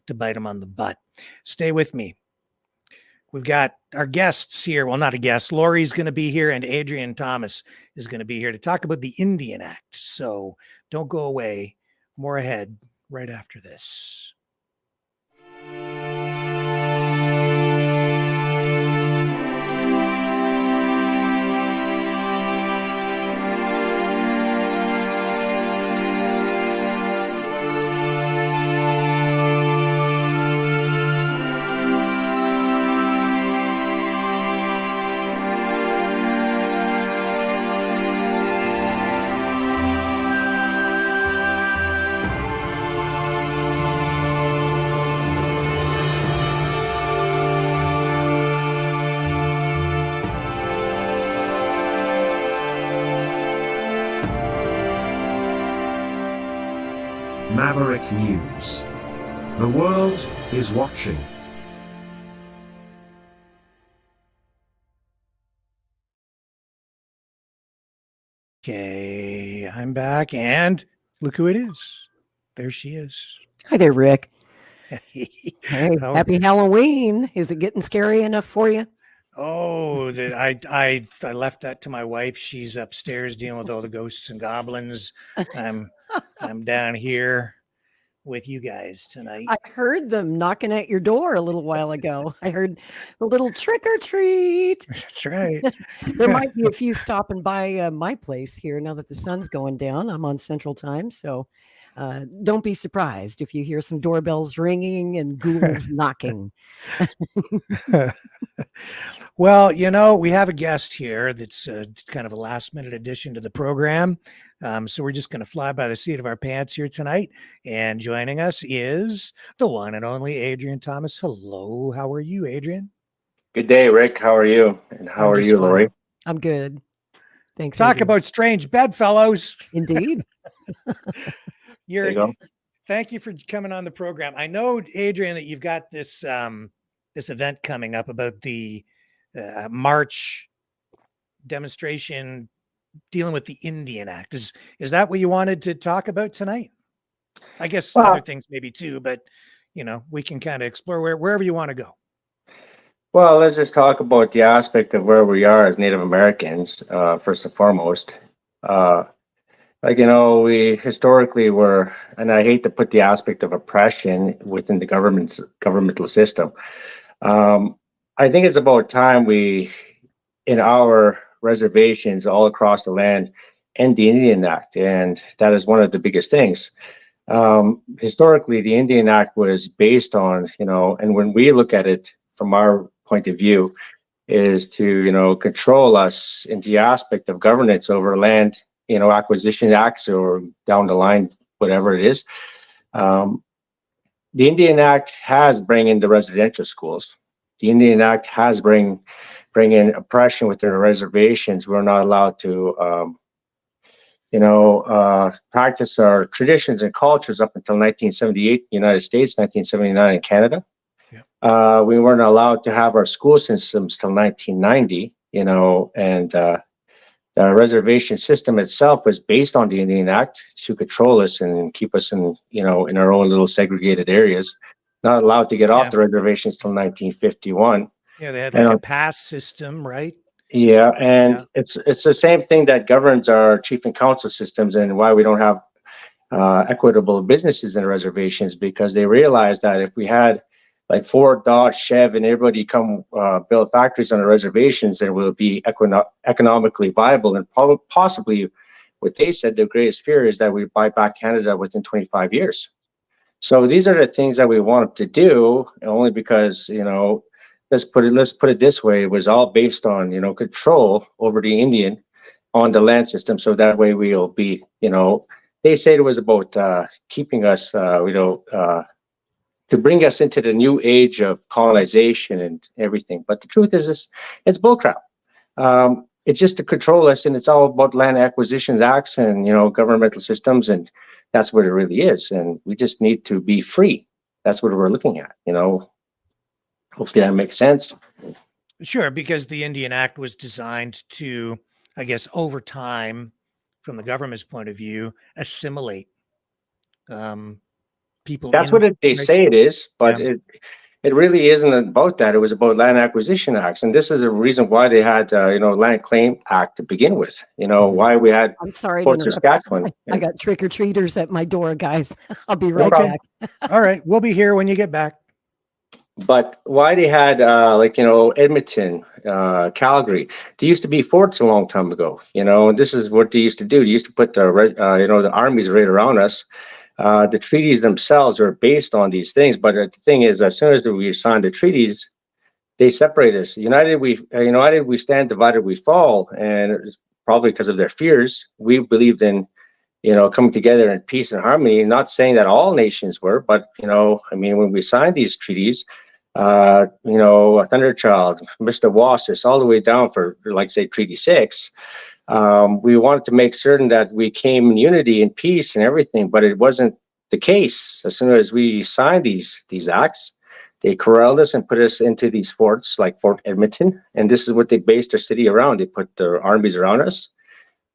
to bite them on the butt. Stay with me. We've got our guests here. Well, not a guest. Lori's going to be here, and Adrian Thomas is going to be here to talk about the Indian Act. So don't go away. More ahead right after this. Maverick News. The world is watching. Okay, I'm back, and look who it is. There she is. Hi there, Rick. Hey, happy Halloween. Is it getting scary enough for you? Oh, I left that to my wife. She's upstairs dealing with all the ghosts and goblins. I'm down here with you guys tonight. I heard them knocking at your door a little while ago. I heard the little trick or treat. That's right. There might be a few stopping by my place here now that the sun's going down. I'm on Central Time, so don't be surprised if you hear some doorbells ringing and ghouls knocking. Well, you know, we have a guest here that's kind of a last-minute addition to the program. So we're just going to fly by the seat of our pants here tonight. And joining us is the one and only Adrian Thomas. Hello. How are you, Adrian? Good day, Rick. How are you? And how are you, Lori? I'm good. Thanks. Talk about strange bedfellows. Indeed. Thank you for coming on the program. I know, Adrian, that you've got this this event coming up about the March demonstration dealing with the Indian Act. Is that what you wanted to talk about tonight? I guess other things maybe too, but you know, we can kind of explore wherever you want to go. Well, let's just talk about the aspect of where we are as Native Americans, first and foremost. Like, you know, we historically were, and I hate to put the aspect of oppression within the governmental system. I think it's about time we, in our reservations all across the land, end the Indian Act, and that is one of the biggest things. Historically, the Indian Act was based on, you know, and when we look at it from our point of view, is to, you know, control us in the aspect of governance over land, you know, acquisition acts or down the line, whatever it is. The Indian Act has bring in the residential schools. The Indian Act has bring in oppression within the reservations. We're not allowed to, practice our traditions and cultures up until 1978 in the United States, 1979 in Canada. Yeah. We weren't allowed to have our school systems till 1990, you know, and the reservation system itself was based on the Indian Act to control us and keep us in, you know, in our own little segregated areas. Not allowed to get off the reservations till 1951. Yeah, they had like a pass system, right? Yeah, and it's the same thing that governs our chief and council systems, and why we don't have equitable businesses in reservations, because they realized that if we had like Ford, Dodge, Chev, and everybody come build factories on the reservations, then will be economically viable. And possibly what they said, their greatest fear is that we buy back Canada within 25 years. So these are the things that we wanted to do, only because, you know, let's put it this way, it was all based on, you know, control over the Indian on the land system. So that way we'll be, you know, they said it was about keeping us, to bring us into the new age of colonization and everything. But the truth is, it's bullcrap. It's just to control us, and it's all about land acquisitions acts and, you know, governmental systems, and that's what it really is. And we just need to be free. That's what we're looking at, you know. Hopefully that makes sense. Sure, because the Indian Act was designed to, I guess, over time, from the government's point of view, assimilate people. That's in, what they right? say it is, but Yeah. it really isn't about that. It was about land acquisition acts, and this is the reason why they had land claim act to begin with. Why we had I'm sorry to Fort interrupt. Saskatchewan. I got trick or treaters at my door, guys. I'll be No right problem. back. All right, we'll be here when you get back. But why they had Edmonton, Calgary? They used to be forts a long time ago. And this is what they used to do. They used to put the armies right around us. The treaties themselves are based on these things. But the thing is, as soon as we signed the treaties, they separate us. United we stand, divided we fall. And it's probably because of their fears. We believed in coming together in peace and harmony. Not saying that all nations were, but when we signed these treaties, Thunderchild, Mr. Wasis, all the way down for, like, say, Treaty 6. We wanted to make certain that we came in unity and peace and everything, but it wasn't the case. As soon as we signed these acts, they corralled us and put us into these forts like Fort Edmonton, and this is what they based their city around. They put their armies around us.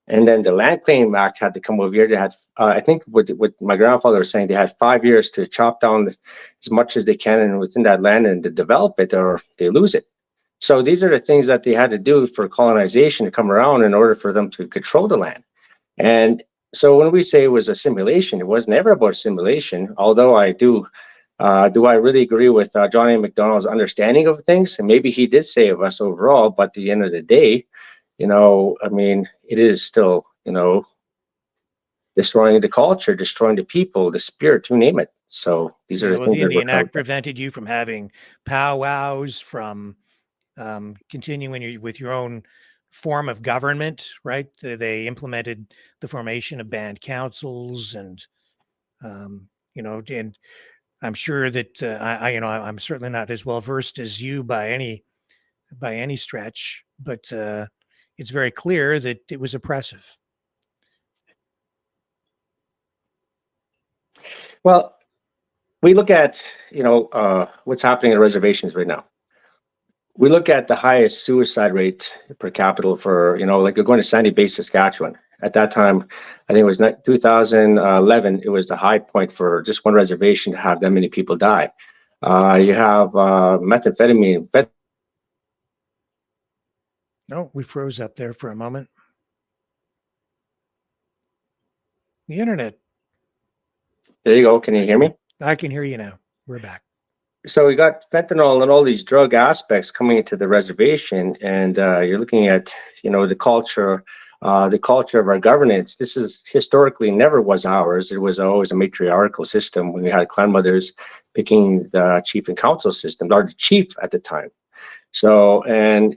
And then the Land Claim Act had to come over here. They had, I think, what my grandfather was saying, they had 5 years to chop down as much as they can and within that land and to develop it, or they lose it. So these are the things that they had to do for colonization to come around in order for them to control the land. And so when we say it was a simulation, it was never about simulation. Although I do I really agree with John A. MacDonald's understanding of things, and maybe he did save us overall. But at the end of the day, it is still, destroying the culture, destroying the people, the spirit, you name it. So these are the Well, things the that we're Indian Act prevented you from having powwows, from continuing with your own form of government, right? They implemented the formation of band councils, and and I'm sure that I'm certainly not as well versed as you by any stretch, but it's very clear that it was oppressive. Well, we look at what's happening in reservations right now. We look at the highest suicide rate per capita for like you're going to Sandy Bay, Saskatchewan. At that time, I think it was 2011. It was the high point for just one reservation to have that many people die. You have methamphetamine. No, we froze up there for a moment. The internet. There you go. Can you hear me? I can hear you now. We're back. So we got fentanyl and all these drug aspects coming into the reservation, and you're looking at the culture of our governance. This is historically never was ours. It was always a matriarchal system when we had clan mothers picking the chief and council system, or the chief at the time. So, and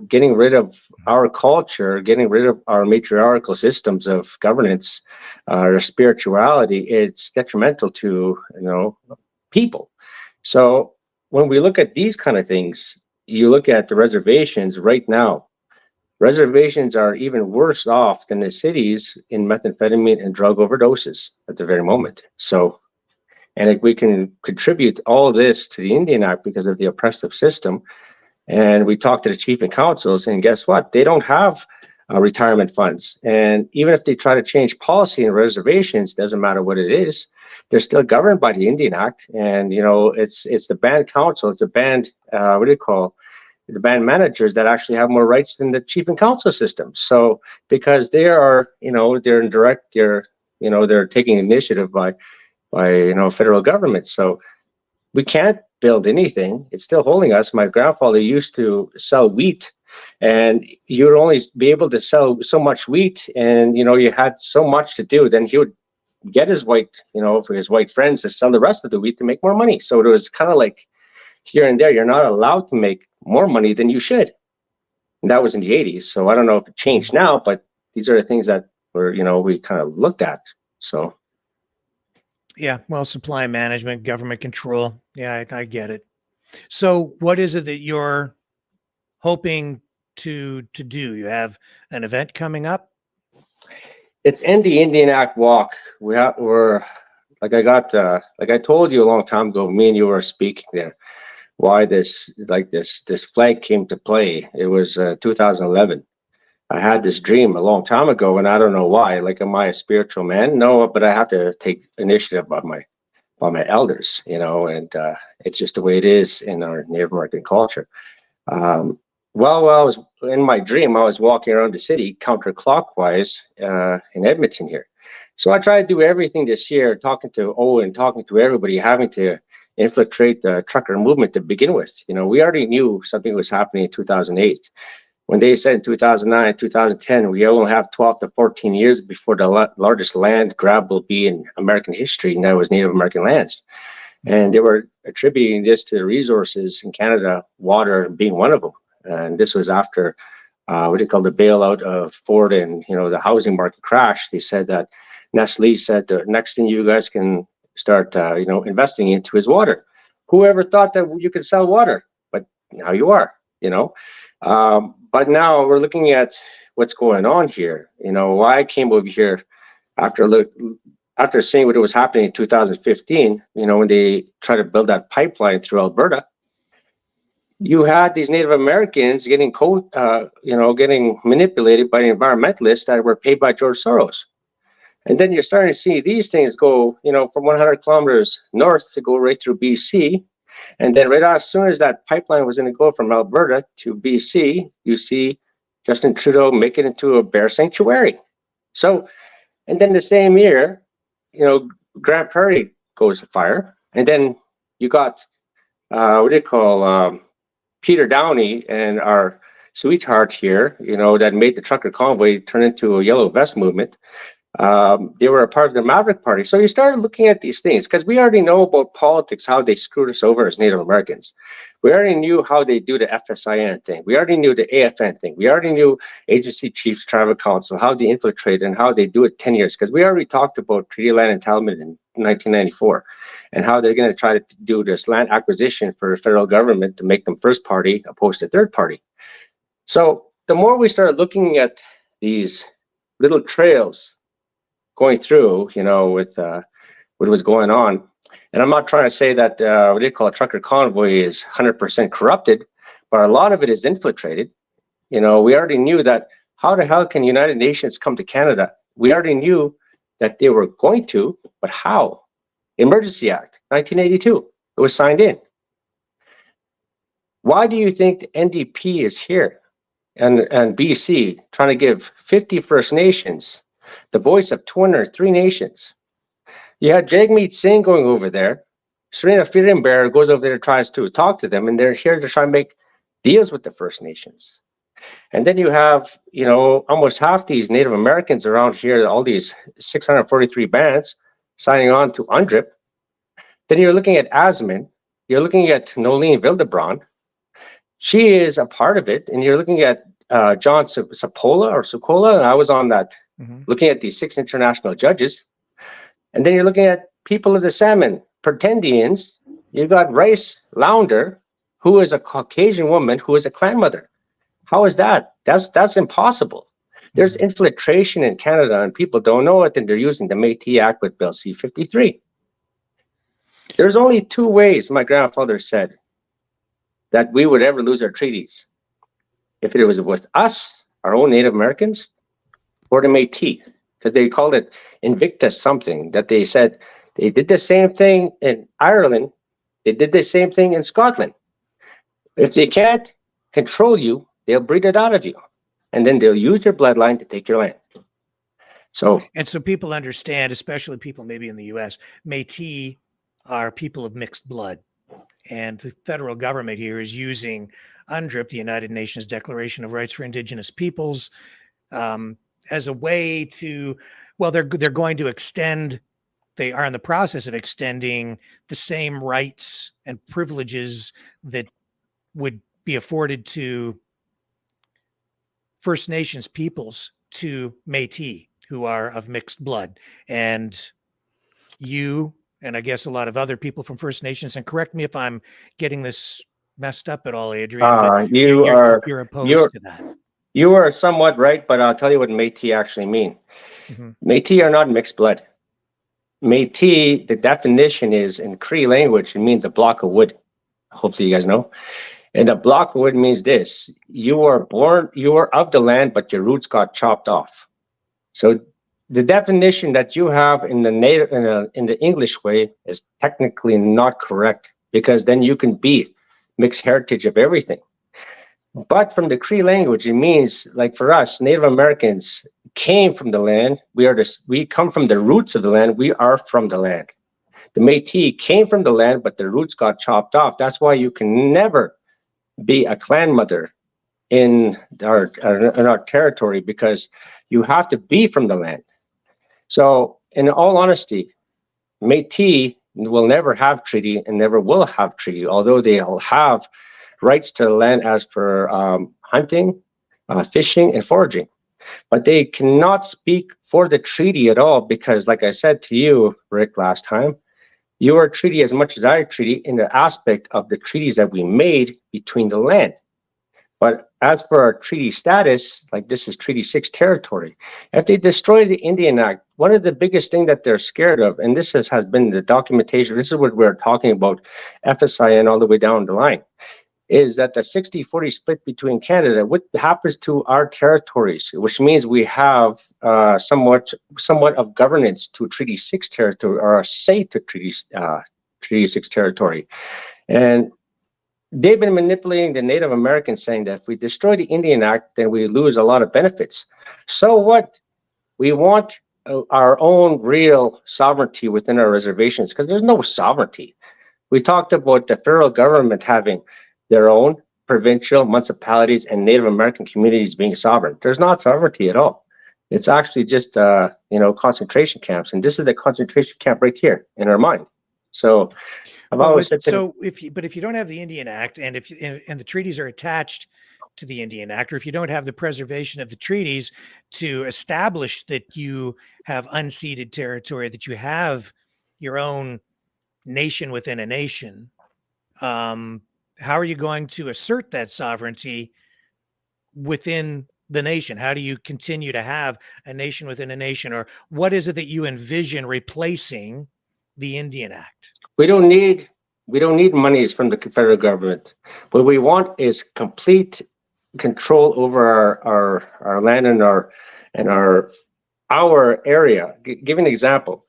getting rid of our culture, getting rid of our matriarchal systems of governance, our spirituality, it's detrimental to people. So when we look at these kind of things, you look at the reservations right now. Reservations are even worse off than the cities in methamphetamine and drug overdoses at the very moment. So, and if we can contribute all this to the Indian Act because of the oppressive system, and we talk to the chief and councils, and guess what? They don't have retirement funds. And even if they try to change policy in reservations, doesn't matter what it is, they're still governed by the Indian Act. And it's the band council, it's the band the band managers that actually have more rights than the chief and council system. So because they are they're in direct, they're taking initiative by federal government. So we can't build anything. It's still holding us. My grandfather used to sell wheat, and you would only be able to sell so much wheat, and you had so much to do. Then he would get his white for his white friends to sell the rest of the wheat to make more money. So it was kind of like here and there. You're not allowed to make more money than you should, and that was in the 80s. So I don't know if it changed now, but these are the things that were we kind of looked at. So yeah, well, supply management, government control. Yeah, I get it. So what is it that you're hoping to do? You have an event coming up? It's in the Indian Act walk. We're like I told you a long time ago, me and you were speaking there. Why this flag came to play. It was 2011. I had this dream a long time ago, and I don't know why. Like, am I a spiritual man? No, but I have to take initiative by my elders, and it's just the way it is in our Native American culture. While I was in my dream, I was walking around the city counterclockwise in Edmonton here. So I tried to do everything this year, talking to Owen, talking to everybody, having to infiltrate the trucker movement to begin with. We already knew something was happening in 2008. When they said in 2009, 2010, we only have 12 to 14 years before the largest land grab will be in American history, and that was Native American lands. And they were attributing this to the resources in Canada, water being one of them. And this was after what they call the bailout of Ford and, the housing market crash. They said that Nestle said the next thing you guys can start, investing into is water. Whoever thought that you could sell water? But now you are, But now we're looking at what's going on here. Why I came over here after seeing what was happening in 2015, when they tried to build that pipeline through Alberta, you had these Native Americans getting getting manipulated by the environmentalists that were paid by George Soros. And then you're starting to see these things go, from 100 kilometers north to go right through BC. And then right as soon as that pipeline was going to go from Alberta to BC, you see Justin Trudeau make it into a bear sanctuary. So, and then the same year, Grand Prairie goes to fire. And then you got, Peter Downey and our sweetheart here, that made the trucker convoy turn into a yellow vest movement. They were a part of the Maverick party. So you started looking at these things because we already know about politics, how they screwed us over as Native Americans. We already knew how they do the FSIN thing. We already knew the AFN thing. We already knew Agency Chiefs Tribal Council, how they infiltrate and how they do it 10 years. Because we already talked about Treaty Land Entitlement in 1994 and how they're going to try to do this land acquisition for the federal government to make them first party opposed to third party. So the more we start looking at these little trails going through, with what was going on. And I'm not trying to say that what they call a trucker convoy is 100% corrupted, but a lot of it is infiltrated. We already knew that how the hell can United Nations come to Canada? We already knew that they were going to, but how? Emergency Act, 1982, it was signed in. Why do you think the NDP is here and BC trying to give 50 First Nations the voice of 203 nations? You had Jagmeet Singh going over there. Serena Fierenberg goes over there, tries to talk to them, and they're here to try and make deals with the First Nations. And then you have, almost half these Native Americans around here, all these 643 bands signing on to UNDRIP. Then you're looking at Asmin. You're looking at Nolene Wildebron. She is a part of it. And you're looking at John Sukola. And I was on that, looking at these 6 international judges. And then you're looking at people of the Salmon, Pretendians. You got Rice Launder, who is a Caucasian woman who is a clan mother. How is that? That's impossible. There's infiltration in Canada and people don't know it, and they're using the Métis Act with Bill C-53. There's only 2 ways, my grandfather said, that we would ever lose our treaties. If it was with us, our own Native Americans, or the Métis, because they called it Invictus something, that they said they did the same thing in Ireland, they did the same thing in Scotland. If they can't control you, they'll breed it out of you. And then they'll use your bloodline to take your land. So people understand, especially people maybe in the US, Métis are people of mixed blood. And the federal government here is using UNDRIP, the United Nations Declaration of Rights for Indigenous Peoples, as a way to, they're going to extend, they are in the process of extending the same rights and privileges that would be afforded to First Nations peoples to Métis, who are of mixed blood. And you, and I guess a lot of other people from First Nations, and correct me if I'm getting this messed up at all, Adrian, but you're opposed to that. You are somewhat right, but I'll tell you what Métis actually mean. Métis are not mixed blood. Métis, the definition is in Cree language, it means a block of wood. Hopefully you guys know. And a block of wood means this: you are of the land, but your roots got chopped off. So the definition that you have in the native in the English way is technically not correct, because then you can be mixed heritage of everything. But from the Cree language, it means, like for us, Native Americans came from the land. We come from the roots of the land. We are from the land. The Métis came from the land, but the roots got chopped off. That's why you can never be a clan mother in our territory, because you have to be from the land. So in all honesty, Métis will never have treaty and never will have treaty, although they'll have rights to the land as for hunting, fishing, and foraging. But they cannot speak for the treaty at all, because like I said to you, Rick, last time, your treaty as much as our treaty in the aspect of the treaties that we made between the land. But as for our treaty status, like this is Treaty 6 territory, if they destroy the Indian Act, one of the biggest things that they're scared of, and this has been the documentation, this is what we're talking about, FSIN all the way down the line, is that the 60-40 split between Canada, what happens to our territories, which means we have somewhat of governance to Treaty 6 territory, or a say to Treaty 6 territory. And they've been manipulating the Native Americans, saying that if we destroy the Indian Act, then we lose a lot of benefits. So what? We want our own real sovereignty within our reservations, because there's no sovereignty. We talked about the federal government having their own provincial municipalities and Native American communities being sovereign. There's not sovereignty at all. It's actually just concentration camps, and this is the concentration camp right here in our mind. So I've always said, if you don't have the Indian Act, and and the treaties are attached to the Indian Act, or if you don't have the preservation of the treaties to establish that you have unceded territory, that you have your own nation within a nation, how are you going to assert that sovereignty within the nation? How do you continue to have a nation within a nation? Or what is it that you envision replacing the Indian Act? we don't need monies from the federal government. What we want is complete control over our land and our area. Give an example.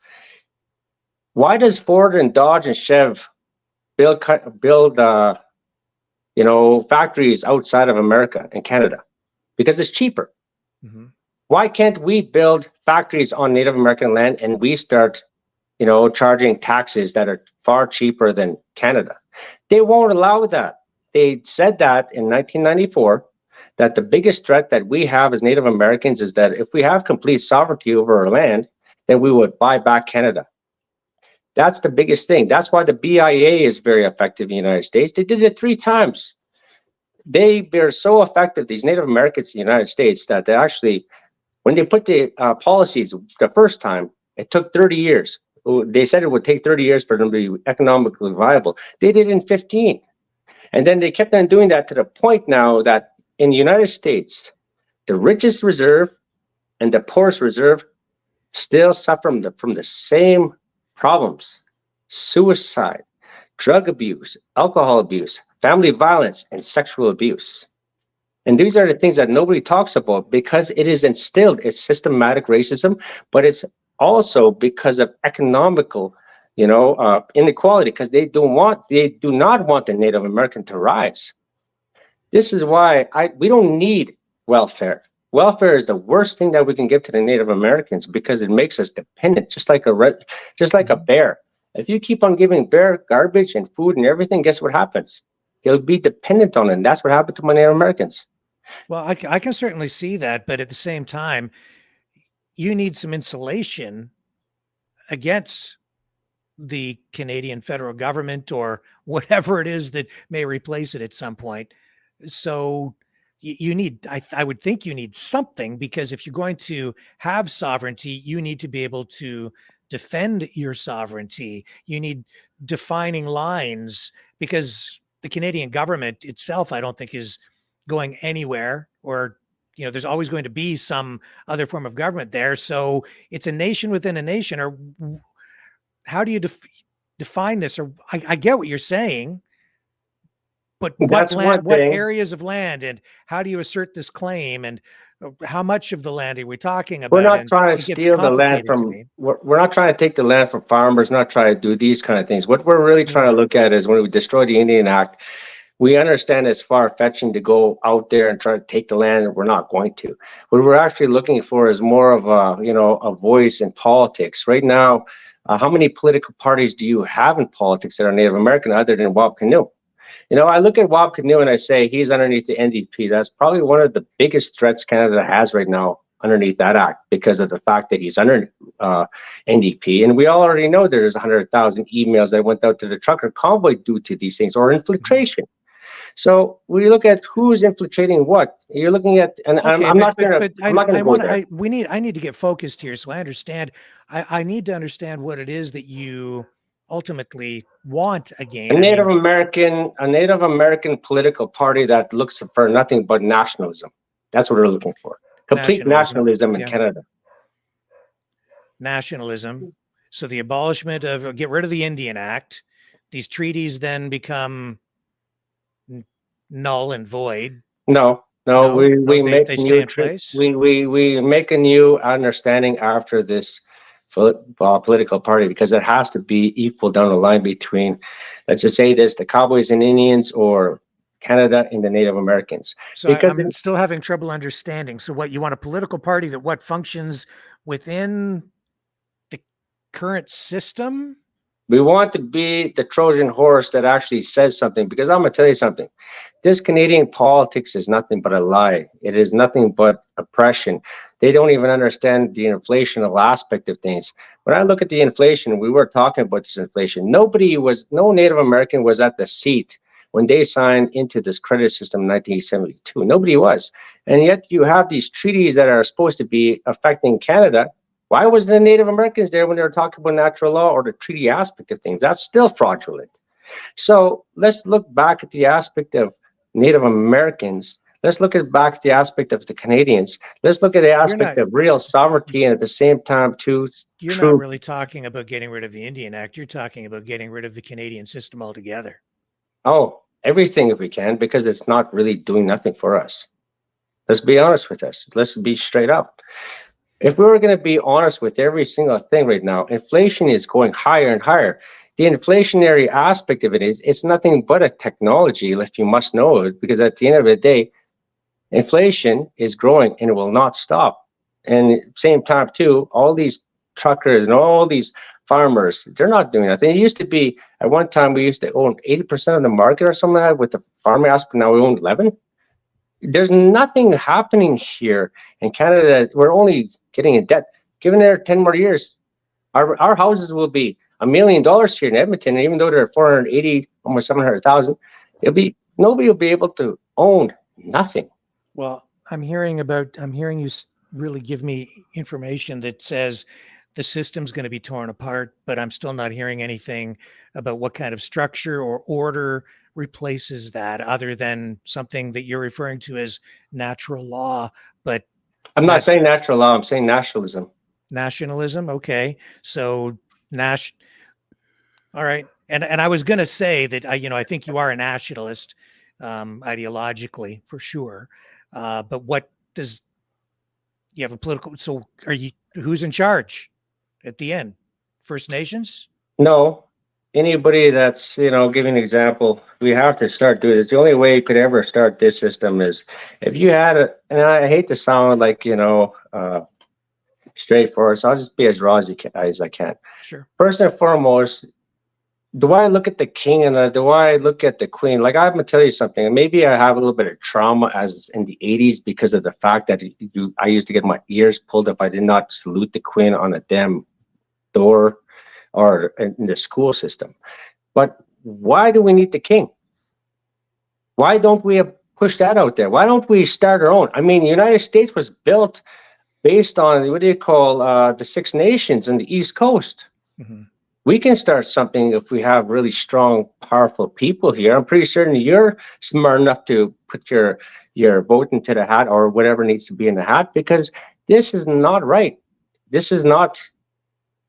Why does Ford and Dodge and Chev build factories outside of America and Canada? Because it's cheaper. Mm-hmm. Why can't we build factories on Native American land and we start, charging taxes that are far cheaper than Canada? They won't allow that. They said that in 1994, that the biggest threat that we have as Native Americans is that if we have complete sovereignty over our land, then we would buy back Canada. That's the biggest thing. That's why the BIA is very effective in the United States. They did it 3 times. They're so effective, these Native Americans in the United States, that they actually, when they put the policies the first time, it took 30 years. They said it would take 30 years for them to be economically viable. They did it in 15. And then they kept on doing that to the point now that in the United States, the richest reserve and the poorest reserve still suffer from the same problems: suicide, drug abuse, alcohol abuse, family violence, and sexual abuse. And these are the things that nobody talks about, because it is instilled. It's systematic racism, but it's also because of economical, inequality, because they do not want the Native American to rise. This is why we don't need welfare. Welfare is the worst thing that we can give to the Native Americans, because it makes us dependent, just like a bear. If you keep on giving bear garbage and food and everything, guess what happens? He'll be dependent on it. And that's what happened to my Native Americans. Well, I can certainly see that, but at the same time, you need some insulation against the Canadian federal government or whatever it is that may replace it at some point. So you need, I would think you need something, because if you're going to have sovereignty, you need to be able to defend your sovereignty. You need defining lines, because the Canadian government itself, I don't think, is going anywhere, or there's always going to be some other form of government there. So it's a nation within a nation. Or how do you define this? Or I get what you're saying, but what areas of land, and how do you assert this claim? And How much of the land are we talking about? We're not And trying to it gets steal the land complicated to from, me. we're not trying to take the land from farmers, not trying to do these kind of things. What we're really trying to look at is when we destroy the Indian Act, we understand it's far-fetching to go out there and try to take the land, and we're not going to. What we're actually looking for is more of a, a voice in politics. Right now, how many political parties do you have in politics that are Native American other than Wab Kinew? I look at Wab Kinew and I say he's underneath the NDP. That's probably one of the biggest threats Canada has right now underneath that act, because of the fact that he's under NDP. And we all already know there's 100,000 emails that went out to the trucker convoy due to these things, or infiltration. So we look at who's infiltrating what. You're looking at, and Okay, I'm not going to go there. I need to get focused here, so I understand. I need to understand what it is that you ultimately want again. A Native American political party that looks for nothing but nationalism. That's what we're looking for. Complete nationalism in Canada. Nationalism. So the abolishment of, get rid of the Indian Act. These treaties then become null and void. No, we make they new stay in place. We make a new understanding after this political party, because it has to be equal down the line between, let's just say this, the Cowboys and Indians, or Canada and the Native Americans. So I'm still having trouble understanding. So what, you want a political party that functions within the current system? We want to be the Trojan horse that actually says something, because I'm going to tell you something. This Canadian politics is nothing but a lie. It is nothing but oppression. They don't even understand the inflational aspect of things. When I look at the inflation, we were talking about this inflation. No Native American was at the seat when they signed into this credit system in 1972. Nobody was. And yet you have these treaties that are supposed to be affecting Canada. Why wasn't the Native Americans there when they were talking about natural law or the treaty aspect of things? That's still fraudulent. So let's look back at the aspect of Native Americans. Let's look back at the aspect of the Canadians. Let's look at the aspect of real sovereignty, and at the same time, too. You're not really talking about getting rid of the Indian Act. You're talking about getting rid of the Canadian system altogether. Oh, everything if we can, because it's not really doing nothing for us. Let's be honest with us. Let's be straight up. If we were going to be honest with every single thing right now, inflation is going higher and higher. The inflationary aspect of it is, it's nothing but a technology, if you must know it, because at the end of the day, inflation is growing and it will not stop. And at the same time, too, all these truckers and all these farmers, they're not doing nothing. It used to be, at one time, we used to own 80% of the market or something like that with the farming aspect. Now we own 11. There's nothing happening here in Canada. We're only getting in debt. Given there 10 more years, our houses will be $1 million here in Edmonton, and even though they're 480, almost 700,000, nobody will be able to own nothing. Well, I'm hearing you really give me information that says the system's going to be torn apart, but I'm still not hearing anything about what kind of structure or order replaces that, other than something that you're referring to as natural law. But I'm not saying natural law, I'm saying nationalism. Nationalism, okay. So all right. And I was going to say that I think you are a nationalist, ideologically, for sure. But what does you have a political? So who's in charge at the end? First Nations? No. Anybody that's, giving an example, we have to start doing this. The only way you could ever start this system is if you had and I hate to sound like, straightforward, so I'll just be as raw as I can. Sure. First and foremost, do I look at the king and do I look at the queen? Like, I'm going to tell you something, and maybe I have a little bit of trauma as in the 80s because of the fact that I used to get my ears pulled if I did not salute the queen on a damn door or in the school system. But why do we need the king? Why don't we push that out there? Why don't we start our own? I mean, the United States was built based on, the Six Nations in the East Coast. Mm-hmm. We can start something if we have really strong, powerful people here. I'm pretty certain you're smart enough to put your vote into the hat, or whatever needs to be in the hat, because this is not right. This is not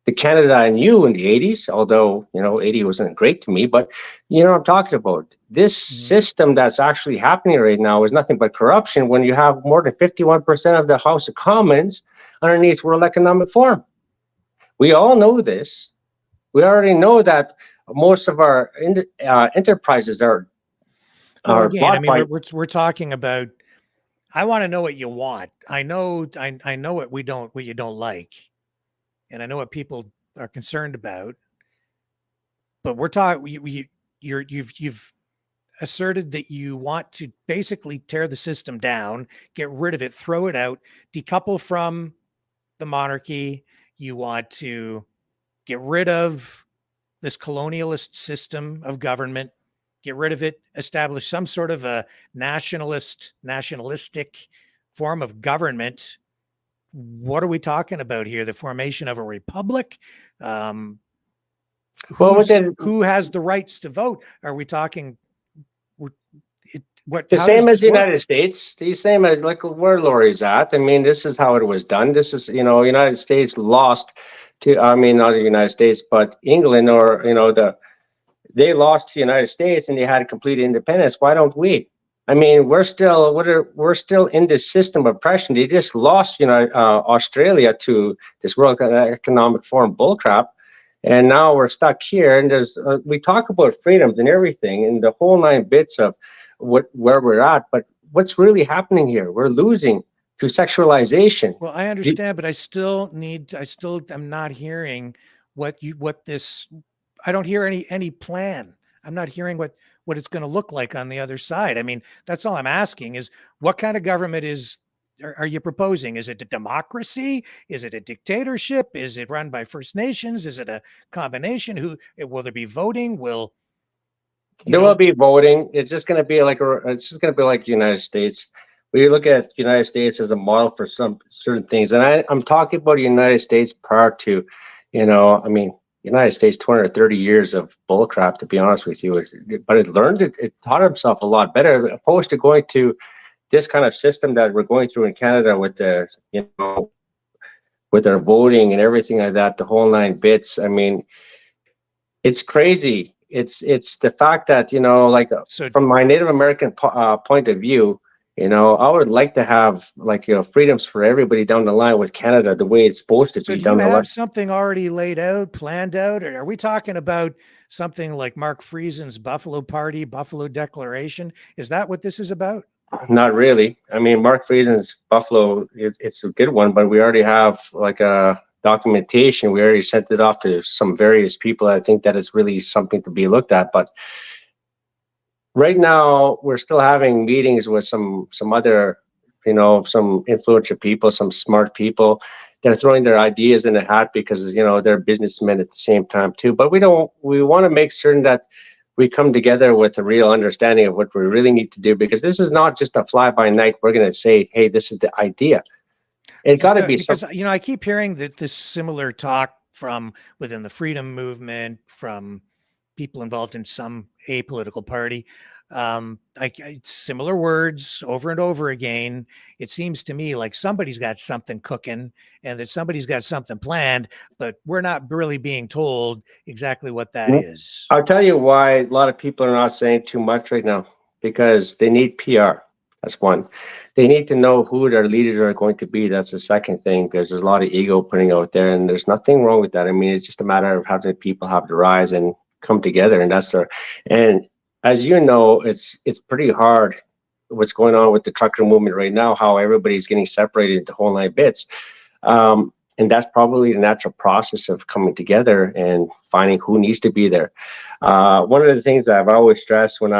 the Canada I knew in the 80s, although, 80 wasn't great to me, but you know what I'm talking about. This system that's actually happening right now is nothing but corruption when you have more than 51% of the House of Commons underneath World Economic Forum. We all know this. We already know that most of our enterprises are again, I blocked mean, by. we're talking about. I want to know what you want. I know what you don't like, and I know what people are concerned about. But we're talking. You've asserted that you want to basically tear the system down, get rid of it, throw it out, decouple from the monarchy. You want to get rid of this colonialist system of government, get rid of it, establish some sort of a nationalistic form of government. What are we talking about here? The formation of a republic? Who has the rights to vote? Are we talking the same as the United States, the same as like where Laurie's at? I mean, this is how it was done. This is, United States lost to, I mean, not the United States, but England, or, they lost to the United States and they had complete independence. Why don't we? I mean, we're still in this system of oppression. They just lost, Australia to this World Economic Forum bullcrap. And now we're stuck here. And we talk about freedoms and everything and the whole 9 bits of where we're at. But what's really happening here? We're losing to sexualization. Well, I understand, but I still am not hearing I don't hear any plan. I'm not hearing what it's going to look like on the other side. I mean, that's all I'm asking is what kind of government are you proposing? Is it a democracy? Is it a dictatorship? Is it run by First Nations? Is it a combination? Will there be voting? There will be voting. It's just going to be like the United States. We look at the United States as a model for some certain things. And I'm talking about the United States prior to, United States, 230 years of bullcrap, to be honest with you. But it taught itself a lot better, opposed to going to this kind of system that we're going through in Canada with with our voting and everything like that, the whole 9 bits. I mean, it's crazy. It's the fact that, from my Native American point of view, I would like to have freedoms for everybody down the line with Canada the way it's supposed to be down the line. So do you have something already laid out, planned out, or are we talking about something like Mark Friesen's Buffalo Party, Buffalo Declaration? Is that what this is about? Not really. I mean, Mark Friesen's Buffalo, it's a good one, but we already have a documentation. We already sent it off to some various people. I think that is really something to be looked at, but right now, we're still having meetings with some other, some influential people, some smart people. They're throwing their ideas in a hat because, they're businessmen at the same time too. But we want to make certain that we come together with a real understanding of what we really need to do, because this is not just a fly by night. We're going to say, hey, this is the idea. It got to be because I keep hearing that this similar talk from within the freedom movement, from people involved in some apolitical party. Similar words over and over again. It seems to me like somebody's got something cooking and that somebody's got something planned, but we're not really being told exactly what that is. I'll tell you why a lot of people are not saying too much right now, because they need PR. That's one. They need to know who their leaders are going to be. That's the second thing, because there's a lot of ego putting out there, and there's nothing wrong with that. I mean, it's just a matter of having people have to rise and come together, and and as you know, it's pretty hard what's going on with the trucker movement right now, how everybody's getting separated into whole 9 bits. And that's probably the natural process of coming together and finding who needs to be there. One of the things that I've always stressed when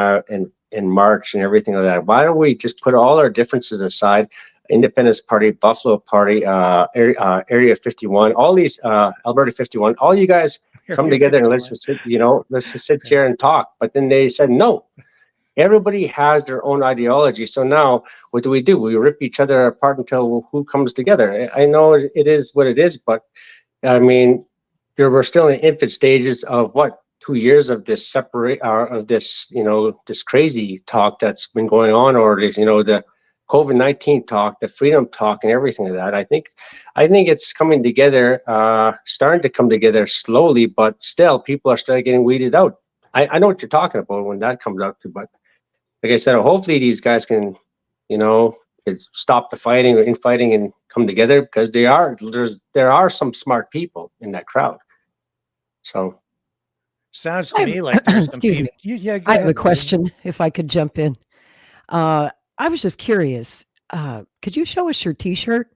in March and everything like that, why don't we just put all our differences aside? Independence Party, Buffalo Party, Area 51, all these Alberta 51, all you guys come together and let's just sit here and talk. But then they said no. Everybody has their own ideology. So now what do? We rip each other apart until who comes together. I know it is what it is, but I mean, we're still in infant stages of 2 years of this this crazy talk that's been going on, or this, the COVID-19 talk, the freedom talk, and everything like that. I think it's coming together, starting to come together slowly, but still people are still getting weeded out. I know what you're talking about when that comes up to, but like I said, hopefully these guys can, stop the fighting or infighting and come together, because there are some smart people in that crowd. So sounds to me like there's some excuse me. Yeah, go I have ahead, a question, if I could jump in. I was just curious. Could you show us your T-shirt?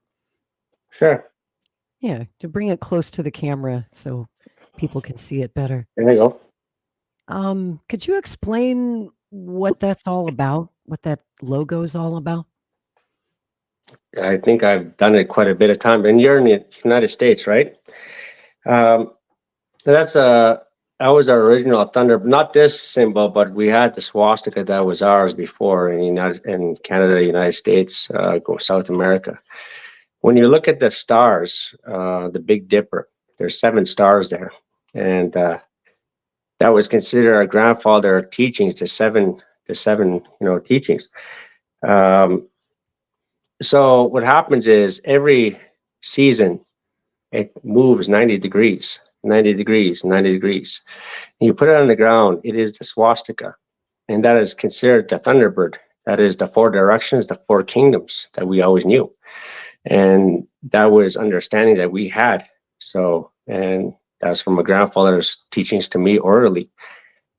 sure, Yeah, to bring it close to the camera so people can see it better. there you go. Could you explain what that's all about? What that logo is all about? I think I've done it quite a bit of time, and you're in the United States, right? That was our original Thunder, not this symbol, but we had the swastika that was ours before in Canada, United States, South America. When you look at the stars, the Big Dipper, there's 7 stars there, and that was considered our grandfather teachings, the seven teachings. So what happens is every season it moves 90 degrees. 90 degrees, 90 degrees. And you put it on the ground, it is the swastika. And that is considered the Thunderbird. That is the 4 directions, the 4 kingdoms that we always knew. And that was understanding that we had. So, and that's from my grandfather's teachings to me orally.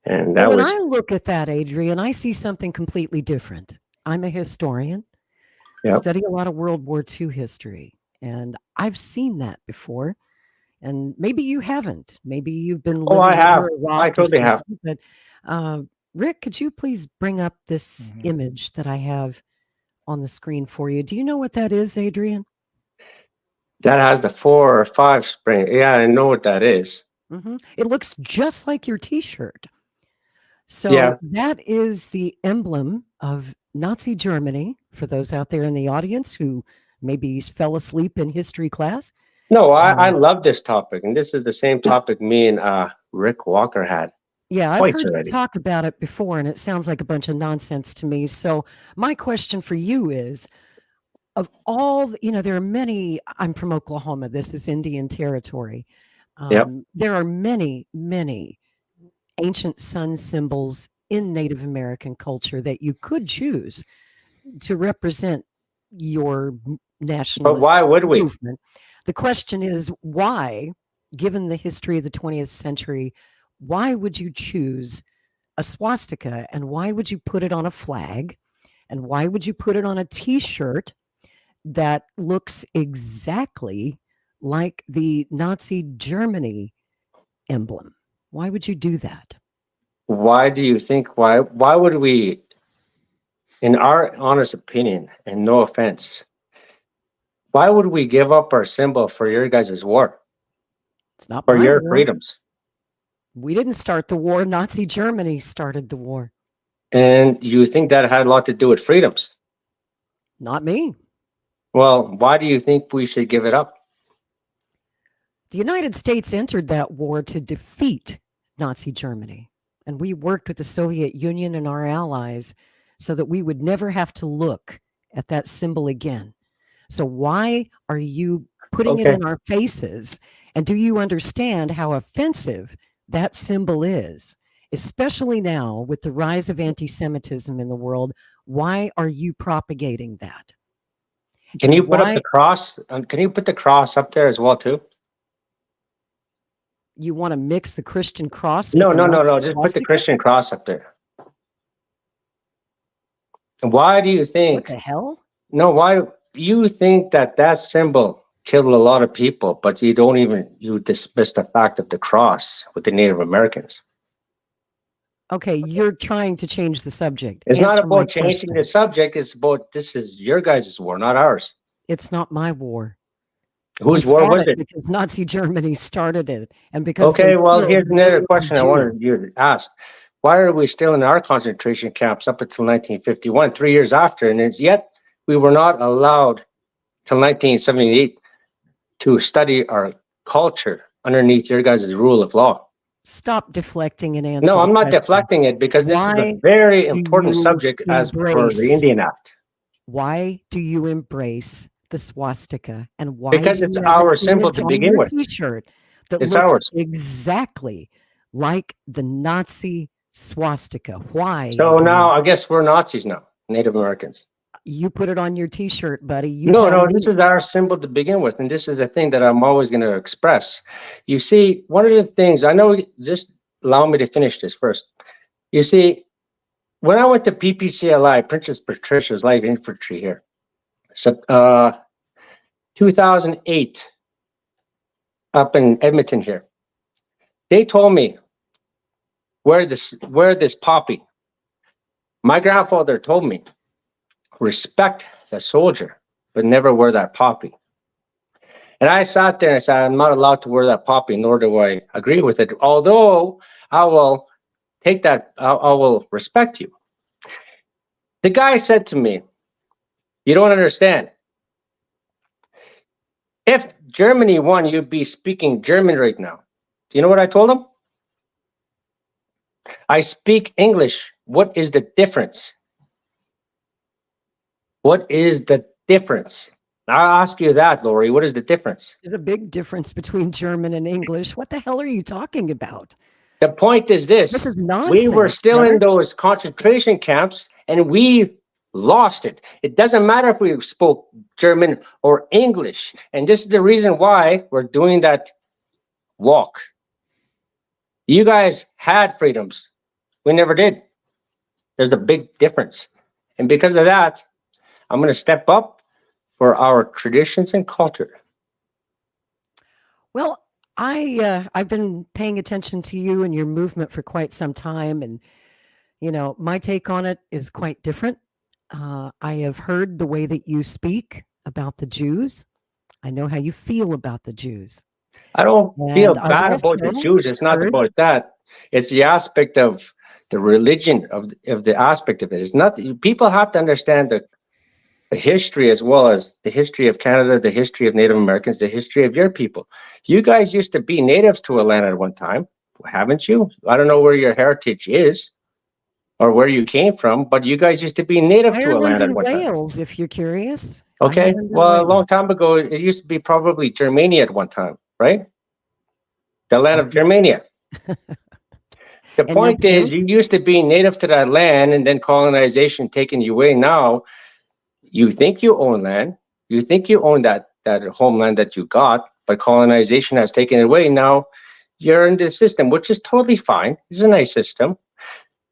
And that When was, I look at that, Adrian, I see something completely different. I'm a historian, Yep. study a lot of World War II history, and I've seen that before. And maybe you haven't. Maybe you've been living I have. under a rock I or totally have. something. But Rick, could you please bring up this image that I have on the screen for you? Do you know what that is, Adrian? that has the 4 or 5 spring. Yeah, I know what that is. It looks just like your T-shirt. So Yeah. that is the emblem of Nazi Germany, for those out there in the audience who maybe fell asleep in history class. No, I love this topic, and this is the same topic me and Rick Walker had. Yeah, I've Twice heard you already. talk about it before, and it sounds like a bunch of nonsense to me. So my question for you is, of all, there are many, I'm from Oklahoma, this is Indian territory. Yep. There are many, many ancient sun symbols in Native American culture that you could choose to represent your nationalist But why would we? movement. The question is, why, given the history of the 20th century, why would you choose a swastika, and why would you put it on a flag, and why would you put it on a T-shirt that looks exactly like the Nazi Germany emblem? Why would you do that? Why do you think, why would we, in our honest opinion, and no offense, why would we give up our symbol for your guys' war? It's not For my your war. freedoms? We didn't start the war. Nazi Germany started the war. And you think that had a lot to do with freedoms? Not me. Well, why do you think we should give it up? The United States entered that war to defeat Nazi Germany, and we worked with the Soviet Union and our allies so that we would never have to look at that symbol again. So why are you putting it Okay. in our faces? And do you understand how offensive that symbol is, especially now with the rise of anti-Semitism in the world? Why are you propagating that? Can you And put up why the cross? Can you put the cross up there as well too? you want to mix the Christian cross? No, with no, the no, Nazi no. Just put the swastika? Christian cross up there. Why do you What think? the hell? No, why you think that symbol killed a lot of people, but you dismiss the fact of the cross with the Native Americans? Okay, you're trying to change the subject. It's not Answer my about changing question. the subject. It's about, this is your guys' war, not ours. It's not my war. Whose We war fought was it? because Nazi Germany started it, and because Okay, they well, killed here's another millions of question I wanted Jews. you to ask. Why are we still in our concentration camps up until 1951, 3 years after, and yet we were not allowed till 1978 to study our culture underneath your guys' rule of law? Stop deflecting and answer. No, the I'm not question. deflecting it, because this is Why a very do important you subject as per the embrace- Indian Act. Why do you embrace the swastika? And why Because do it's you have our an symbol image to on begin your with. T-shirt that It's looks ours. exactly like the Nazi swastika? Why, So Adrian? now I guess we're Nazis now, Native Americans. You put it on your T-shirt, buddy. You No, tell no, me. this is our symbol to begin with, and this is the thing that I'm always going to express. You see, one of the things I know, just allow me to finish this first. You see, when I went to PPCLI, Princess Patricia's Light Infantry here, so 2008, up in Edmonton here, they told me wear this poppy. My grandfather told me, respect the soldier, but never wear that poppy. And I sat there and I said, I'm not allowed to wear that poppy, nor do I agree with it. Although I will take that, I will respect you. The guy said to me, you don't understand. If Germany won, you'd be speaking German right now. Do you know what I told him? I speak English. What is the difference? What is the difference? I'll ask you that, Lori. What is the difference? There's a big difference between German and English. What the hell are you talking about? The point is this. This is nonsense. We were still brother. in those concentration camps and we lost it. It doesn't matter if we spoke German or English. And this is the reason why we're doing that walk. You guys had freedoms. We never did. There's a big difference. And because of that, I'm going to step up for our traditions and culture. Well, I've been paying attention to you and your movement for quite some time, and you know my take on it is quite different. I have heard the way that you speak about the Jews. I know how you feel about the Jews. I don't feel And I've bad about the also Jews. It's not heard- about that. It's the aspect of the religion of the aspect of it. It's not. People have to understand the history as well as the history of Canada, the history of Native Americans, the history of your people. You guys used to be natives to a land at one time, haven't you? I don't know where your heritage is or where you came from, but you guys used to be native to a Ireland land at and one time. Wales, if you're curious. Okay, Ireland and well, a Wales. long time ago, it used to be probably Germania at one time, right? The land of Germania. The And point your is, you used to be native to that land, and then colonization taking you away. Now, you think you own land, you think you own that homeland that you got, but colonization has taken it away. Now, you're in the system, which is totally fine. It's a nice system.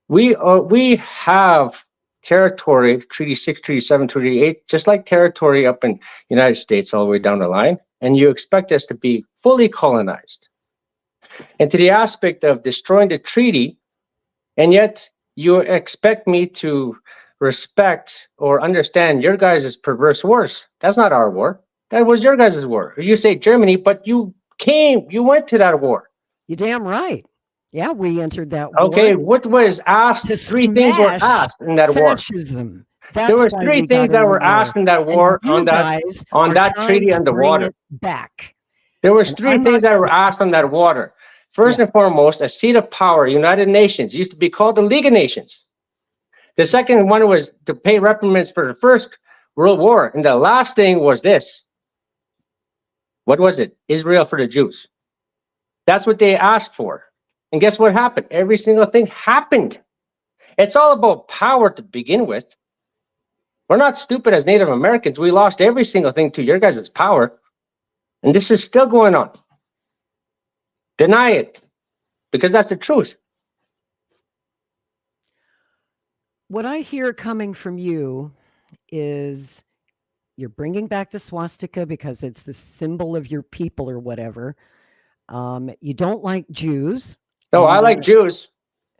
We have territory, Treaty 6, Treaty 7, Treaty 8, just like territory up in the United States all the way down the line, and you expect us to be fully colonized. And to the aspect of destroying the treaty, and yet you expect me to respect or understand your guys' perverse wars. That's not our war. That was your guys' war. You say Germany, but you went to that war. You're damn right. Yeah, we entered that war. Okay, what was asked? To Three things were smash asked in that war. fascism. That's There was why three we things got that in were the war. asked in that And war you on guys are that trying treaty to on the bring water. it back. There was And three I'm things not- that were asked on that water. First and foremost, a seat of power, United Nations, used to be called the League of Nations. The second one was to pay repayments for the First World War. And the last thing was this. What was it? Israel for the Jews. That's what they asked for. And guess what happened? Every single thing happened. It's all about power to begin with. We're not stupid as Native Americans. We lost every single thing to your guys' power. And this is still going on. Deny it, because that's the truth. What I hear coming from you is you're bringing back the swastika because it's the symbol of your people or whatever. You don't like Jews. No, and I like Jews.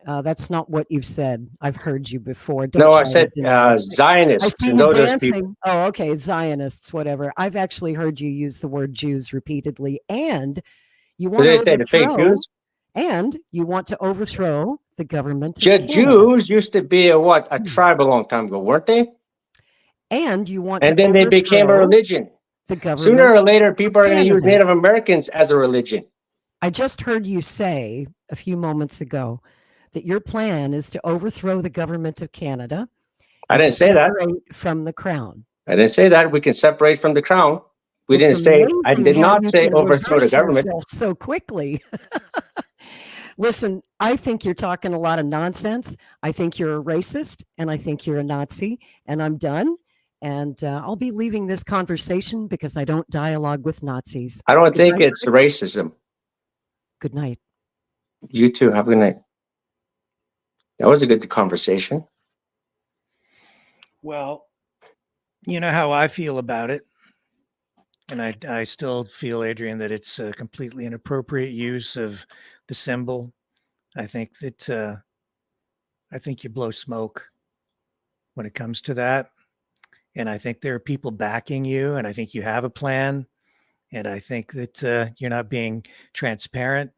That's not what you've said. I've heard you before. No, I try to said deny it. I Zionists. see And you those are dancing. people. Oh, okay. Zionists, whatever. I've actually heard you use the word Jews repeatedly, and you What want did to they say? The fake Jews? and you want to overthrow the government of Canada. Jews used to be a tribe a long time ago, weren't they? And you want And to then they became a overthrow religion. the government. Sooner or later, people are going to use Canada. Native Americans as a religion. I just heard you say a few moments ago that your plan is to overthrow the government of Canada. I didn't say that. Separate from the crown. I didn't say that. We can separate from the crown. We didn't say, I did not say overthrow the government. So quickly. Listen, I think you're talking a lot of nonsense. I think you're a racist, and I think you're a Nazi, and I'm done. And I'll be leaving this conversation because I don't dialogue with Nazis. I don't think it's racism. Good night. You too. Have a good night. That was a good conversation. Well, you know how I feel about it. And I still feel, Adrian, that it's a completely inappropriate use of the symbol. I think that I think you blow smoke when it comes to that. And I think there are people backing you, and I think you have a plan. And I think that you're not being transparent.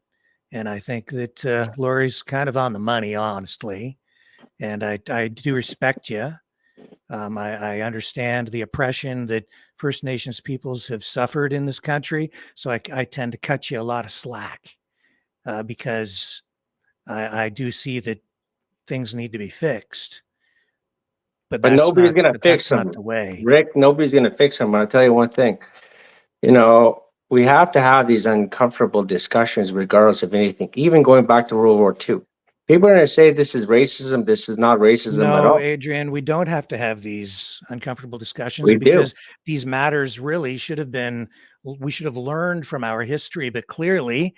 And I think that Lori's kind of on the money, honestly. And I do respect you. I understand the oppression that First Nations peoples have suffered in this country. So I tend to cut you a lot of slack because I do see that things need to be fixed. But nobody's going to fix them. Not the way. Rick, nobody's going to fix them. I'll tell you one thing. You know, we have to have these uncomfortable discussions regardless of anything, even going back to World War II. People are going to say this is racism. This is not racism at all. No, Adrian, we don't have to have these uncomfortable discussions because these matters really should have been, we should have learned from our history, but clearly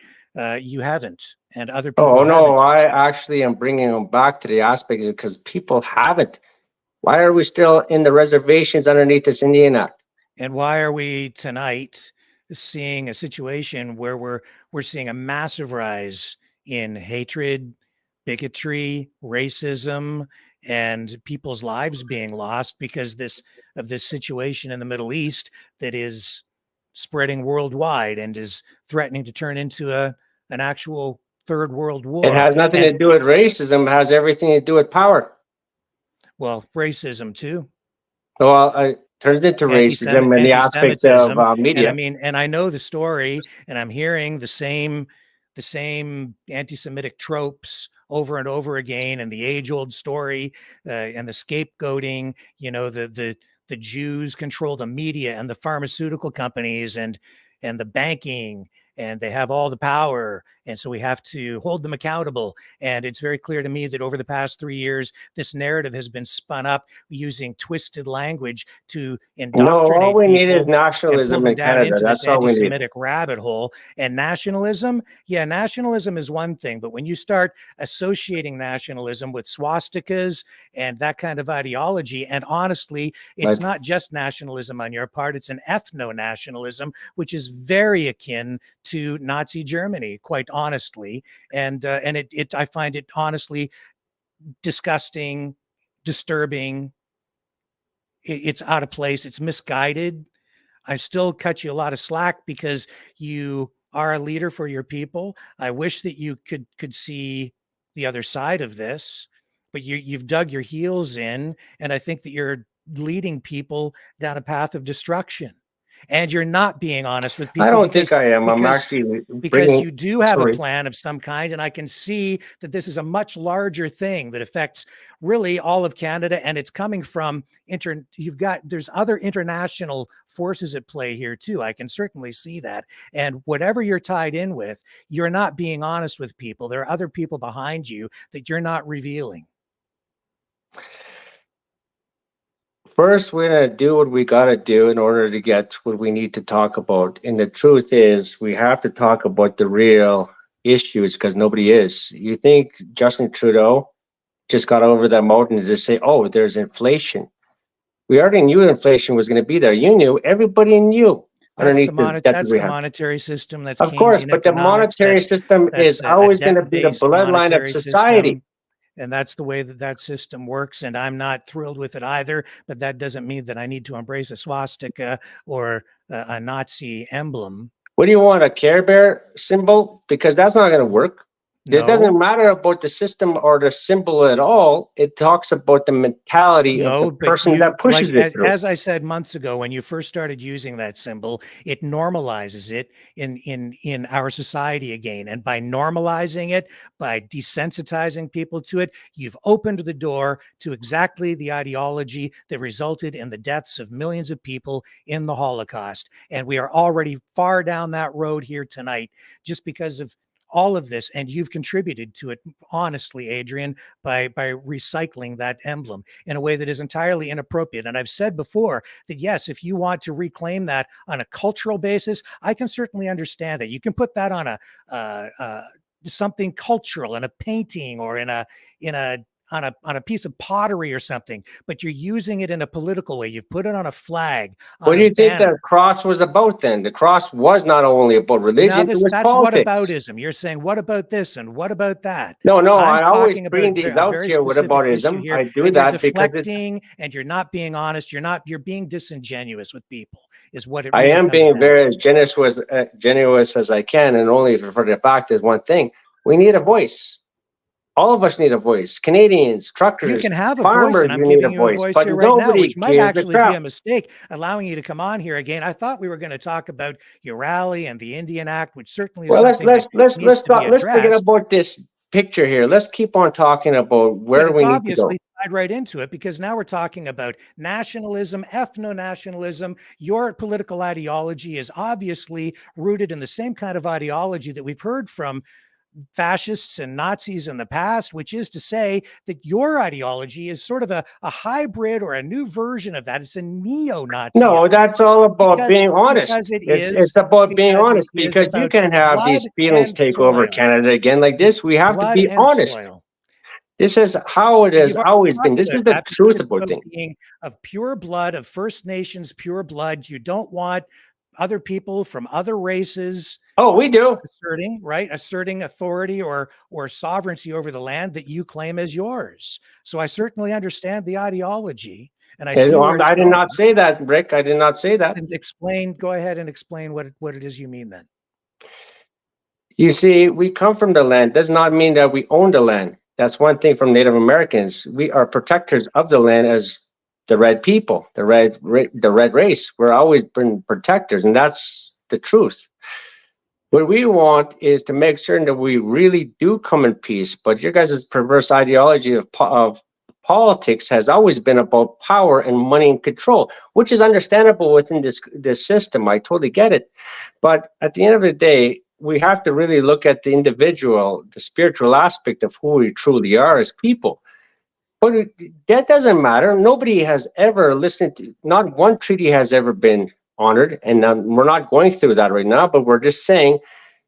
you haven't, and other people Oh, no, haven't. I actually am bringing them back to the aspect because people haven't. Why are we still in the reservations underneath this Indian Act? And why are we tonight seeing a situation where we're seeing a massive rise in hatred, bigotry, racism, and people's lives being lost because of this situation in the Middle East that is spreading worldwide and is threatening to turn into an actual third world war? It has nothing to do with racism. It has everything to do with power. Well, racism too. Well, it turns into racism in the aspect of media. And I know the story, and I'm hearing the same anti-Semitic tropes over and over again, and the age-old story and the scapegoating. You know, the Jews control the media and the pharmaceutical companies and the banking, and they have all the power. And so we have to hold them accountable. And it's very clear to me that over the past 3 years, this narrative has been spun up using twisted language to indoctrinate. No, all we need is nationalism in Canada. That's all we need. Anti-Semitic rabbit hole. And nationalism, yeah, nationalism is one thing. But when you start associating nationalism with swastikas and that kind of ideology, and honestly, it's not just nationalism on your part, it's an ethno-nationalism, which is very akin to Nazi Germany, quite honestly. And I find it honestly disgusting, disturbing. It's out of place. It's misguided. I still cut you a lot of slack because you are a leader for your people. I wish that you could see the other side of this, but you've dug your heels in, and I think that you're leading people down a path of destruction. And you're not being honest with people. I don't think I am. I'm actually because you do have a plan of some kind, and I can see that this is a much larger thing that affects really all of Canada, and it's coming from there's other international forces at play here too. I can certainly see that. And whatever you're tied in with, you're not being honest with people. There are other people behind you that you're not revealing. First, we're going to do what we got to do in order to get what we need to talk about. And the truth is, we have to talk about the real issues because nobody is. You think Justin Trudeau just got over that mountain to just say, oh, there's inflation. We already knew inflation was going to be there. You knew, everybody knew. That's the monetary system. That's of course, but the monetary system is always going to be the bloodline of society. And that's the way that system works. And I'm not thrilled with it either. But that doesn't mean that I need to embrace a swastika or a Nazi emblem. What do you want, a Care Bear symbol? Because that's not going to work. It doesn't matter about the system or the symbol at all. It talks about the mentality of the person that pushes it through. As I said months ago, when you first started using that symbol, it normalizes it in our society again. And by normalizing it, by desensitizing people to it, you've opened the door to exactly the ideology that resulted in the deaths of millions of people in the Holocaust. And we are already far down that road here tonight just because of all of this, and you've contributed to it, honestly, Adrian, by recycling that emblem in a way that is entirely inappropriate. And I've said before that, yes, if you want to reclaim that on a cultural basis, I can certainly understand that. You can put that on a something cultural, in a painting or on a piece of pottery or something, but you're using it in a political way. You've put it on a flag. What do you think the cross was about then? The cross was not only about religion, it was that's politics. Whataboutism. You're saying, what about this and what about that? No, I always bring these out here. Whataboutism. I do that because it's... and you're not being honest. You're being disingenuous with people, is what it I really am comes being down very to. genuine as I can, and only for the fact is one thing. We need a voice. All of us need a voice. Canadians, truckers, you can have a farmers, voice, and I'm giving you a voice but here right now, nobody which might gives a actually be crap. a mistake, allowing you to come on here again. I thought we were going to talk about your rally and the Indian Act, which certainly is something let's forget about this picture here. Let's keep on talking about where we need to go. Obviously tied right into it, because now we're talking about nationalism, ethno-nationalism. Your political ideology is obviously rooted in the same kind of ideology that we've heard from fascists and Nazis in the past, which is to say that your ideology is sort of a hybrid or a new version of that. It's a neo-Nazi. No, that's all about being honest. It's about being honest, because you can have these feelings take over Canada again like this. We have to be honest. This is how it has always been. This is the truth about things. Being of pure blood, of First Nations pure blood. You don't want other people from other races. Oh, we do. Asserting authority or sovereignty over the land that you claim as yours. So I certainly understand the ideology, and I see I did not say that, Rick. I did not say that. And go ahead and explain what it is you mean then. You see, we come from the land. Does not mean that we own the land. That's one thing from Native Americans. We are protectors of the land as the red people, the red race. We're always been protectors, and that's the truth. What we want is to make certain that we really do come in peace. But your guys' perverse ideology of politics has always been about power and money and control, which is understandable within this system. I totally get it. But at the end of the day, we have to really look at the individual, the spiritual aspect of who we truly are as people. But that doesn't matter. Nobody has ever listened to, not one treaty has ever been honored. And we're not going through that right now, but we're just saying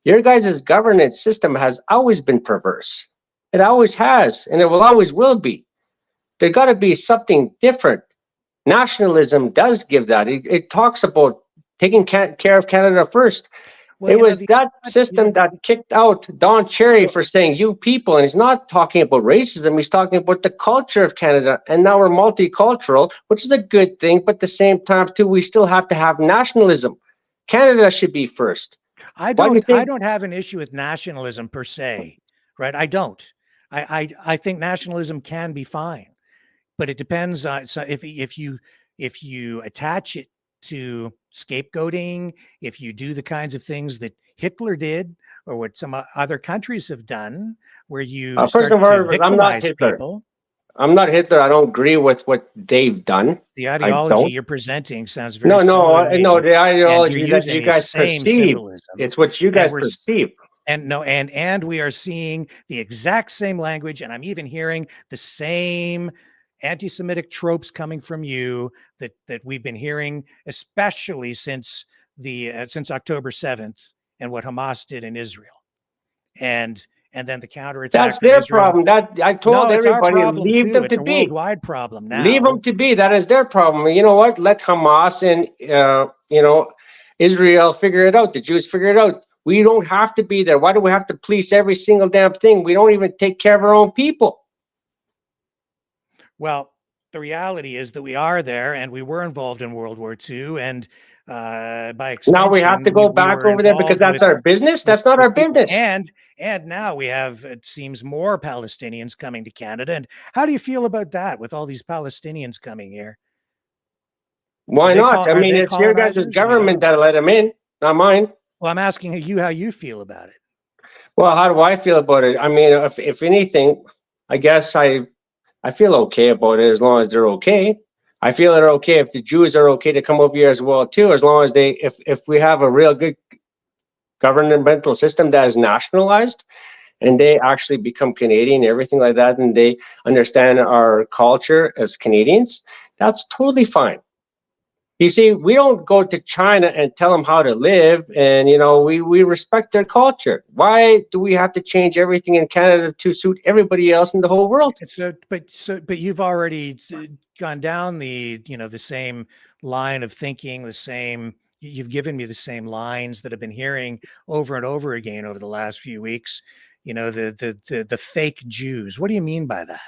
your guys' governance system has always been perverse. It always has, and it will always will be. There got to be something different. Nationalism does give that. It talks about taking care of Canada first. Well, it was that system that kicked out Don Cherry for saying "you people," and he's not talking about racism. He's talking about the culture of Canada, and now we're multicultural, which is a good thing. But at the same time, too, we still have to have nationalism. Canada should be first. I don't have an issue with nationalism per se, right? I don't. I think nationalism can be fine, but it depends on if you attach it to scapegoating, if you do the kinds of things that Hitler did or what some other countries have done, where you first of all, I'm not Hitler. People. I'm not Hitler. I don't agree with what they've done. The ideology you're presenting sounds very no. The ideology that you guys perceive. It's what you guys perceive. And we are seeing the exact same language, and I'm even hearing the same anti-Semitic tropes coming from you that we've been hearing, especially since October 7th and what Hamas did in Israel, and then the counterattack. That's their problem. That I told everybody, leave them to be. It's a worldwide problem now. Leave them to be. That is their problem. You know what? Let Hamas and Israel figure it out. The Jews figure it out. We don't have to be there. Why do we have to police every single damn thing? We don't even take care of our own people. Well, the reality is that we are there, and we were involved in World War II, and by extension, Now we have to go back were over there because involved that's our business. That's not with our people. business. And now we have, it seems, more Palestinians coming to Canada. And how do you feel about that, with all these Palestinians coming here? Why not? I Are mean, they it's your guys' colonizers? government that let them in, not mine. Well, I'm asking you how you feel about it. Well, how do I feel about it? I mean, if anything, I guess I feel okay about it as long as they're okay. I feel they're okay if the Jews are okay to come over here as well too, as long as if we have a real good governmental system that is nationalized, and they actually become Canadian, everything like that, and they understand our culture as Canadians, that's totally fine. You see, we don't go to China and tell them how to live, and we respect their culture. Why do we have to change everything in Canada to suit everybody else in the whole world? But you've already gone down the same line of thinking, you've given me the same lines that I've been hearing over and over again over the last few weeks. The fake Jews. What do you mean by that?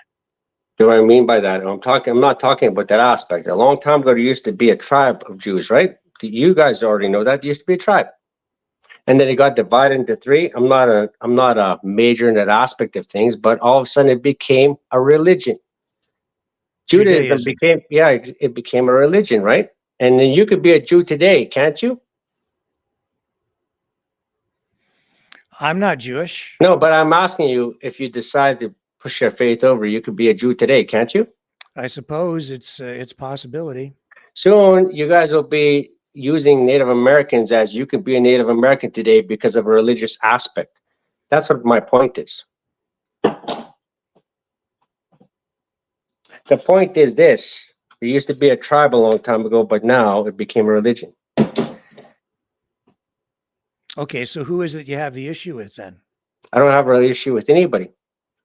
Do I mean by that? I'm not talking about that aspect. A long time ago, there used to be a tribe of Jews, right? You guys already know that. There used to be a tribe. And then it got divided into three. I'm not a major in that aspect of things, but all of a sudden it became a religion. Judaism became a religion, right? And then you could be a Jew today, can't you? I'm not Jewish. No, but I'm asking you, if you decide to push your faith over, you could be a Jew today, can't you? I suppose it's a possibility. Soon you guys will be using Native Americans as you could be a Native American today because of a religious aspect. That's what my point is. The point is this: there used to be a tribe a long time ago, but now it became a religion. Okay, so who is it you have the issue with then? I don't have a real issue with anybody.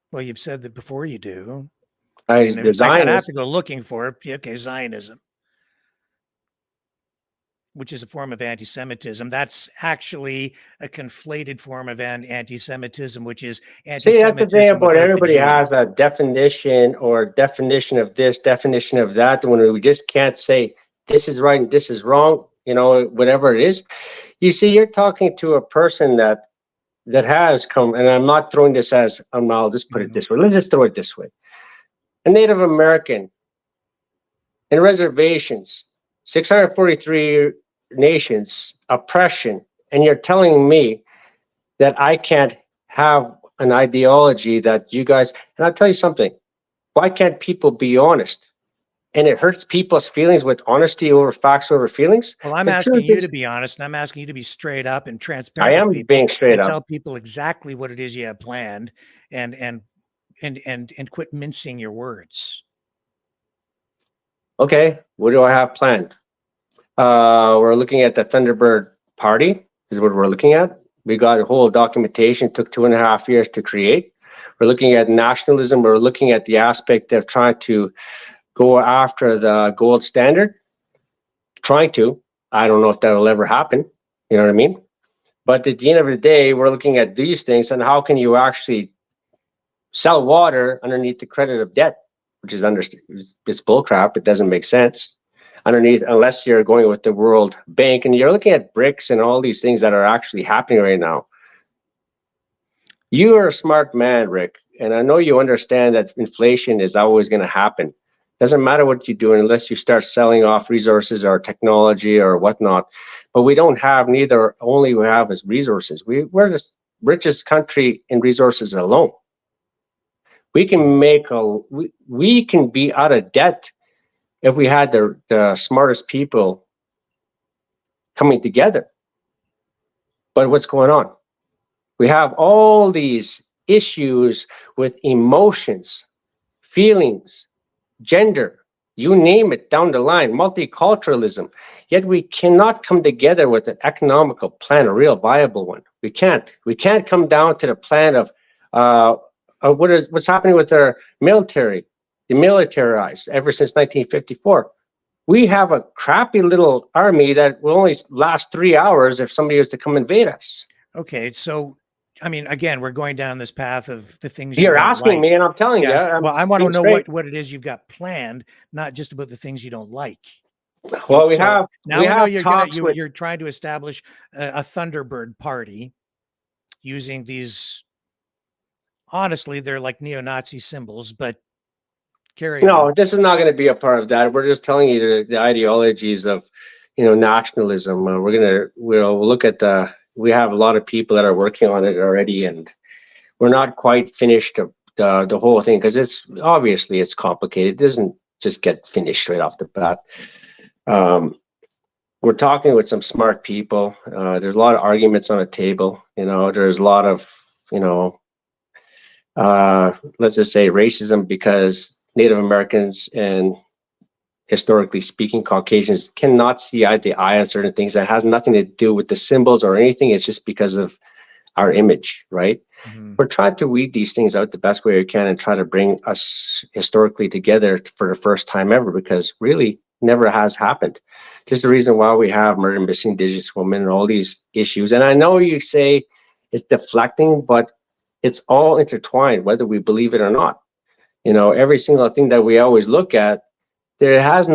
Well, you've said that before you do. I have to go looking for it. Okay, Zionism, which is a form of anti-Semitism. That's actually a conflated form of anti-Semitism, which is anti-Semitism. See, that's the thing about everybody has a definition or definition of this, definition of that, when we just can't say this is right and this is wrong, whatever it is. You see, you're talking to a person that has come, and I'm not throwing this as, I'll just put it this way. Let's just throw it this way. A Native American in reservations, 643 nations, oppression, and you're telling me that I can't have an ideology that you guys, and I'll tell you something, why can't people be honest? And it hurts people's feelings with honesty over facts over feelings. Well, I'm asking you to be honest, and I'm asking you to be straight up and transparent. I am being straight up. Tell people exactly what it is you have planned, and quit mincing your words. Okay, what do I have planned? We're looking at the Thunderbird Party is what we're looking at. We got a whole documentation, took 2.5 years to create. We're looking at nationalism. We're looking at the aspect of trying to go after the gold standard. Trying to. I don't know if that'll ever happen. You know what I mean? But at the end of the day, we're looking at these things and how can you actually sell water underneath the credit of debt, which is it's bullcrap. It doesn't make sense. Underneath, unless you're going with the World Bank, and you're looking at BRICS and all these things that are actually happening right now. You are a smart man, Rick, and I know you understand that inflation is always going to happen. Doesn't matter what you do unless you start selling off resources or technology or whatnot. But we don't have neither. Only we have is resources. We're the richest country in resources alone. We can we can be out of debt if we had the smartest people coming together. But what's going on? We have all these issues with emotions, feelings, gender, you name it down the line, multiculturalism. Yet we cannot come together with an economical plan, a real viable one. We can't. We can't come down to the plan of what's happening with our military. Demilitarized ever since 1954. We have a crappy little army that will only last 3 hours if somebody was to come invade us. Okay, so I mean, again, we're going down this path of the things you You're don't asking like. me, and I'm telling you. Yeah. Well, I want to being know straight. what it is you've got planned, not just about the things you don't like. Well, we So now we know have talks with. you're trying to establish a Thunderbird party using these. Honestly, they're like neo-Nazi symbols, but carry on. No, this is not going to be a part of that. We're just telling you the ideologies of, nationalism. We'll look at we have a lot of people that are working on it already, and we're not quite finished the whole thing because it's complicated. It doesn't just get finished right off the bat. We're talking with some smart people. There's a lot of arguments on the table. There's a lot of, let's just say racism because Native Americans and historically speaking, Caucasians cannot see eye to eye on certain things that has nothing to do with the symbols or anything. It's just because of our image, right? Mm-hmm. We're trying to weed these things out the best way we can and try to bring us historically together for the first time ever, because really never has happened. Just the reason why we have murder, missing Indigenous women, and all these issues. And I know you say it's deflecting, but it's all intertwined, whether we believe it or not. Every single thing that we always look at, there has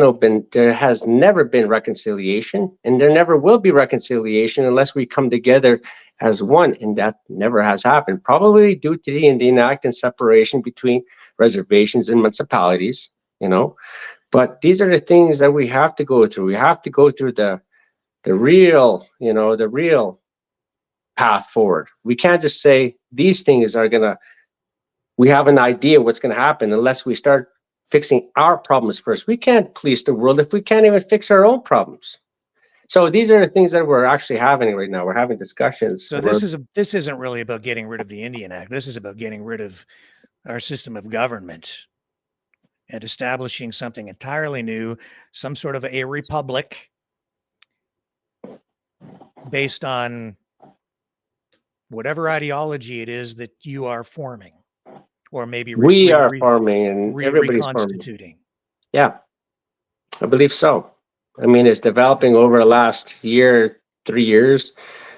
never been reconciliation, and there never will be reconciliation unless we come together as one, and that never has happened, probably due to the Indian Act and separation between reservations and municipalities, but these are the things that we have to go through. We have to go through the real, the real path forward. We can't just say these things we have an idea what's going to happen unless we start fixing our problems first. We can't police the world if we can't even fix our own problems. So these are the things that we're actually having right now. We're having discussions. So this isn't really about getting rid of the Indian Act. This is about getting rid of our system of government and establishing something entirely new, some sort of a republic based on whatever ideology it is that you are forming, or maybe we are forming and everybody's reconstituting. Yeah, I believe so. I mean, it's developing over the last year, 3 years.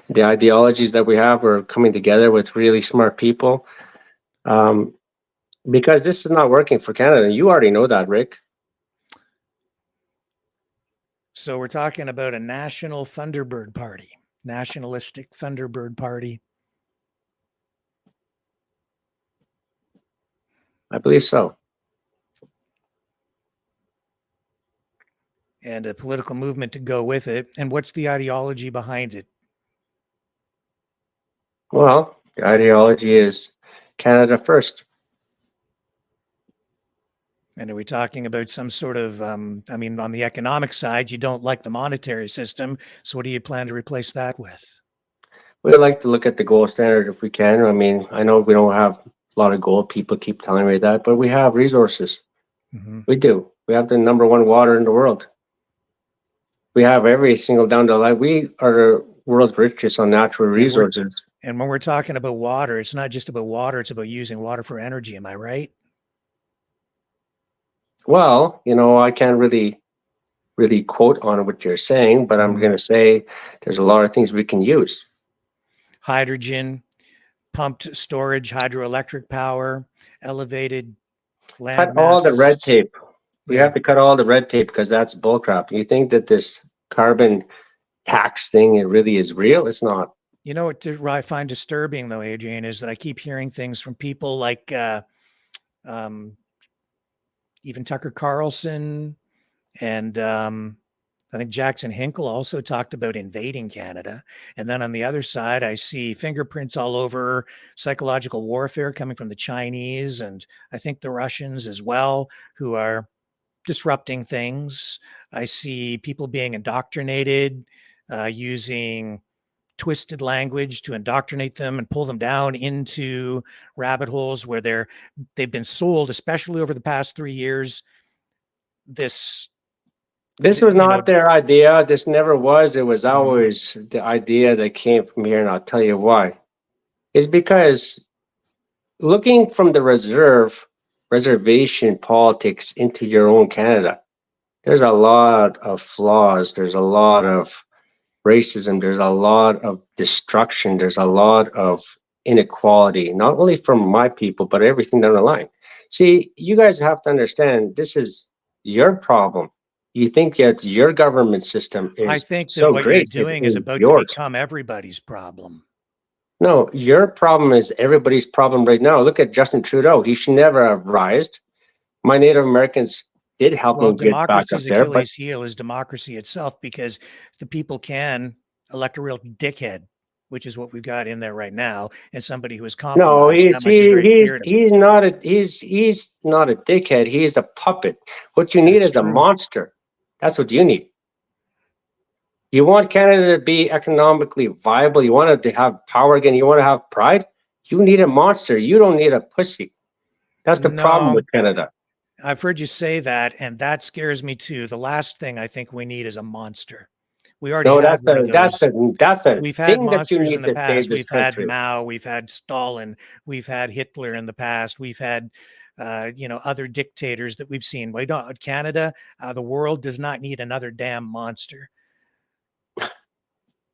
The ideologies that we have are coming together with really smart people. Because this is not working for Canada. You already know that, Rick. So we're talking about a national Thunderbird party, nationalistic Thunderbird party. I believe so. And a political movement to go with it. And what's the ideology behind it? Well, the ideology is Canada first. And are we talking about some sort of, on the economic side, you don't like the monetary system. So what do you plan to replace that with? We'd like to look at the gold standard if we can. I mean, I know we don't have a lot of gold. People keep telling me that, but we have resources. Mm-hmm. We do. We have the #1 water in the world. We have every single down the line. We are the world's richest on natural resources. And when we're talking about water, it's not just about water. It's about using water for energy. Am I right? Well, I can't really quote on what you're saying, but I'm going to say there's a lot of things we can use. Hydrogen, pumped storage, hydroelectric power, elevated land Cut masses. all the red tape. We have to cut all the red tape because that's bullcrap. You think that this carbon tax thing, it really is real? It's not. You know what I find disturbing, though, Adrian, is that I keep hearing things from people like even Tucker Carlson, and I think Jackson Hinkle also talked about invading Canada. And then on the other side, I see fingerprints all over psychological warfare coming from the Chinese, and I think the Russians as well, who are disrupting things. I see people being indoctrinated, using twisted language to indoctrinate them and pull them down into rabbit holes where they've been sold, especially over the past 3 years. This was not their idea. This never was. It was always the idea that came from here, and I'll tell you why. It's because looking from the reservation politics into your own Canada, there's a lot of flaws. There's a lot of racism. There's a lot of destruction. There's a lot of inequality, not only from my people, but everything down the line. See, you guys have to understand this is your problem. You think that your government system I is think that so what you're great. It doing is is about to yours. become everybody's problem. No, your problem is everybody's problem right now. Look at Justin Trudeau. He should never have rised. My Native Americans did help Well, him get back up democracy's there, but Achilles heel is democracy itself, because the people can elect a real dickhead, which is what we've got in there right now, and somebody who is no, compromised. That much is very clear to me. he's not a dickhead. He's a puppet. What you need That's is a true. monster. That's what you need. You want Canada to be economically viable. You want it to have power again. You want to have pride. You need a monster. You don't need a pussy. That's the problem No, with Canada. I've heard you say that, and that scares me too. The last thing I think we need is a monster. We already No, had one of those. that's a We've had thing that you monsters in need the to save past. this We've had country. Mao, we've had Stalin, we've had Hitler in the past. We've had, other dictators that we've seen. We don't, Canada, the world does not need another damn monster.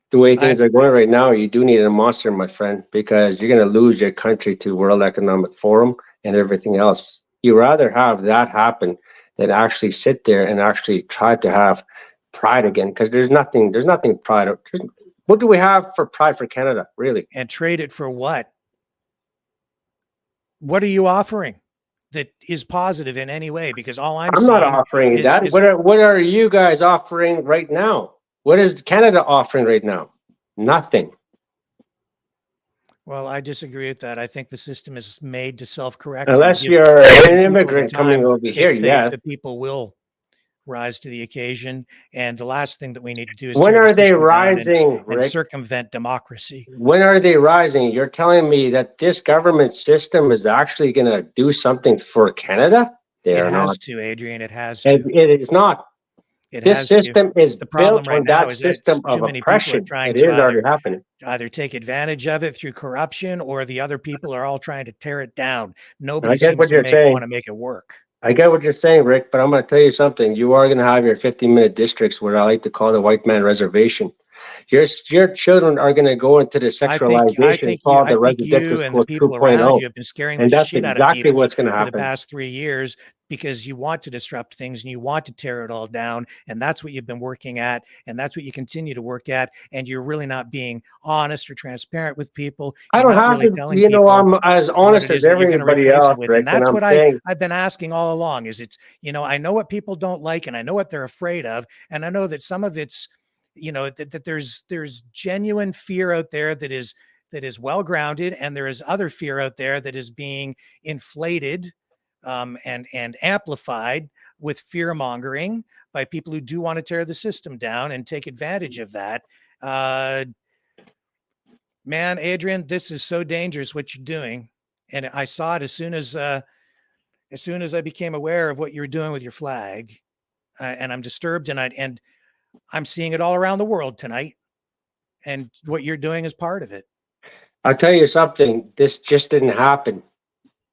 The way things are going right now, you do need a monster, my friend, because you're going to lose your country to World Economic Forum and everything else. You rather have that happen than actually sit there and actually try to have pride again, because there's nothing pride. What do we have for pride for Canada, really? And trade it for what? What are you offering that is positive in any way? Because all I'm not seeing offering that. What are you guys offering right now? What is Canada offering right now? Nothing. Well, I disagree with that. I think the system is made to self-correct. Unless give you're people an the immigrant coming time, over here, yes. the people will rise to the occasion. And the last thing that we need to do is When tear the are they system down rising, and Rick? circumvent democracy. When are they rising? You're telling me that this government system is actually going to do something for Canada? They It are has not. to, Adrian. It has to. It is not. It This has to. system is The problem built right on now that is that system too of many people are oppression. trying It to is already happening. either take advantage of it through corruption, or the other people are all trying to tear it down. Nobody I get seems what to you're saying. want to make it work. I get what you're saying, Rick, but I'm going to tell you something. You are going to have your 50-minute districts, what I like to call the white man reservation. Your children are going to go into the sexualization called the residential you and the school people around 2.0. you have been scaring the And that's shit out of exactly people what's going to for the happen. past 3 years, because you want to disrupt things and you want to tear it all down. And that's what you've been working at. And that's what you continue to work at. And you're really not being honest or transparent with people. I You're don't not have really to, telling people I'm as what honest it as is that you're going to everybody replace else, it with. Rick, And that's I'm what saying, I've been asking all along is I know what people don't like, and I know what they're afraid of. And I know that some of it's, that there's genuine fear out there that is well grounded, and there is other fear out there that is being inflated and amplified with fear mongering by people who do want to tear the system down and take advantage of that. Man, Adrian, this is so dangerous what you're doing, and I saw it as soon as I became aware of what you were doing with your flag, and I'm disturbed, and I'm seeing it all around the world tonight, and what you're doing is part of it. I'll tell you something. This just didn't happen.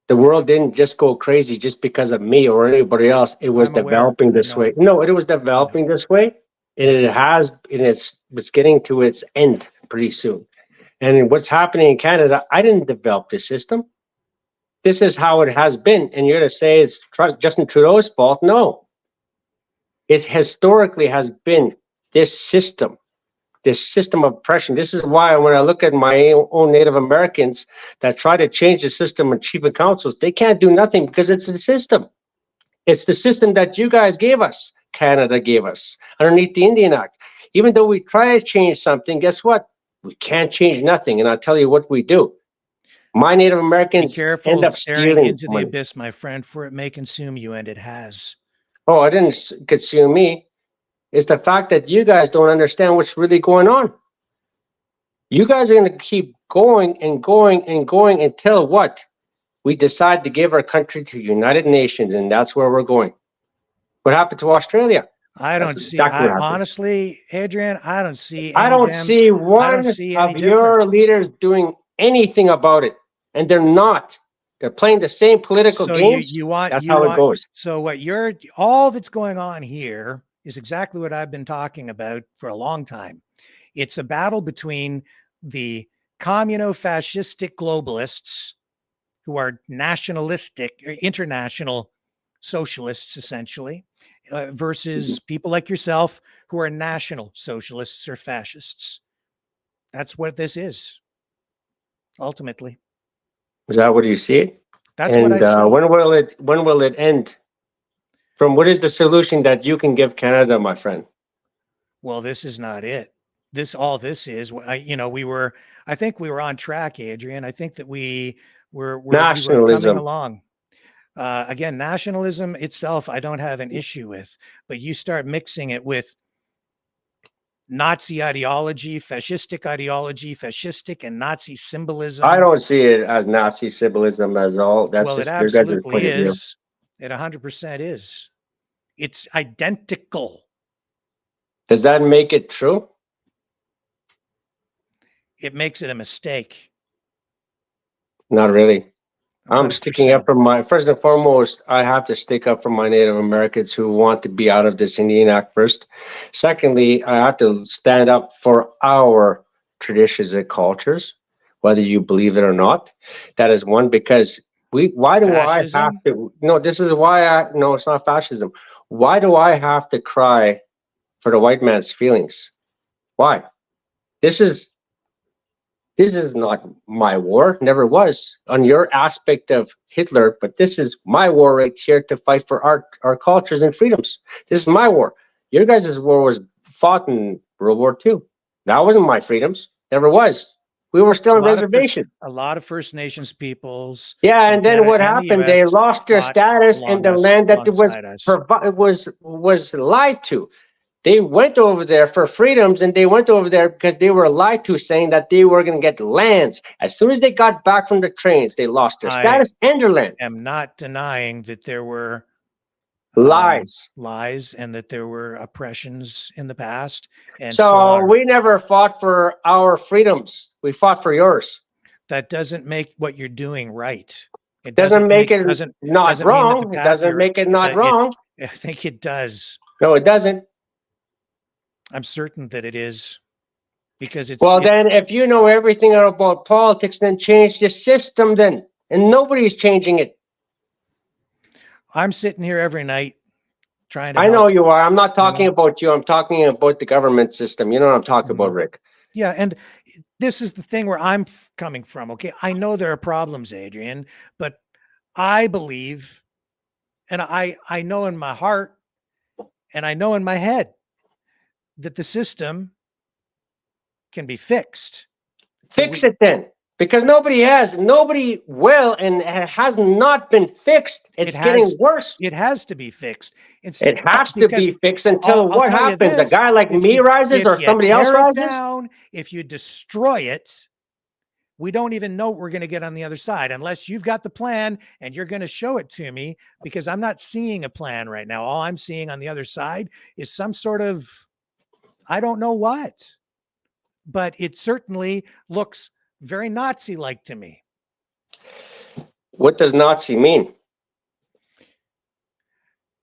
The world didn't just go crazy just because of me or anybody else. It was developing this way. No, it was developing this way, and it's getting to its end pretty soon. And what's happening in Canada, I didn't develop this system. This is how it has been. And you're going to say it's Justin Trudeau's fault? No. It historically has been this system of oppression. This is why when I look at my own Native Americans that try to change the system and chief and councils, they can't do nothing because it's the system. It's the system that you guys gave us, Canada gave us, underneath the Indian Act. Even though we try to change something, guess what? We can't change nothing. And I'll tell you what we do. My Native Americans end up stealing into money. the abyss, my friend, for it may consume you, and it has. Oh, it didn't consume me. It's the fact that you guys don't understand what's really going on. You guys are going to keep going and going and going until what? We decide to give our country to United Nations, and that's where we're going. What happened to Australia? I don't see. Honestly, Adrian, I don't see. I don't see one of your leaders doing anything about it, and they're not. They're playing the same political games. That's how it goes. So all that's going on here is exactly what I've been talking about for a long time. It's a battle between the communo-fascistic globalists who are nationalistic or international socialists, essentially, versus people like yourself who are national socialists or fascists. That's what this is, ultimately. Is that what you see it? That's what I see. When will it end? From what is the solution that you can give Canada, my friend? Well, this is not it. All this is, I think we were on track, Adrian. I think that we were coming Nationalism. along. Again, nationalism itself, I don't have an issue with, but you start mixing it with Nazi ideology, fascistic and Nazi symbolism. I don't see it as Nazi symbolism at all. That's Well, it just your guys' absolutely point of view. is. It 100% is. It's identical. Does that make it true? It makes it a mistake. Not really. I'm 100%. sticking up for first and foremost, I have to stick up for my Native Americans who want to be out of this Indian Act first. Secondly, I have to stand up for our traditions and cultures, whether you believe it or not. That is one, because why do Fascism? I have to, no, this is why no, it's not fascism. Why do I have to cry for the white man's feelings? Why? This is not my war, never was, on your aspect of Hitler, but this is my war right here to fight for our cultures and freedoms. This is my war. Your guys' war was fought in World War II. That wasn't my freedoms, never was. We were still on reservations. A lot of First Nations peoples. Yeah, and then what happened? They lost their status in the land that was lied to. They went over there for freedoms, and they went over there because they were lied to, saying that they were going to get lands. As soon as they got back from the trains, they lost their status and their land. I am not denying that there were lies, and that there were oppressions in the past. And so we never fought for our freedoms. We fought for yours. That doesn't make what you're doing right. It doesn't make it not wrong. It doesn't make it not wrong. I think it does. No, it doesn't. I'm certain that it is, because it's then if you know everything about politics, then change the system then, and nobody's changing it. I'm sitting here every night trying to I know you are. I'm not talking about you. I'm talking about the government system. You know what I'm talking about, Rick. Yeah, and this is the thing where I'm coming from. Okay, I know there are problems, Adrian, but I believe, and I know in my heart, and I know in my head, that the system can be fixed. Fix it then, because nobody will, and it has not been fixed. It's getting worse. It has to be fixed. It has to be fixed until what happens? A guy like me rises or somebody else rises? If you destroy it, we don't even know what we're going to get on the other side unless you've got the plan and you're going to show it to me, because I'm not seeing a plan right now. All I'm seeing on the other side is some sort of, I don't know what, but it certainly looks very Nazi-like to me. What does Nazi mean?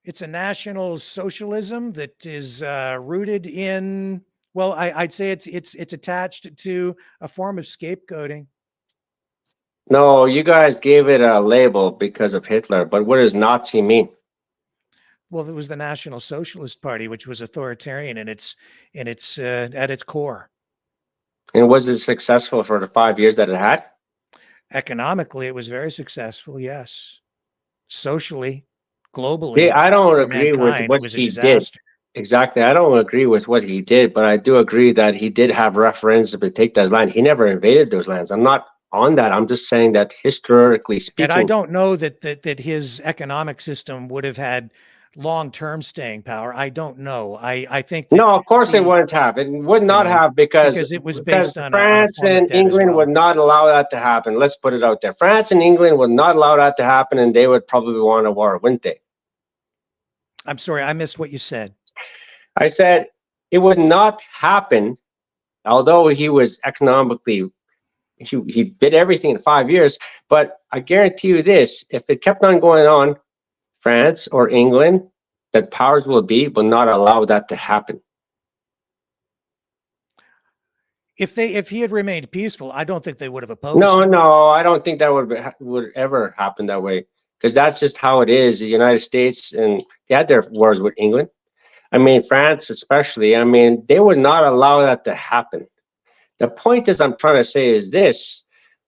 It's a national socialism that is rooted in, well, I'd say it's attached to a form of scapegoating. No, you guys gave it a label because of Hitler, but what does Nazi mean? Well, it was the National Socialist Party, which was authoritarian at its core. And was it successful for the 5 years that it had? Economically, it was very successful, yes. Socially, globally, I don't agree with what he did. Exactly. I don't agree with what he did, but I do agree that he did have referendums to take that land. He never invaded those lands. I'm not on that. I'm just saying that historically speaking. And I don't know that his economic system would have had long-term staying power. I don't know. I think no, of course it wouldn't have. It would not have because it was based on France and England would not allow that to happen. Let's put it out there. France and England would not allow that to happen, and they would probably want a war, wouldn't they? I'm sorry, I missed what you said. I said it would not happen, although he was economically, he did everything in 5 years. But I guarantee you this: if it kept on going on, France or England, that powers will not allow that to happen. If he had remained peaceful, I don't think they would have opposed No, him. no, I don't think that would ever happen that way, because that's just how it is. The United States, and they had their wars with England. I mean, France especially. I mean, they would not allow that to happen. The point is, I'm trying to say is this: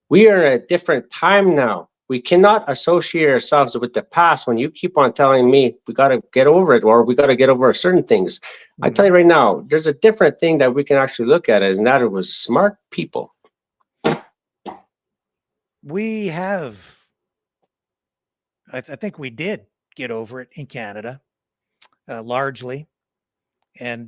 we are in a different time now. We cannot associate ourselves with the past when you keep on telling me we got to get over it or we got to get over certain things. I tell you right now, there's a different thing that we can actually look at, and that it was smart people. We have, I think we did get over it in Canada, largely, and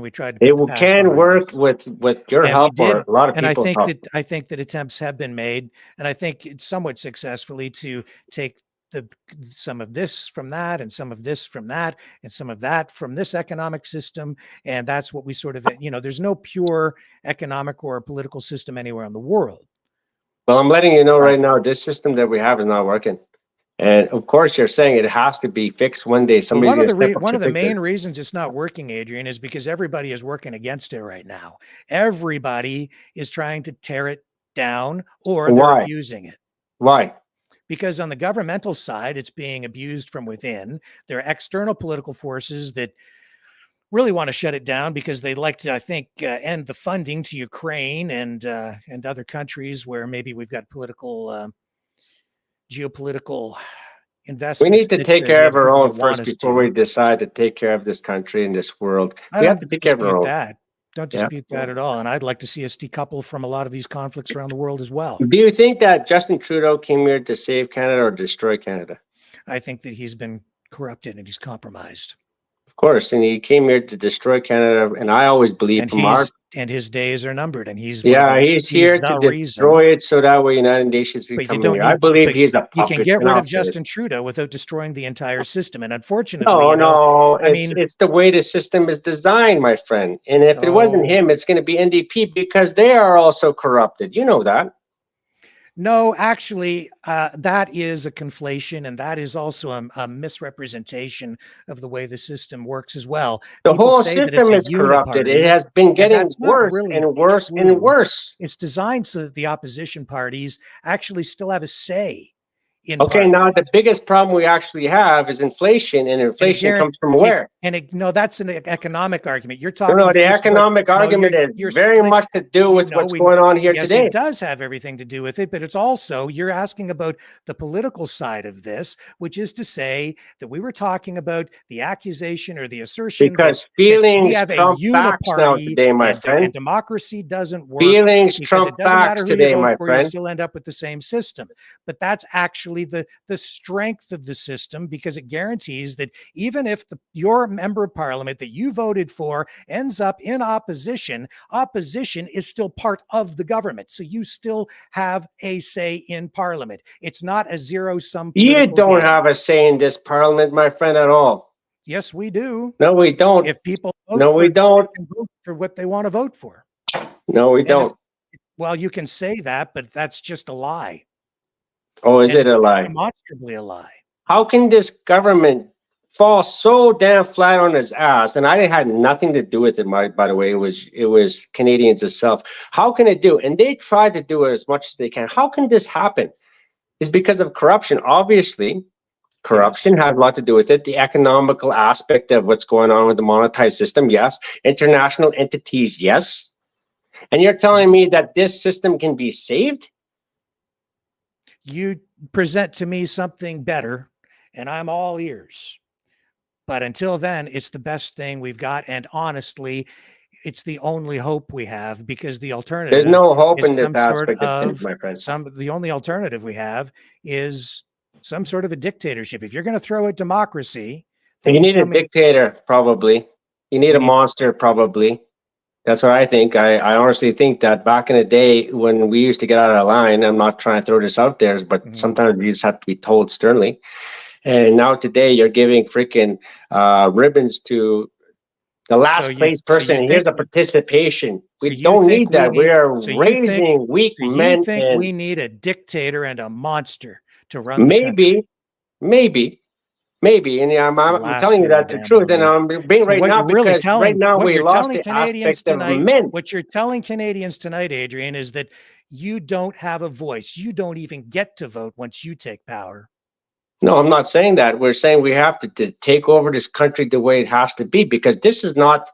we tried to put It the past can behind work us. with your And we help or did, a lot of and I people's think help. that attempts have been made, and I think it's somewhat successfully, to take some of this from that, and some of this from that, and some of that from this economic system, and that's what we sort of, there's no pure economic or political system anywhere in the world. Well, I'm letting you know But right now, this system that we have is not working. And of course, you're saying it has to be fixed one day. But Somebody's going to step up one to of the fix it. main reasons it's not working, Adrian, is because everybody is working against it right now. Everybody is trying to tear it down, or they're Why? abusing it. Why? Because on the governmental side, it's being abused from within. There are external political forces that really want to shut it down because they'd like to, I think, end the funding to Ukraine and other countries where maybe we've got geopolitical We investments need to that take the care of other our people own don't want first us before to. we decide to take care of this country and this world. I We have don't to take care of our dispute own. that. Don't Yeah. dispute that at all. And I'd like to see us decouple from a lot of these conflicts around the world as well. Do you think that Justin Trudeau came here to save Canada or destroy Canada? I think that he's been corrupted and he's compromised. Of course, and he came here to destroy Canada. And I always believe from our And his days are numbered, and he's he's here to destroy it so that way United Nations can come in here. I believe he's a you puppet. can get and rid I'll of say it. Justin Trudeau without destroying the entire system. And unfortunately, No, I mean, it's the way the system is designed, my friend. And if it wasn't him, it's going to be NDP because they are also corrupted. You know that. no, actually, that is a conflation, and that is also a misrepresentation of the way the system works as well. The People whole say that it's system a is corrupted. It uniparty, has been and getting that's not worse really and worse and true. worse. It's designed so that the opposition parties actually still have a say in Okay, now parliament. the biggest problem we actually have is inflation, and inflation comes from where? No, that's an economic argument. You're talking. No, the economic argument has very much to do with what's going on here yes, today. it does have everything to do with it, but it's also, you're asking about the political side of this, which is to say that we were talking about the accusation or the assertion Because that feelings we have trump a facts now uniparty today, my friend. and democracy doesn't work. Feelings Because trump it doesn't matter facts who today, you vote my for, you friend. still end up with the same system. But that's actually the strength of the system, because it guarantees that even if your member of parliament that you voted for ends up in opposition is still part of the government. So you still have a say in parliament. It's not a zero-sum You political don't game. have a say in this parliament, my friend, at all. Yes, we do. No, we don't. If people vote No, we don't. they can vote for what they want to vote for. No, we don't. Well, you can say that, but that's just a lie. Oh, is it a lie? Demonstrably a lie. How can this government fall so damn flat on its ass? And I had nothing to do with it, by the way. It was Canadians itself. How can it do? And they tried to do it as much as they can. How can this happen? It's because of corruption. Obviously, corruption has a lot to do with it. The economical aspect of what's going on with the monetized system, yes. International entities, yes. And you're telling me that this system can be saved? You present to me something better, and I'm all ears. But until then, it's the best thing we've got. And honestly, it's the only hope we have, because the alternative, there's no hope is in this some sort aspect of things, my friend. the only alternative we have is some sort of a dictatorship. If you're going to throw out democracy, then You need a dictator, probably. You need a monster, probably. That's what I think. I honestly think that back in the day when we used to get out of line, I'm not trying to throw this out there, but sometimes we just have to be told sternly. And now today you're giving freaking ribbons to the last place person. And here's a participation. We don't need that. We are raising weak men. You think we need a dictator and a monster to run the country? Maybe. Maybe, and yeah, It's the I'm last telling you thing I that the damn truth, well and need. I'm being So right what now you're really because right telling, now what we you're lost telling the Canadians aspect of tonight, men. what you're telling Canadians tonight, Adrian, is that you don't have a voice. You don't even get to vote once you take power. No, I'm not saying that. We're saying we have to take over this country the way it has to be, because this is not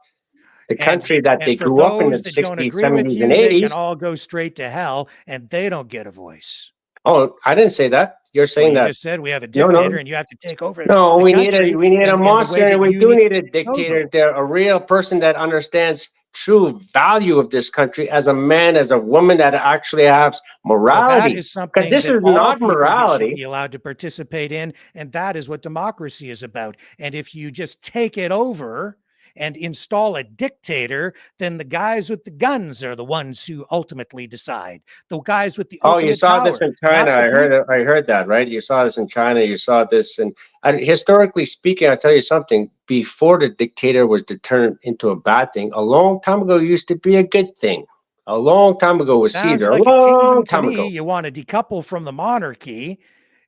the country that they And for grew up in the those that don't 60s, agree with 70s, and you, they can 80s. all go straight to hell and they don't get a voice. Oh, I didn't say that. You're Well, saying you that. just said we have a No, dictator no. and you have to take over No, the we need country a in the monster, way and that we you do need need a to take over. dictator. They're a real person that understands true value of this country as a man, as a woman that actually has Well, that morality. is Because something this that is all not people should morality. be allowed to participate in, and that is what democracy is about. And if you just take it over and install a dictator, then the guys with the guns are the ones who ultimately decide. The guys with the Oh, you ultimate saw this power, in China. not the people. I heard that, right? You saw this in China. You saw this, and historically speaking, I'll tell you something. Before the dictator was turned into a bad thing, a long time ago, it used to be a good thing. A long time ago with Sounds Caesar. A like a kingdom long to time me. ago. You want to decouple from the monarchy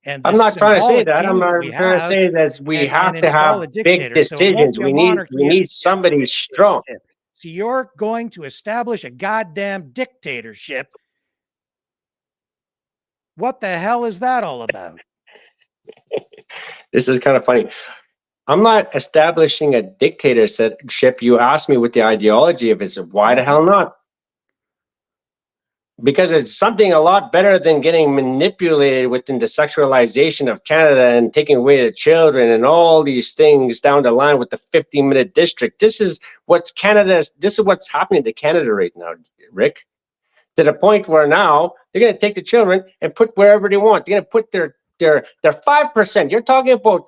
and I'm this not trying to say symbolic that. I'm king that we trying to have say that we and have to have install a big dictator. So it won't decisions. be a We monarchy need anymore. somebody strong. So you're going to establish a goddamn dictatorship. What the hell is that all about? This is kind of funny. I'm not establishing a dictatorship. You asked me what the ideology of it is. Why the hell not? Because it's something a lot better than getting manipulated within the sexualization of Canada and taking away the children and all these things down the line with the 15-minute district. This is what's happening to Canada right now, Rick. To the point where now they're going to take the children and put wherever they want. They're going to put their 5%. You're talking about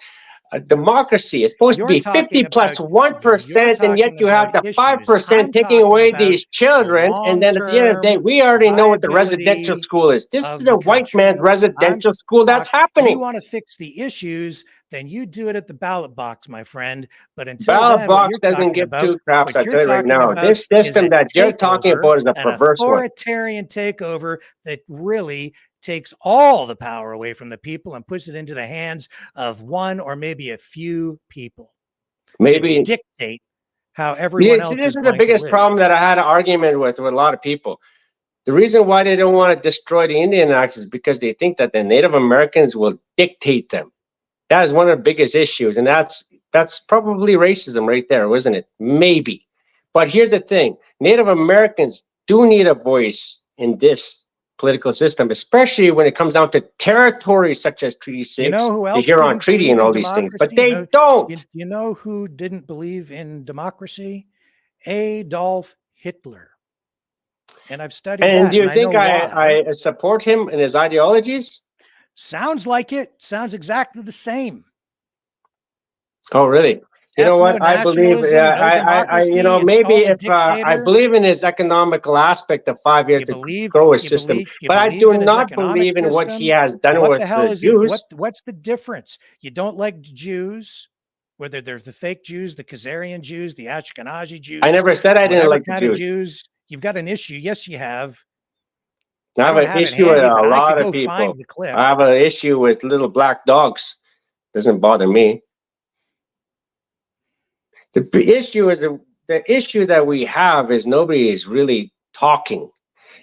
a democracy. It's supposed to be 50 plus You're 1%, and yet talking you about have the issues. 5% I'm taking talking away about these the children. And then at the end of the day, long-term we already know what the residential viability school is. This of is a the white man's country. residential school that's You happening. want to fix the issues, then you do it at the ballot box, my friend. But until Ballot then, box doesn't give two craps, I what you're tell you right talking now. about This is system a that you're talking takeover, about is a an perverse one. authoritarian takeover that really takes all the power away from the people and puts it into the hands of one or maybe a few people to Maybe. dictate how everyone Yeah, see, else this is is the going to biggest live. problem that I had an argument with a lot of people. The reason why they don't want to destroy the Indian Acts is because they think that the Native Americans will dictate them. That is one of the biggest issues, and that's probably racism right there, isn't it? Maybe. But here's the thing: Native Americans do need a voice in this political system, especially when it comes down to territories such as Treaty You know 6, who the else Huron didn't Treaty, believe and in all these things. But democracy? they don't. You know who didn't believe in democracy? Adolf Hitler. And I've studied And that, do and you I know think why. I support him and his ideologies? Sounds like it. Sounds exactly the same. Oh, really? You know what? I believe, Ethno-nationalism, no democracy, maybe install a if I dictator. believe in his economical aspect of 5 years to grow his system, but I do in his not economic believe in what he system. has done What with the hell the is it? Jews. What's the difference? You don't like Jews, whether they're the fake Jews, the Khazarian Jews, the Ashkenazi Jews. I never said I didn't like the kind of Jews. Jews. You've got an issue. Yes, you have. I have an issue with a lot of people. I have an issue with little black dogs. Doesn't bother me. The issue is the issue that we have is nobody is really talking.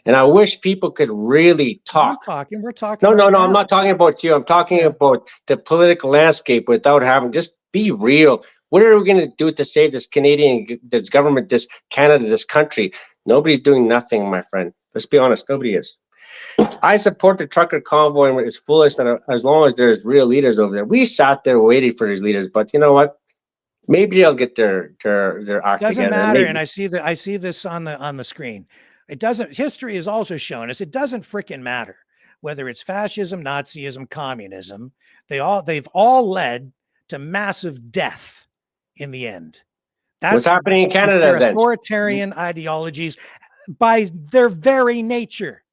And I wish people could really talk. I'm talking. We're talking. No, right now. I'm not talking about you. I'm talking about the political landscape without having, just be real. What are we going to do to save this this government, this Canada, this country? Nobody's doing nothing, my friend. Let's be honest. Nobody is. I support the trucker convoy and it's foolish that as long as there's real leaders over there. We sat there waiting for these leaders, but you know what? Maybe they'll get their act doesn't together. matter. Maybe. And I see this on the screen. It doesn't. History has also shown us it doesn't freaking matter whether it's fascism, Nazism, communism. They've all led to massive death in the end. That's what's happening in Canada then. Authoritarian ideologies by their very nature,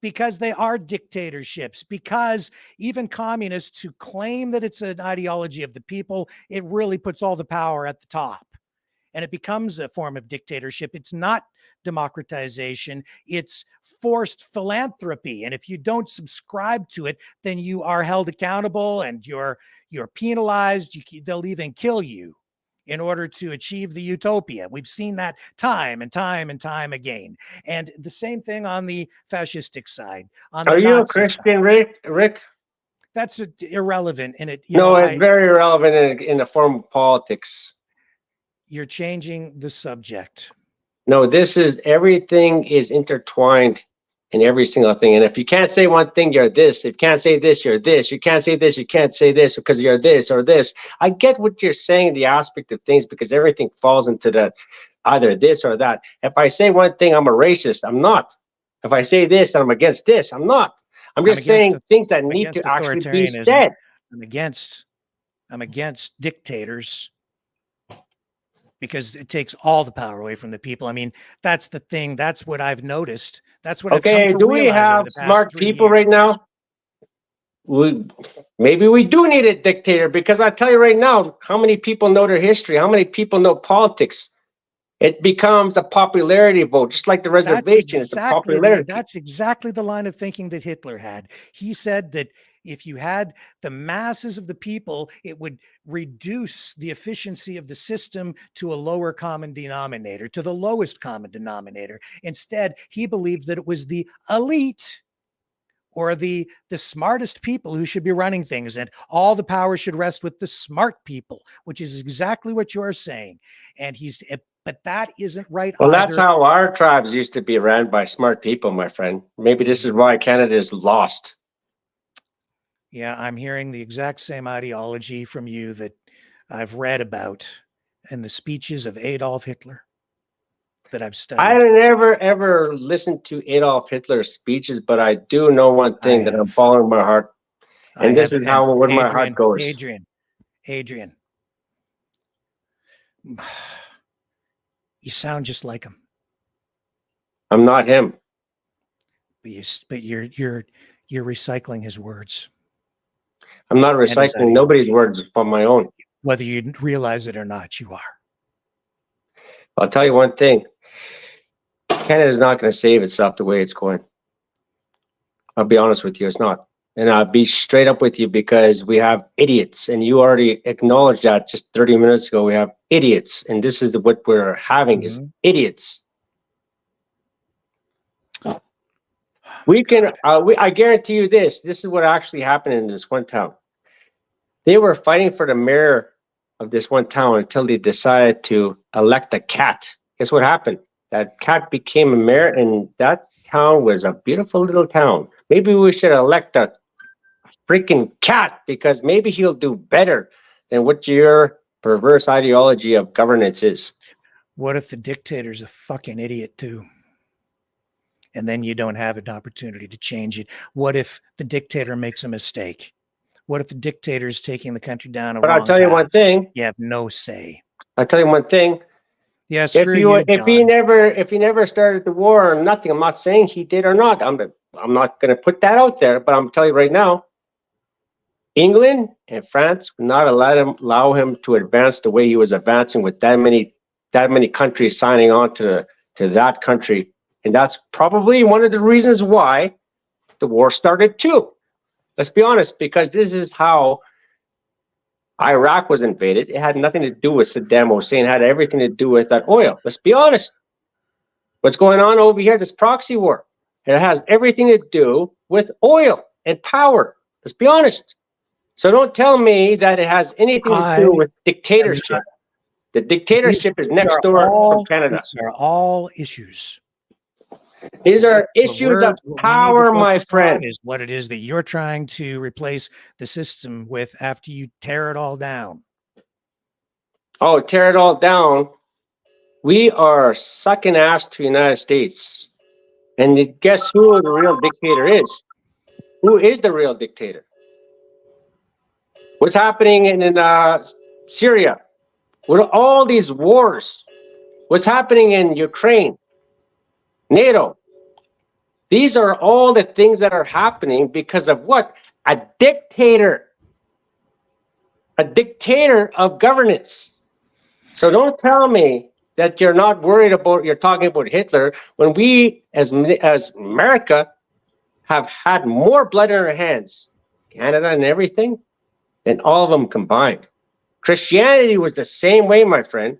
because they are dictatorships, because even communists who claim that it's an ideology of the people, it really puts all the power at the top. and it becomes a form of dictatorship. It's not democratization, it's forced philanthropy. And if you don't subscribe to it, then you are held accountable and you're penalized. They'll even kill you in order to achieve the utopia. We've seen that time and time and time again. And the same thing on the fascistic side. On the Are you a Nazi Christian, side. Rick? That's irrelevant. And it, No, it's very irrelevant in the form of politics. You're changing the subject. No, this is, everything is intertwined in every single thing. And if you can't say one thing, you're this. If you can't say this, you're this. You can't say this, you can't say this because you're this or this. I get what you're saying, the aspect of things, because everything falls into that, either this or that. If I say one thing, I'm a racist. I'm not. If I say this, I'm against this. I'm not. I'm just saying things that need to actually be said. I'm against dictators because it takes all the power away from the people. I mean, that's the thing. That's what I've noticed. That's what I've come to do we realize over have the past smart 3 people right years. now? Maybe we do need a dictator, because I tell you right now, how many people know their history? How many people know politics? It becomes a popularity vote, just like the reservation. It's a popularity. That's exactly the line of thinking that Hitler had. He said that if you had the masses of the people, it would reduce the efficiency of the system to a lower common denominator, to the lowest common denominator. Instead, he believed that it was the elite or the smartest people who should be running things, and all the power should rest with the smart people, which is exactly what you're saying. And but that isn't right. Well, either. That's how our tribes used to be ran, by smart people, my friend. Maybe this is why Canada is lost. Yeah, I'm hearing the exact same ideology from you that I've read about in the speeches of Adolf Hitler that I've studied. I never ever listened to Adolf Hitler's speeches, but I do know one thing, that I'm following my heart. And this is how where my heart goes. Adrian, you sound just like him. I'm not him. But you're recycling his words. I'm not recycling nobody's words from my own. Whether you realize it or not, you are. I'll tell you one thing. Canada's not going to save itself the way it's going. I'll be honest with you, it's not. And I'll be straight up with you, because we have idiots, and you already acknowledged that just 30 minutes ago. We have idiots, and this is what we're having, is idiots. We can, I guarantee you this is what actually happened in this one town. They were fighting for the mayor of this one town until they decided to elect a cat. Guess what happened? That cat became a mayor, and that town was a beautiful little town. Maybe we should elect a freaking cat, because maybe he'll do better than what your perverse ideology of governance is. What if the dictator's a fucking idiot too? And then you don't have an opportunity to change it. What if the dictator makes a mistake? What if the dictator is taking the country down a wrong path? But I'll tell you one thing. You have no say. I'll tell you one thing. Yeah, screw you, if he never started the war or nothing, I'm not saying he did or not. I'm not going to put that out there, but I'm telling you right now, England and France would not allow him to advance the way he was advancing, with that many countries signing on to that country. And that's probably one of the reasons why the war started too. Let's be honest, because this is how Iraq was invaded. It had nothing to do with Saddam Hussein. It had everything to do with that oil. Let's be honest. What's going on over here, this proxy war, it has everything to do with oil and power. Let's be honest. So don't tell me that it has anything to do with dictatorship. The dictatorship is next door from Canada. These are all issues. These are issues of power, my friend. Is what it is that you're trying to replace the system with after you tear it all down. Oh, tear it all down. We are sucking ass to the United States. And guess who the real dictator is? Who is the real dictator? What's happening in Syria? With all these wars? What's happening in Ukraine? NATO. These are all the things that are happening because of what? A dictator. A dictator of governance. So don't tell me that you're not worried about, you're talking about Hitler, when we as America have had more blood in our hands, Canada and everything, than all of them combined. Christianity was the same way, my friend.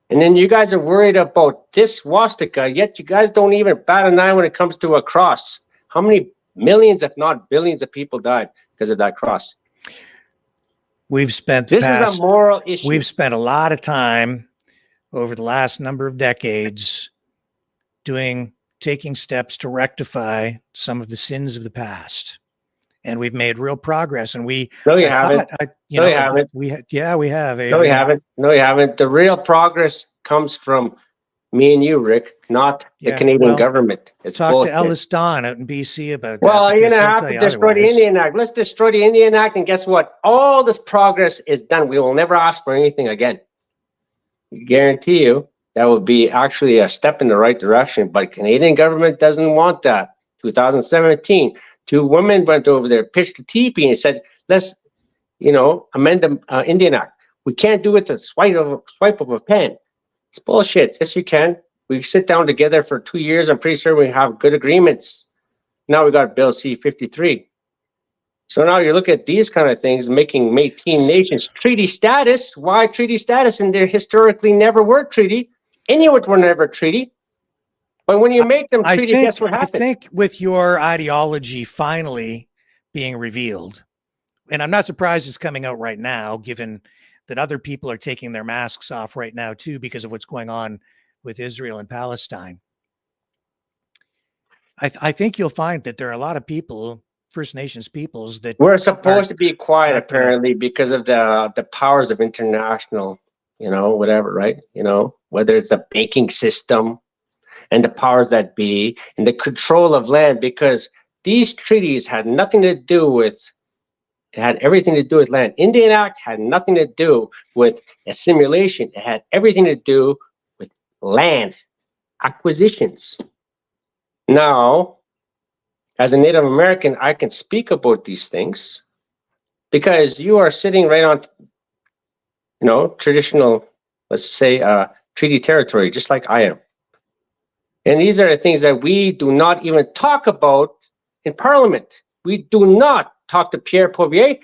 And then you guys are worried about this swastika, yet you guys don't even bat an eye when it comes to a cross. How many millions, if not billions, of people died because of that cross? We've spent this is a moral issue. We've spent a lot of time over the last number of decades taking steps to rectify some of the sins of the past. And we've made real progress. And we no, you haven't. You haven't. We have, Adrian. No, you haven't. No, you haven't. The real progress comes from me and you, Rick, not the Canadian government. It's talk bullshit. to Ellis Don out in BC about that. Well, you're gonna have to destroy the Indian Act. Let's destroy the Indian Act, and guess what? All this progress is done. We will never ask for anything again. I guarantee you that would be actually a step in the right direction. But Canadian government doesn't want that. 2017. 2 women went over there, pitched a teepee, and said, "Let's, amend the Indian Act. We can't do it with a swipe of a pen. It's bullshit. Yes, you can. We sit down together for 2 years. I'm pretty sure we have good agreements. Now we got Bill C-53. So now you look at these kind of things, making 18 nations treaty status. Why treaty status? And they historically never were treaty. Inuit were never treaty. But when you make them treaty, guess what happens? I think with your ideology finally being revealed, and I'm not surprised it's coming out right now, given that other people are taking their masks off right now too because of what's going on with Israel and Palestine. I think you'll find that there are a lot of people, First Nations peoples, that we're supposed to be quiet apparently because of the powers of international, whatever, right? Whether it's the banking system and the powers that be and the control of land, because these treaties had nothing to do with, it had everything to do with land. Indian Act had nothing to do with assimilation. It had everything to do with land acquisitions. Now, as a Native American, I can speak about these things because you are sitting right on, traditional, let's say, treaty territory, just like I am. And these are the things that we do not even talk about in Parliament. We do not talk to Pierre Poilievre.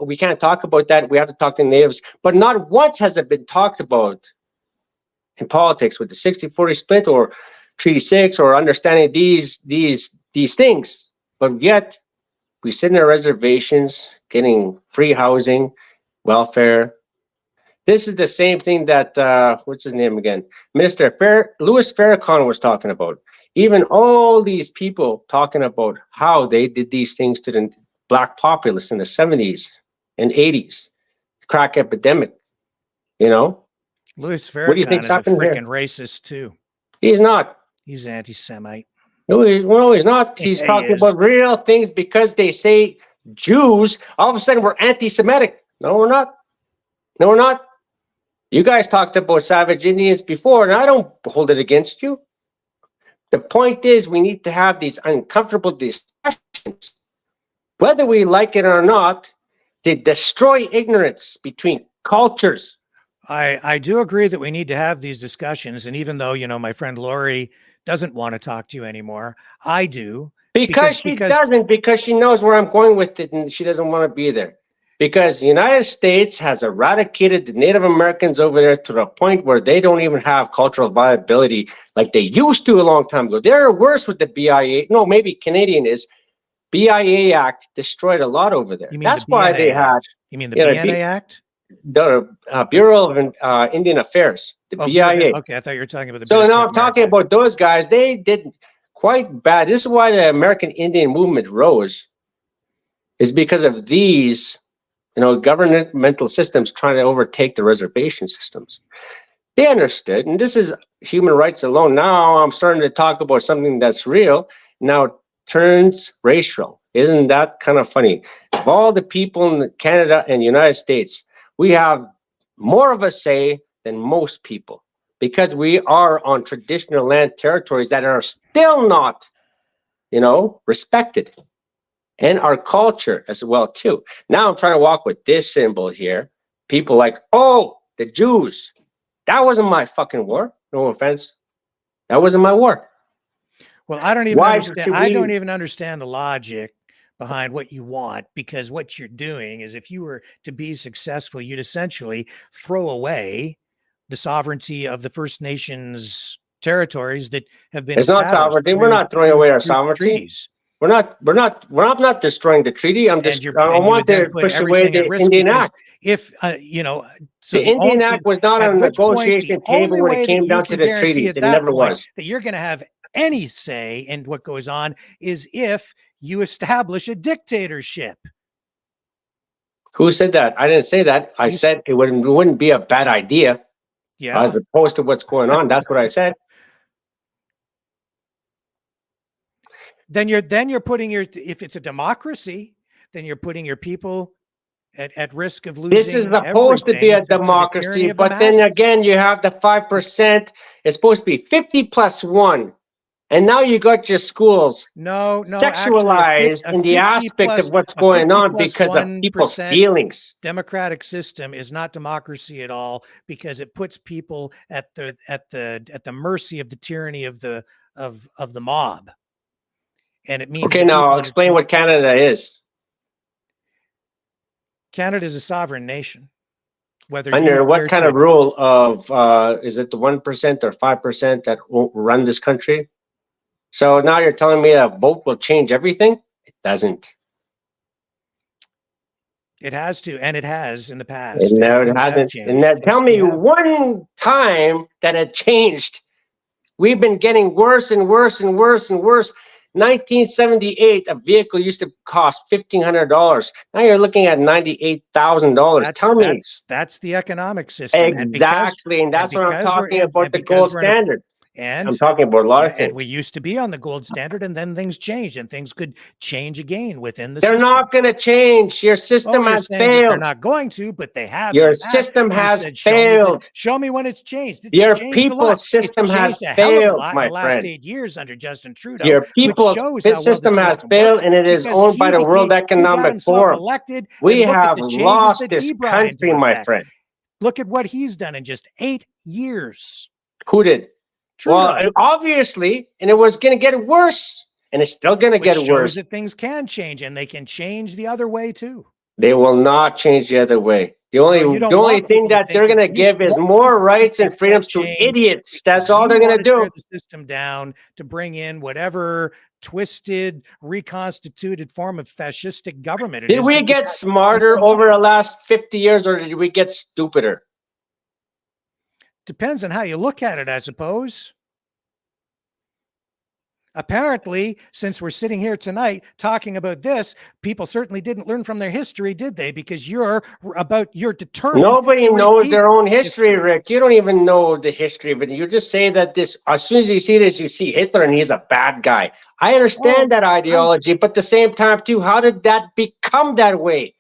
We can't talk about that. We have to talk to natives. But not once has it been talked about in politics with the 60-40 split or Treaty 6 or understanding these things. But yet we sit in our reservations getting free housing, welfare. This is the same thing that, what's his name again? Minister Louis Farrakhan was talking about. Even all these people talking about how they did these things to the Black populace in the 70s and 80s, crack epidemic, Louis Farrakhan what do you think's is a happening freaking here? Racist too. He's not. He's anti-Semite. No, he's not. He's talking about real things because they say Jews, all of a sudden we're anti-Semitic. No, we're not. No, we're not. You guys talked about savage Indians before, and I don't hold it against you. The point is we need to have these uncomfortable discussions. Whether we like it or not, they destroy ignorance between cultures. I do agree that we need to have these discussions. And even though, my friend Lori doesn't want to talk to you anymore, I do. Because she knows where I'm going with it and she doesn't want to be there. Because the United States has eradicated the Native Americans over there to the point where they don't even have cultural viability like they used to a long time ago. They're worse with the BIA. No, maybe Canadian is. BIA Act destroyed a lot over there. That's why they had. You mean the BNA Act? The Bureau of Indian Affairs, the BIA. Okay, I thought you were talking about the. So now I'm talking about those guys. They did quite bad. This is why the American Indian movement rose, is because of these, governmental systems trying to overtake the reservation systems. They understood, and this is human rights alone. Now I'm starting to talk about something that's real. Now it turns racial. Isn't that kind of funny? Of all the people in Canada and the United States, we have more of a say than most people because we are on traditional land territories that are still not, respected. And our culture as well, too. Now I'm trying to walk with this symbol here. People like, oh, the Jews. That wasn't my fucking war. No offense. That wasn't my war. Well, I don't even Why understand. should I we- don't even understand the logic behind what you want, because what you're doing is, if you were to be successful, you'd essentially throw away the sovereignty of the First Nations territories that have been It's not established sovereignty. We're through- not throwing through- away our through sovereignty. treaties. I'm not destroying the treaty. I And you want would then to put push away everything at the risk, Indian because Act. if so The Indian Act was not at on a which point, the negotiation table only when way it that came you down to can the guarantee treaties. at It that never point was. that you're going to have any say in what goes on is if you establish a dictatorship. Who said that? I didn't say that. I You s- said it wouldn't be a bad idea Yeah. as opposed to what's going on. That's what I said. Then you're putting if it's a democracy, then you're putting your people at risk of losing. This is supposed to be a everything to the tyranny democracy, of the but then masses. again, you have the 5%. It's supposed to be 50 plus 1. And now you got your schools No, sexualized in the aspect of what's going on because of people's feelings. Democratic system is not democracy at all, because it puts people at the mercy of the tyranny of the mob. And it means Okay, that now people I'll that are explain what Canada is. Canada is a sovereign nation. Whether Under you what care kind to- of rule of is it the 1% or 5% that won't run this country? So now you're telling me a vote will change everything? It doesn't. It has to, and it has in the past. It and never things have hasn't. changed. And then tell Yes, me they have. one time that it changed. We've been getting worse and worse and worse and worse. 1978, a vehicle used to cost $1,500. Now you're looking at $98,000. Tell me. That's the economic system. Exactly, and that's what I'm because we're talking in- about, and the because gold we're in a- standard. And I'm talking about a lot of and things. we used to be on the gold standard, and then things changed, and things could change again within the They're system. not going to change. Your system You're has saying that they're failed. not going to, but they have. Your in the past. system You has said, failed. Show me when it's changed. It's Your changed a people's lot. system It's has changed a hell of a failed, lot my in the last friend. 8 years under Justin Trudeau. Your which people's shows how well the system has system failed, works, and it is because owned by the World he got Economic himself Forum. elected, We and look at have the changes lost that this he brought country, into my effect. friend. Look at what he's done in just 8 years. Who did? Trudeau. Well, obviously, and it was going to get worse, and it's still going to Which get shows worse. that things can change, and they can change the other way too. They will not change the other way. The No, only you don't thing want people to that think they're that going to you give is want more rights and that freedoms to change, idiots. That's because all they're you going to wanna tear do. the system down to bring in whatever twisted, reconstituted form of fascistic government it Did is we that you get want. smarter over the last 50 years, or did we get stupider? Depends on how you look at it, I suppose. Apparently, since we're sitting here tonight talking about this, people certainly didn't learn from their history, did they? Because you're determined. Nobody to knows repeat their own history, Rick. You don't even know the history of it. You just say that this, as soon as you see this, you see Hitler and he's a bad guy. I understand that ideology, but at the same time, too, how did that become that way?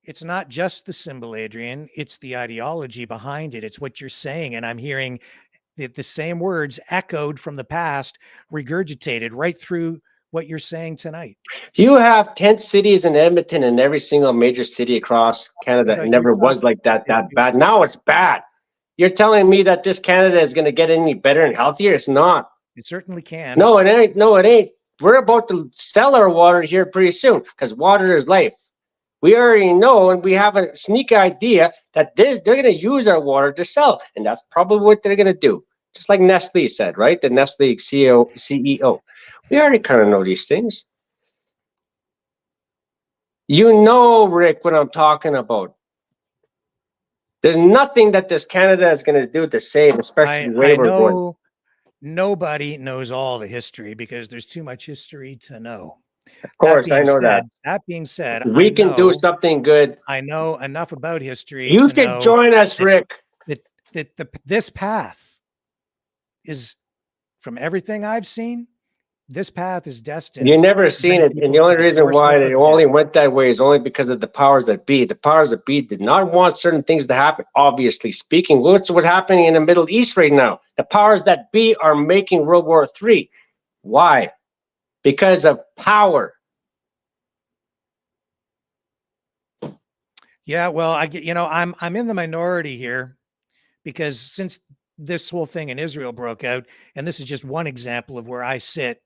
It's not just the symbol, Adrian. It's the ideology behind it. It's what you're saying. And I'm hearing the same words echoed from the past, regurgitated right through what you're saying tonight. You have 10 cities in Edmonton in every single major city across Canada. But It never was like that bad. Now it's bad. You're telling me that this Canada is going to get any better and healthier? It's not. It certainly can. No, it ain't. No, it ain't. We're about to sell our water here pretty soon because water is life. We already know, and we have a sneaky idea that they're going to use our water to sell, and that's probably what they're going to do. Just like Nestle said, right? The Nestle CEO. We already kind of know these things. You know, Rick, what I'm talking about. There's nothing that this Canada is going to do to save, especially the way we're going. Nobody knows all the history because there's too much history to know. Of course, I know that. That being said, We can do something good. I know enough about history. You should join us, Rick. This path is, from everything I've seen, this path is destined. You never seen it, and the only reason why it only went that way is only because of the powers that be. The powers that be did not want certain things to happen. Obviously speaking, what's happening in the Middle East right now? The powers that be are making World War III. Why? Because of power. Yeah, well, I get, I'm in the minority here because since this whole thing in Israel broke out, and this is just one example of where I sit,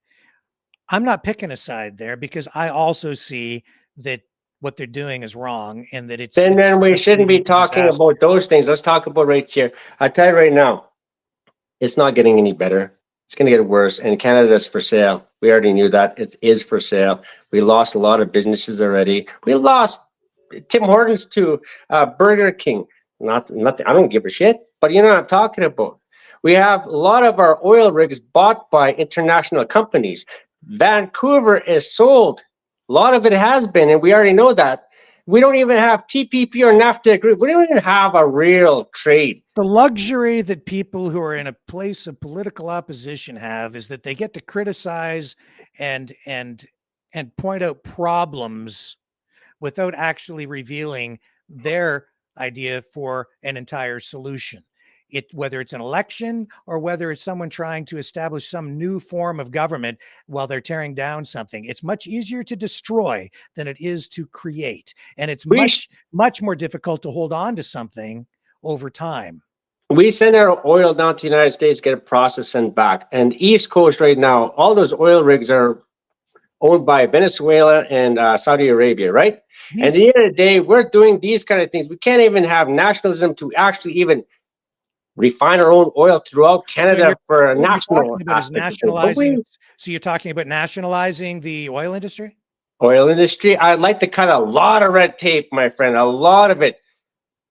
I'm not picking a side there because I also see that what they're doing is wrong and that Then we it's shouldn't be leading to talking disaster. about those things. Let's talk about right here. I tell you right now, it's not getting any better. It's going to get worse. And Canada's for sale. We already knew that. It is for sale. We lost a lot of businesses already. We lost Tim Hortons to Burger King. Nothing. I don't give a shit. But you know what I'm talking about. We have a lot of our oil rigs bought by international companies. Vancouver is sold. A lot of it has been, and we already know that. We don't even have TPP or NAFTA agreement. We don't even have a real trade. The luxury that people who are in a place of political opposition have is that they get to criticize and point out problems without actually revealing their idea for an entire solution. Whether it's an election or whether it's someone trying to establish some new form of government while they're tearing down something, it's much easier to destroy than it is to create. And it's much more difficult to hold on to something over time. We send our oil down to the United States, get it processed, and back. And East Coast right now, all those oil rigs are owned by Venezuela and Saudi Arabia, right? And at the end of the day, we're doing these kind of things. We can't even have nationalism to actually even refine our own oil throughout Canada for a national aspect. So you're talking about nationalizing the oil industry? Oil industry, I'd like to cut a lot of red tape, my friend, a lot of it.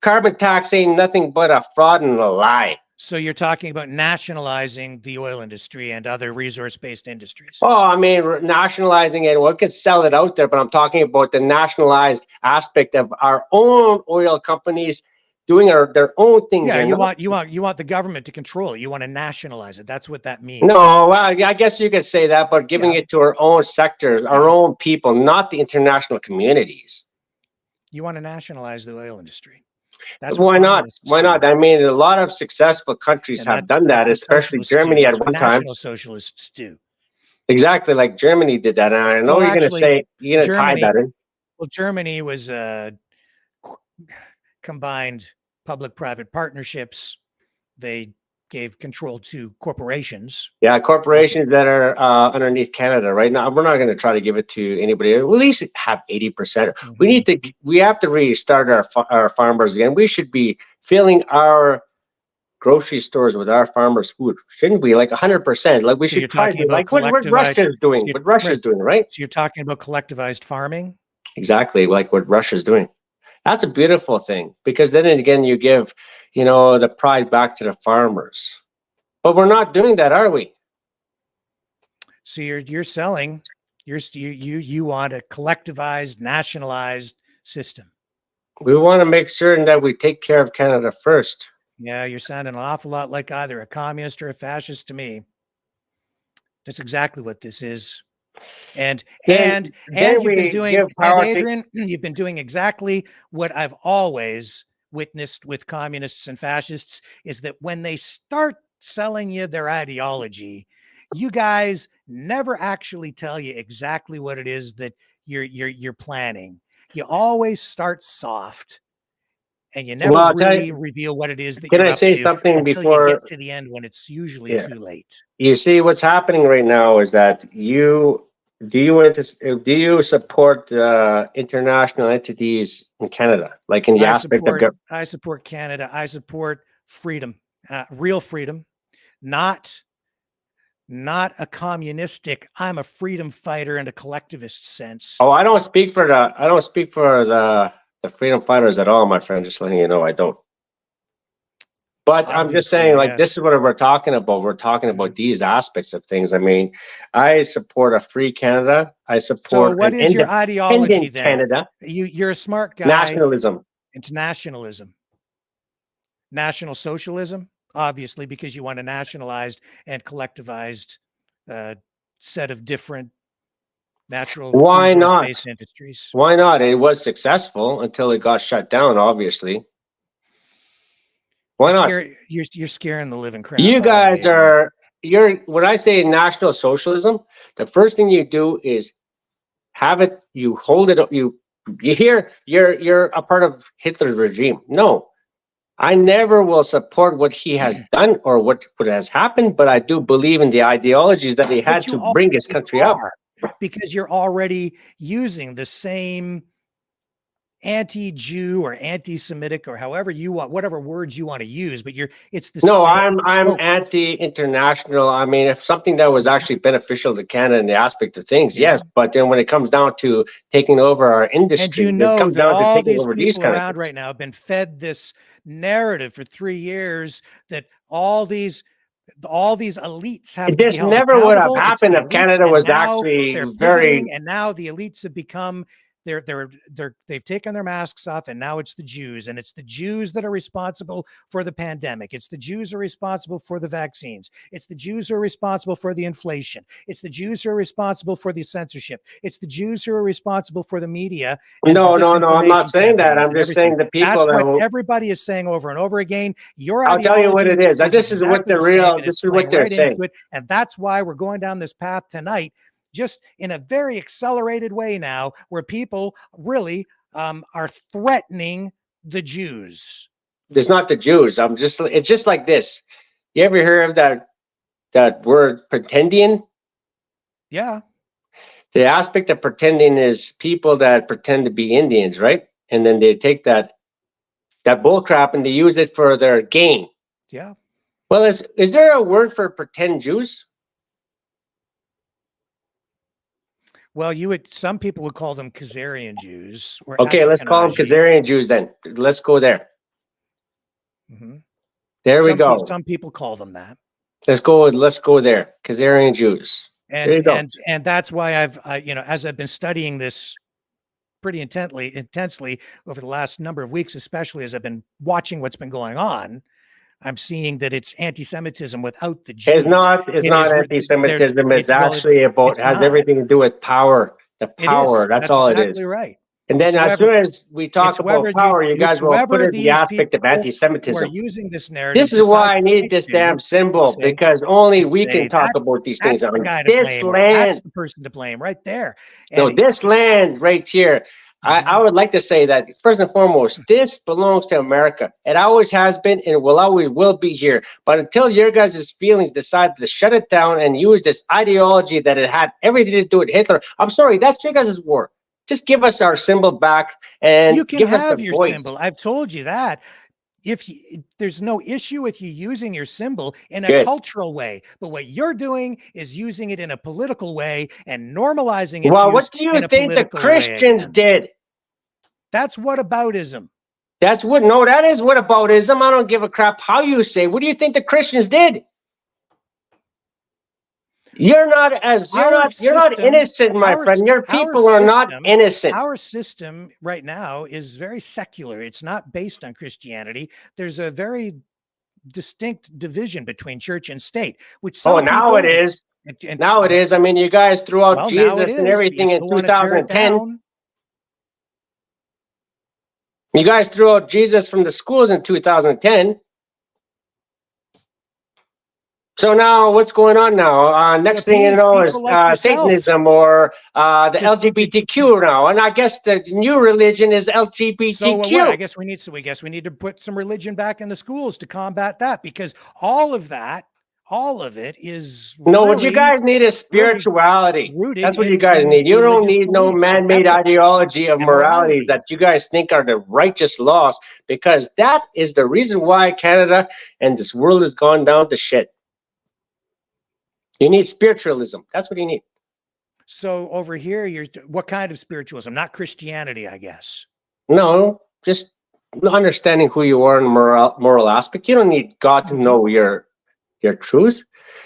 Carbon tax ain't nothing but a fraud and a lie. So you're talking about nationalizing the oil industry and other resource-based industries? Oh, I mean, nationalizing it, we could sell it out there, but I'm talking about the nationalized aspect of our own oil companies doing their own thing. Yeah, you want the government to control it. You want to nationalize it. That's what that means. No, well, I guess you could say that, but giving it to our own sectors, our own people, not the international communities. You want to nationalize the oil industry. That's why not? Why not? I mean, a lot of successful countries have done that, especially Germany at one time. National Socialists do. Exactly, like Germany did that. And I know you're going to say, you're going to tie that in. Well, Germany was combined public-private partnerships. They gave control to corporations. Yeah, corporations that are underneath Canada right now. We're not going to try to give it to anybody. We'll at least have 80%. Mm-hmm. We have to restart our farmers again. We should be filling our grocery stores with our farmers' food, shouldn't we? Like 100%. Like we should try to, like what Russia's doing. What Russia's doing, right? So you're talking about collectivized farming? Exactly, like what Russia's doing. That's a beautiful thing, because then again, you give, the pride back to the farmers. But we're not doing that, are we? So you're selling, you want a collectivized, nationalized system. We want to make certain that we take care of Canada first. Yeah, you're sounding an awful lot like either a communist or a fascist to me. That's exactly what this is. And you've been doing, Adrian, you've been doing exactly what I've always witnessed with communists and fascists, is that when they start selling you their ideology, you guys never actually tell you exactly what it is that you're planning. You always start soft, and you never really reveal what it is that you're up to. Can I say something before you get to the end, when it's usually too late? You see, what's happening right now is that do you support international entities in Canada, like in the aspect of government? I support Canada. I support freedom, real freedom, not a communistic. I'm a freedom fighter in a collectivist sense. Oh, I don't speak for the freedom fighters at all, my friend. Just letting you know, I don't. But obviously, I'm just saying, like, this is what we're talking about. We're talking about these aspects of things. I mean, I support a free Canada. I support. So what is your ideology then? Canada. You're a smart guy. Nationalism. It's nationalism. National Socialism, obviously, because you want a nationalized and collectivized set of different natural resource-based industries. Why not? It was successful until it got shut down, obviously. Why not? You're scaring the living crap. You guys when I say National Socialism, the first thing you do is have it, you hold it, you you hear you're a part of Hitler's regime. No, I never will support what he has done or what has happened, but I do believe in the ideologies that he had But you to bring his already country up. are, because you're already using the same anti-Jew or anti-Semitic or however you want, whatever words you want to use, but it's the No, same. I'm anti-international. I mean, if something that was actually beneficial to Canada in the aspect of things, Yeah. yes. But then when it comes down to taking over our industry, And you it know comes that down to all taking these over these people kind of around things. right now have been fed this narrative for 3 years that all these elites have to be This held never would have accountable. It's happened the if elites, Canada and was now actually they're very. pivoting, and now the elites have become they've taken their masks off, and now it's the Jews, and it's the Jews that are responsible for the pandemic. It's the Jews who are responsible for the vaccines. It's the Jews who are responsible for the inflation. It's the Jews who are responsible for the censorship. It's the Jews who are responsible for the media and No, the no, no. I'm not disinformation saying that. campaigns I'm and just everything. saying the people That's that what will. everybody is saying over and over again. Your I'll tell you what ideology it is. This is what exactly the the same, real. and This it's is playing what they're right saying. into it. And that's why we're going down this path tonight, just in a very accelerated way now, where people really are threatening the Jews. It's not the Jews. It's just like this. You ever hear of that word pretendian? Yeah. The aspect of pretending is people that pretend to be Indians, right? And then they take that bull crap and they use it for their gain. Yeah. Well, is there a word for pretend Jews? Well, some people would call them Khazarian Jews or Okay, let's call them Ashkenazi. Khazarian Jews then. Let's go there. Mm-hmm. There we go. Some people call them that. Let's go there. Khazarian Jews. There you go. And that's why as I've been studying this pretty intensely over the last number of weeks, especially as I've been watching what's been going on, I'm seeing that it's anti-Semitism without the Jews. It's not anti-Semitism. It's actually about, has everything to do with power. The power. That's all it is. Exactly right. And then as soon as we talk about power, you guys will put in the aspect of anti-Semitism. Using this narrative. This is why I need this damn symbol, because only we can talk about these things. That's the guy to This blame. land, that's the person to blame right there. No, this land right here. I would like to say that first and foremost, this belongs to America. It always has been and it will always will be here. But until your guys' feelings decide to shut it down and use this ideology that it had everything to do with Hitler, I'm sorry, that's your guys' war. Just give us our symbol back and you can give have us a your voice. symbol. I've told you that. There's no issue with you using your symbol in a cultural way, but what you're doing is using it in a political way and normalizing it. Well, what do you think the Christians did? That's whataboutism. That is whataboutism. I don't give a crap how you say. What do you think the Christians did? You're not innocent, my friend. Your people are not innocent. Our system right now is very secular. It's not based on Christianity. There's a very distinct division between church and state, which now it is. Now it is. I mean, you guys threw out Jesus and everything in 2010. You guys threw out Jesus from the schools in 2010. So now what's going on now? Next thing you know is Satanism or the LGBTQ now. And I guess the new religion is LGBTQ. So I guess we need to put some religion back in the schools to combat that, because all of it is what you guys need is spirituality. That's what you guys need. You don't need no man-made ideology of morality that you guys think are the righteous laws, because that is the reason why Canada and this world has gone down to shit. You need spiritualism. That's what you need. So over here, what kind of spiritualism? Not Christianity, I guess. No, just understanding who you are in moral aspect. You don't need God to know your truth.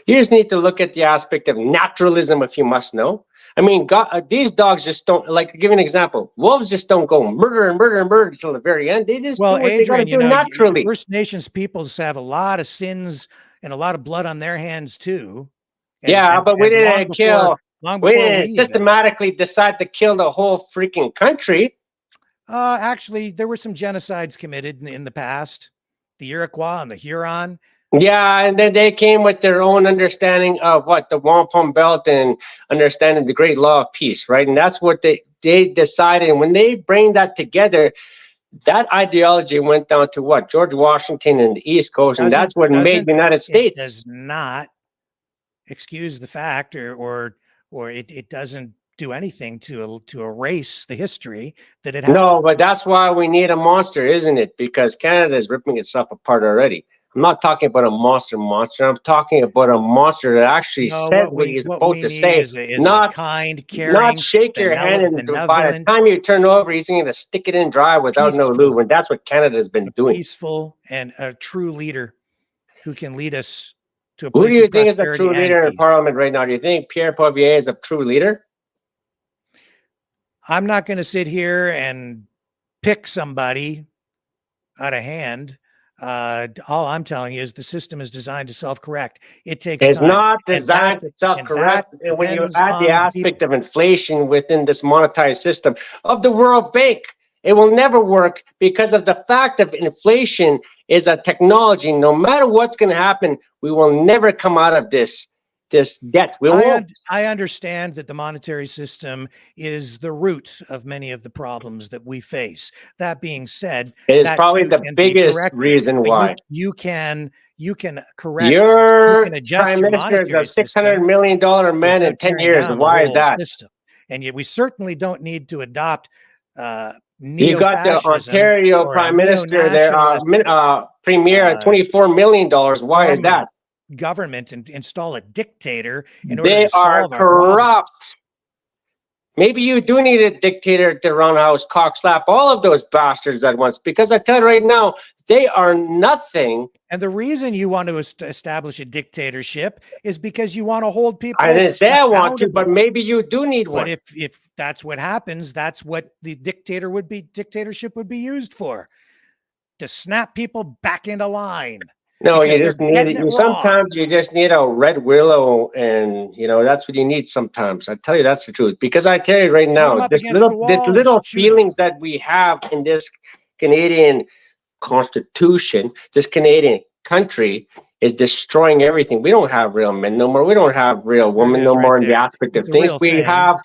You just need to look at the aspect of naturalism, if you must know. I mean, these dogs just don't, like, to give you an example, wolves just don't go murder until the very end. They just do what they gotta do naturally. First Nations peoples have a lot of sins and a lot of blood on their hands too. But we didn't systematically decide to kill the whole freaking country. Actually, there were some genocides committed in the past. The Iroquois and the Huron. Yeah, and then they came with their own understanding of what the wampum belt and understanding the great law of peace, right? And that's what they decided. And when they bring that together, that ideology went down to what? George Washington and the East Coast, and that's what made the United It States. does not excuse the fact, or it doesn't do anything to erase the history that it happened. No, but that's why we need a monster, isn't it? Because Canada is ripping itself apart already. I'm not talking about a monster. I'm talking about a monster that actually No, says what he's supposed to say. is a Not kind, caring, not shake your hand, and by the benevolent, time you turn over, he's going to stick it in dry without no peaceful, lube. And that's what Canada has been doing. peaceful and a true leader who can lead us to a Who place do you of think is a prosperity true and leader in peace. Parliament right now? Do you think Pierre Poilievre is a true leader? I'm not going to sit here and pick somebody out of hand. All I'm telling you is the system is designed to self-correct. It takes It's time. not designed to self-correct. And when you add the aspect of inflation within this monetized system of the World Bank, it will never work because of the fact of inflation is a technology. No matter what's going to happen, we will never come out of this debt. We won't. I understand that the monetary system is the root of many of the problems that we face. That being said, it is probably the biggest reason why. You can correct. Your prime minister is a $600 million man in 10 years. Why is that? System. And yet we certainly don't need to adopt you got the Ontario prime minister there, premier at $24 million. Why is that? Government and install a dictator in order they to are solve our corrupt. Maybe you do need a dictator to roundhouse cock slap all of those bastards at once, because I tell you right now, they are nothing. And the reason you want to establish a dictatorship is because you want to hold people. I didn't say I want to, but maybe you do need one. But if that's what happens, that's what the dictatorship would be used for, to snap people back into line. No, you just need it. Sometimes you just need a red willow, and that's what you need sometimes. I tell you, that's the truth. Because I tell you right now, this little feelings that we have in this Canadian Constitution, this Canadian country, is destroying everything. We don't have real men no more. We don't have real women no more in the aspect of things. We have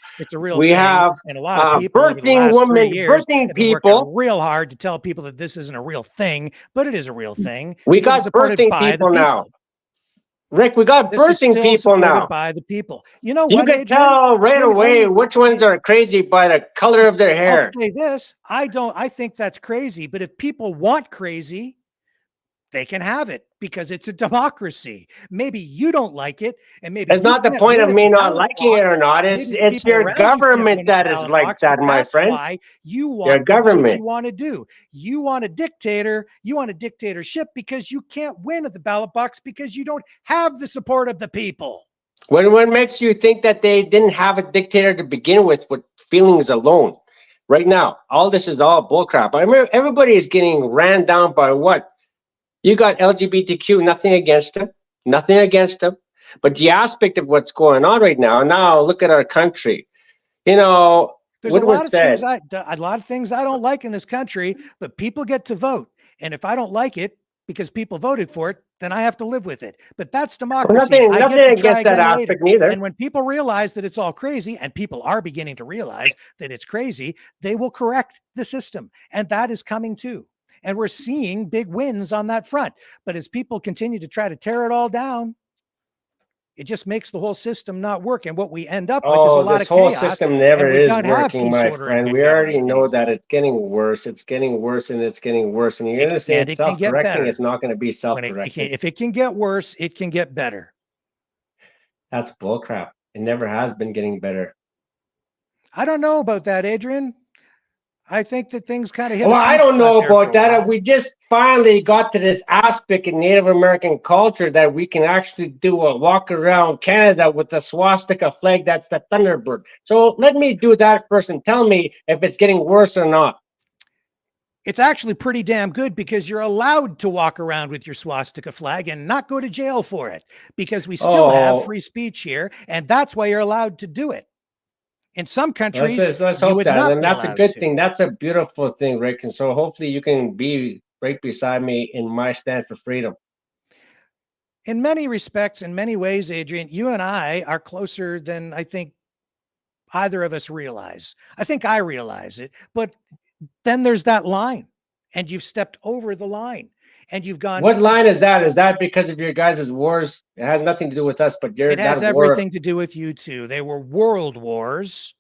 and a lot of people birthing women, birthing people. Real hard to tell people that this isn't a real thing, but it is a real thing. We got birthing people now. Rick, we got birthing people now. By the people. You know what? You can tell right away which ones are crazy by the color of their hair. I'll say this. I think that's crazy, but if people want crazy, they can have it because it's a democracy. Maybe you don't like it, and maybe it's not the point of me not liking it or not. It's your government that is like that, my friend. Why you want your government? What you want to do? You want a dictator. You want a dictatorship because you can't win at the ballot box because you don't have the support of the people. What makes you think that they didn't have a dictator to begin with feelings alone? Right now, all this is all bullcrap. I remember everybody is getting ran down by what? You got LGBTQ, nothing against them, but the aspect of what's going on right now look at our country. There's a lot of things I don't like in this country, but people get to vote. And if I don't like it because people voted for it, then I have to live with it. But that's democracy. Nothing against that aspect neither. And when people realize that it's all crazy, and people are beginning to realize that it's crazy, they will correct the system. And that is coming too. And we're seeing big wins on that front. But as people continue to try to tear it all down, it just makes the whole system not work. And what we end up with is a lot of chaos. This whole system never is working, my friend. We already know that it's getting worse. It's getting worse, and it's getting worse. And you're going to say it's self-correcting. It's not going to be self-correcting. If it can get worse, it can get better. That's bullcrap. It never has been getting better. I don't know about that, Adrian. I think that things kind of hit. Well, I don't know about that. We just finally got to this aspect in Native American culture that we can actually do a walk around Canada with the swastika flag. That's the Thunderbird. So let me do that first and tell me if it's getting worse or not. It's actually pretty damn good because you're allowed to walk around with your swastika flag and not go to jail for it because we still have free speech here. And that's why you're allowed to do it. In some countries, let's hope that, and that's a good thing. That's a beautiful thing, Rick. And so hopefully you can be right beside me in my stand for freedom. in many respects, in many ways, Adrian, you and I are closer than I think either of us realize. I think I realize it, but then there's that line, and you've stepped over the line, and you've gone. What line is that? Is that because of your guys' wars? It has nothing to do with us, but It has that war. everything to do with you two. They were world wars.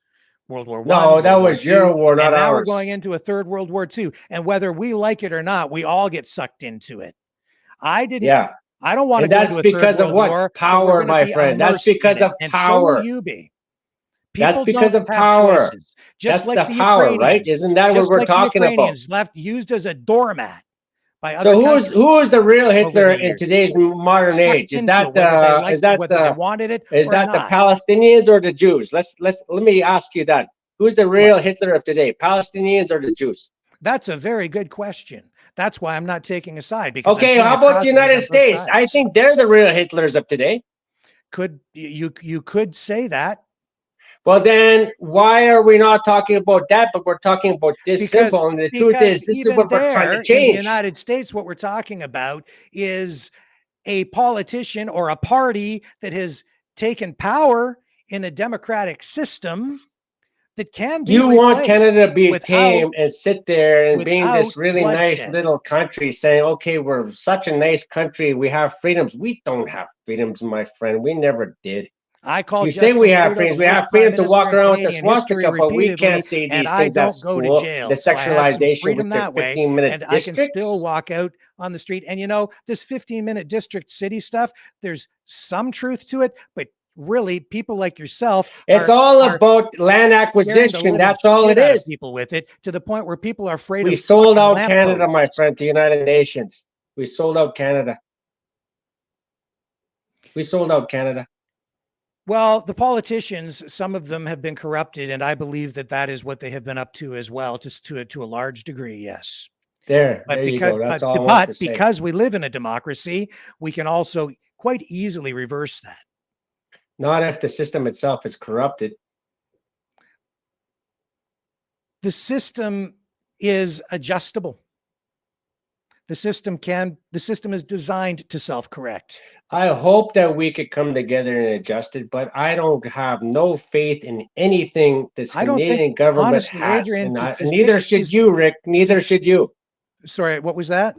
World War I. No, that was your war, not and now we're ours. going into a third World War II. And whether we like it or not, we all get sucked into it. I didn't. Yeah. I don't want to And go that's into a because third of World what? War, but Power, we're gonna my be friend. That's immersed in because it, of and so power. will you be. That's People because don't of have power. choices, just That's like the the power, right? Ukrainians. Isn't that what Just we're like the talking about? Ukrainians left used as a doormat by other So countries who is the real over Hitler the in years. today's modern Sucked age? Is into that it, whether they liked is that whether they wanted it is or that the not. Palestinians or the Jews? Let me ask you that. Who's the real What? Hitler of today? Palestinians or the Jews? That's a very good question. That's why I'm not taking a side, because I'm Okay, seeing how about the atrocities on United both States? I sides. think they're the real Hitlers of today. You could say that, Well, then why are we not talking about that, but we're talking about this because symbol? And the truth is, this is even what we're trying there to change. in the United States, what we're talking about is a politician or a party that has taken power in a democratic system that can be You want replaced Canada to be without tame and sit there and being this without really nice bloodshed. little country saying, okay, we're such a nice country. We have freedoms. We don't have freedoms, my friend. We never did. I call You say Justin we have Trudeau freedoms. the We worst have freedom prime to walk minister in around with the Canadian history swastika, but we repeatedly, can't say and these I things at don't go to school. jail. The So I have some sexualization freedom with your that way, 15-minute and I can districts. still walk out on the street. And you know, this 15-minute district city stuff, there's some truth to it, but really people like yourself It's are all about land scaring the acquisition. living That's all shit it out of is. people with it, to the point where people are afraid We of sold fucking out Canada, my lampposts. friend, to United Nations. We sold out Canada. We sold out Canada. Well, the politicians, some of them have been corrupted, and I believe that that is what they have been up to as well, just to a large degree. Yes. There But you because go. That's all I want to say. because we live in a democracy, we can also quite easily reverse that. Not if the system itself is corrupted. The system is adjustable. The system is designed to self-correct. I hope that we could come together and adjust it, but I don't have no faith in anything this I don't think, Canadian government honestly, has. Adrian, And to neither fix should these- you, Rick. Neither should you. Sorry, what was that?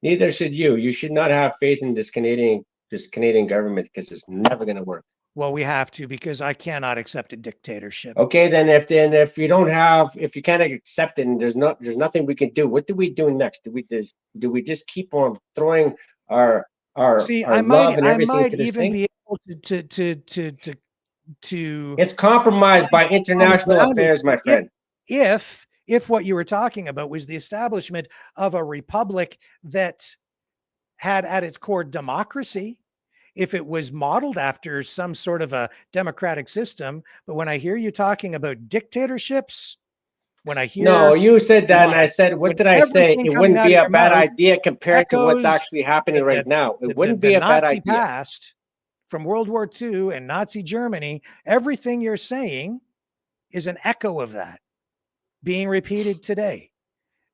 Neither should you. You should not have faith in this Canadian government, because it's never going to work. Well, we have to, because I cannot accept a dictatorship. Okay, if you can't accept it, and there's nothing we can do, what do we do next? Do we just keep on throwing our See, our I love and might everything to this even thing? be able to It's compromised by international around it affairs, my friend. if what you were talking about was the establishment of a republic that had at its core democracy, if it was modeled after some sort of a democratic system. But when I hear you talking about dictatorships, when I hear No, you said that, and I said, what when did I say? everything It coming wouldn't out be of a your bad mouth idea compared to what's echoes actually happening right now. It wouldn't be a bad Nazi idea. past from World War II and Nazi Germany, everything you're saying is an echo of that being repeated today.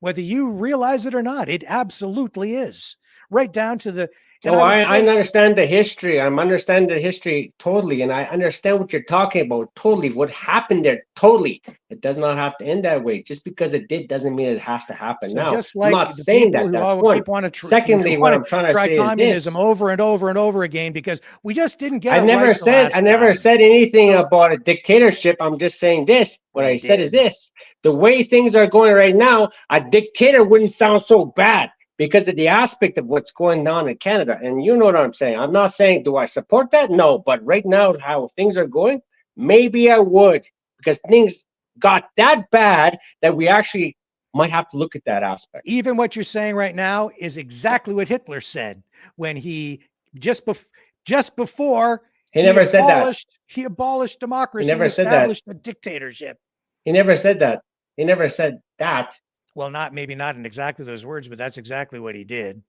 Whether you realize it or not, it absolutely is. Right down to the... Oh, I understand the history. I'm understanding the history totally, and I understand what you're talking about totally. What happened there, totally. It does not have to end that way. Just because it did doesn't mean it has to happen now. Just like I'm not the saying people that. who That's all one. keep wanting to Secondly, what I'm trying to try say is communism this. over and over and over again, because we just didn't get I it never right the said last I never time. said anything about a dictatorship. I'm just saying this. What You I said is did. this: the way things are going right now, a dictator wouldn't sound so bad because of the aspect of what's going on in Canada. And you know what I'm saying. I'm not saying do I support that? No, but right now, how things are going, maybe I would, because things got that bad that we actually might have to look at that aspect. Even what you're saying right now is exactly what Hitler said when he just before He never said that. He abolished democracy. He never and said that. established a dictatorship. He never said that. He never said that. Well, maybe not in exactly those words, but that's exactly what he did.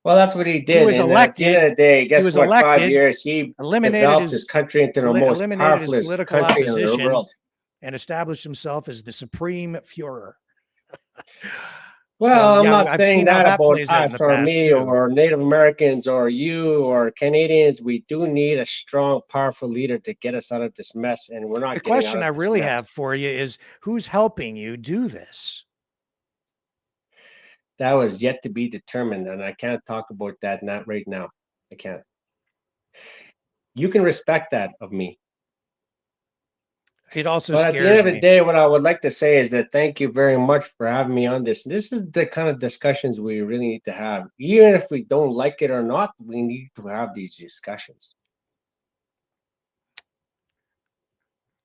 Well, that's what he did. He was and elected. At the end of the day, guess was what? 5 elected, years, he eliminated developed his this country into the most eliminated his powerful political country in the opposition world. and established himself as the supreme Führer. Well, I'm yeah, not I've saying seen how that that about plays out in us the or past me too. or Native Americans or you or Canadians. We do need a strong, powerful leader to get us out of this mess, and we're not The getting out question I of this really mess. have for you is who's helping you do this? That was yet to be determined, and I can't talk about that, not right now. I can't. You can respect that of me. It also But at the end scares of the me. day, what I would like to say is that thank you very much for having me on this. This is the kind of discussions we really need to have. Even if we don't like it or not, we need to have these discussions.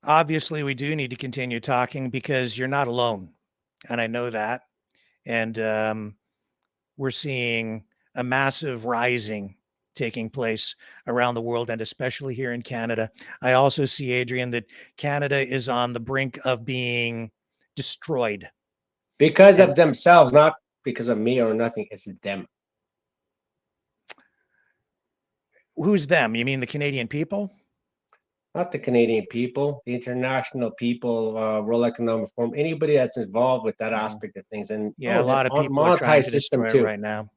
Obviously, we do need to continue talking because you're not alone. And I know that. And we're seeing a massive rising taking place around the world and especially here in Canada. I also see, Adrian, that Canada is on the brink of being destroyed. Because And of themselves, not because of me or nothing. It's them. who's them? You mean the Canadian people? Not the Canadian people, the international people, World Economic Forum, anybody that's involved with that aspect of things. And Yeah, a lot of people are trying monetized to system destroy it too. right now.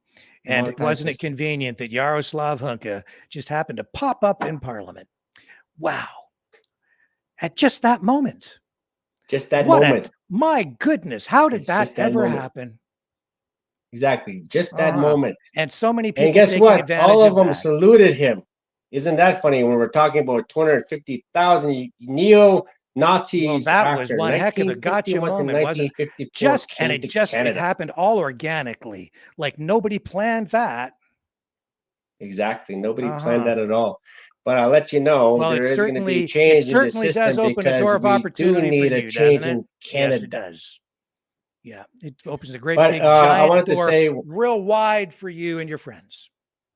And Monetized wasn't it system. convenient that Yaroslav Hunka just happened to pop up in Parliament? Wow. At just that moment. Just that What moment. my goodness, how did It's that just that ever moment. happen? Exactly. Just that moment. And so many And people guess taking what? advantage All of of them that. saluted him. Isn't that funny when we're talking about 250,000 neo-Nazis Well, that was after one heck of a 1951 gotcha to moment, wasn't it? 1954 came to It Canada. happened all organically. Like nobody planned that. Exactly. Nobody planned that at all. But I'll let you know Well, there is going to be a it change in the certainly does system open a door because of we do opportunity for need a you, doesn't change it? in Yes, it Canada. does. Yeah, it opens a great But big I wanted giant to door say, real wide for you and your friends.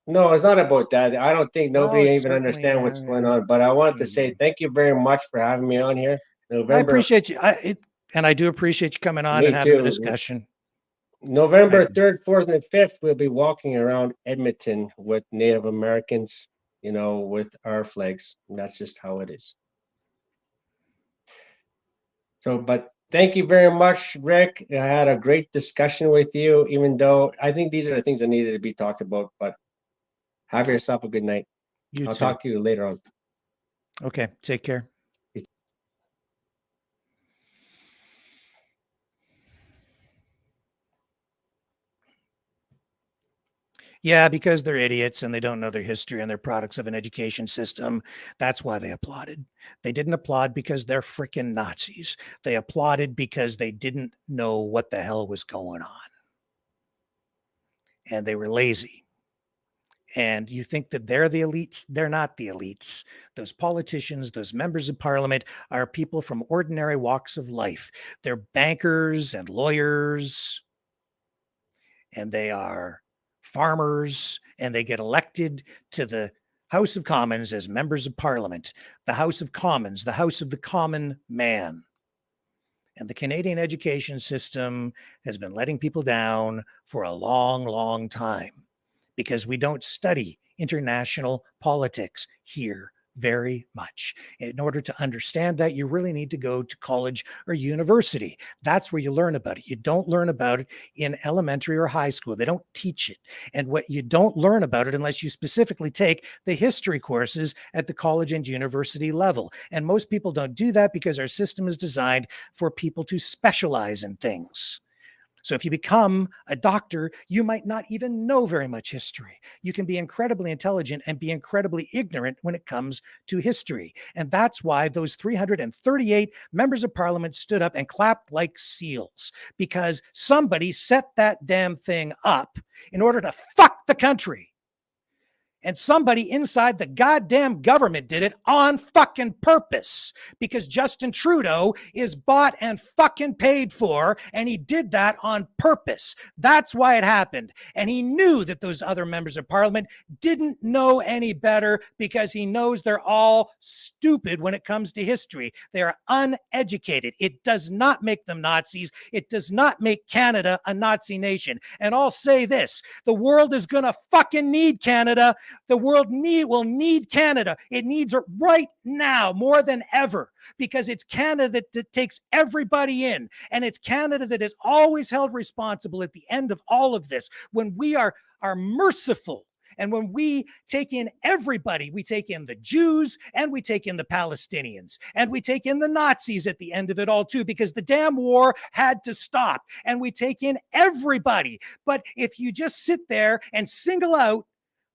no, it's not about that. I don't think Oh, nobody it even certainly, understand what's going on. But I wanted to say thank you very much for having me on here. I November, appreciate you. And I do appreciate you coming on me and having the too. discussion. November 3rd, 4th, and 5th, we'll be walking around Edmonton with Native Americans, you know, with our flags. And that's just how it is. So, but thank you very much, Rick. I had a great discussion with you, even though I think these are the things that needed to be talked about. But have yourself a good night. You I'll too. talk to you later on. Okay, take care. Yeah, because they're idiots and they don't know their history and they're products of an education system. That's why they applauded. They didn't applaud because they're freaking Nazis. They applauded because they didn't know what the hell was going on. And they were lazy. And you think that they're the elites? They're not the elites. Those politicians, those members of parliament are people from ordinary walks of life. They're bankers and lawyers, and they are farmers, and they get elected to the House of Commons as members of parliament, the House of Commons, the House of the common man. And the Canadian education system has been letting people down for a long, long time because we don't study international politics here very much. In order to understand that, you really need to go to college or university. That's where you learn about it. You don't learn about it in elementary or high school. They don't teach it. And what you don't learn about it unless you specifically take the history courses at the college and university level. And most people don't do that because our system is designed for people to specialize in things. So if you become a doctor, you might not even know very much history. You can be incredibly intelligent and be incredibly ignorant when it comes to history. And that's why those 338 members of parliament stood up and clapped like seals, because somebody set that damn thing up in order to fuck the country. And somebody inside the goddamn government did it on fucking purpose because Justin Trudeau is bought and fucking paid for, and he did that on purpose. That's why it happened. And he knew that those other members of parliament didn't know any better because he knows they're all stupid when it comes to history. They are uneducated. It does not make them Nazis. It does not make Canada a Nazi nation. And I'll say this, the world is going to fucking need Canada The world will need Canada. It needs it right now more than ever, because it's Canada that takes everybody in. And it's Canada that is always held responsible at the end of all of this. When we are merciful, and when we take in everybody, we take in the Jews and we take in the Palestinians and we take in the Nazis at the end of it all too, because the damn war had to stop, and we take in everybody. But if you just sit there and single out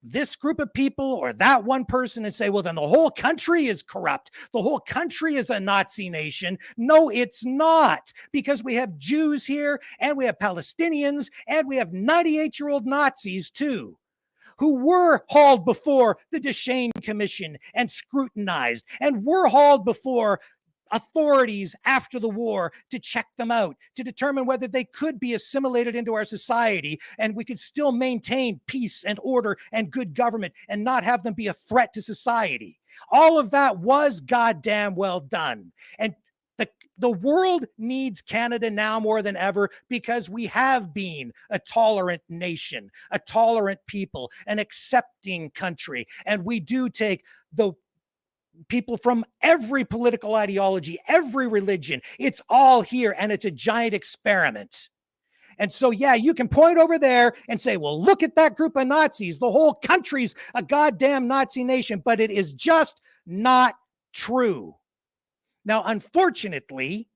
this group of people or that one person and say, well, then the whole country is corrupt, the whole country is a Nazi nation. No, it's not, because we have Jews here and we have Palestinians and we have 98-year-old Nazis too, who were hauled before the Deschênes Commission and scrutinized, and were hauled before authorities after the war to check them out, to determine whether they could be assimilated into our society and we could still maintain peace and order and good government and not have them be a threat to society. All of that was goddamn well done. And the world needs Canada now more than ever, because we have been a tolerant nation, a tolerant people, an accepting country. And we do take the people from every political ideology, every religion. It's all here, and it's a giant experiment. And so, yeah, you can point over there and say, well, look at that group of Nazis. The whole country's a goddamn Nazi nation, but it is just not true. Now, unfortunately,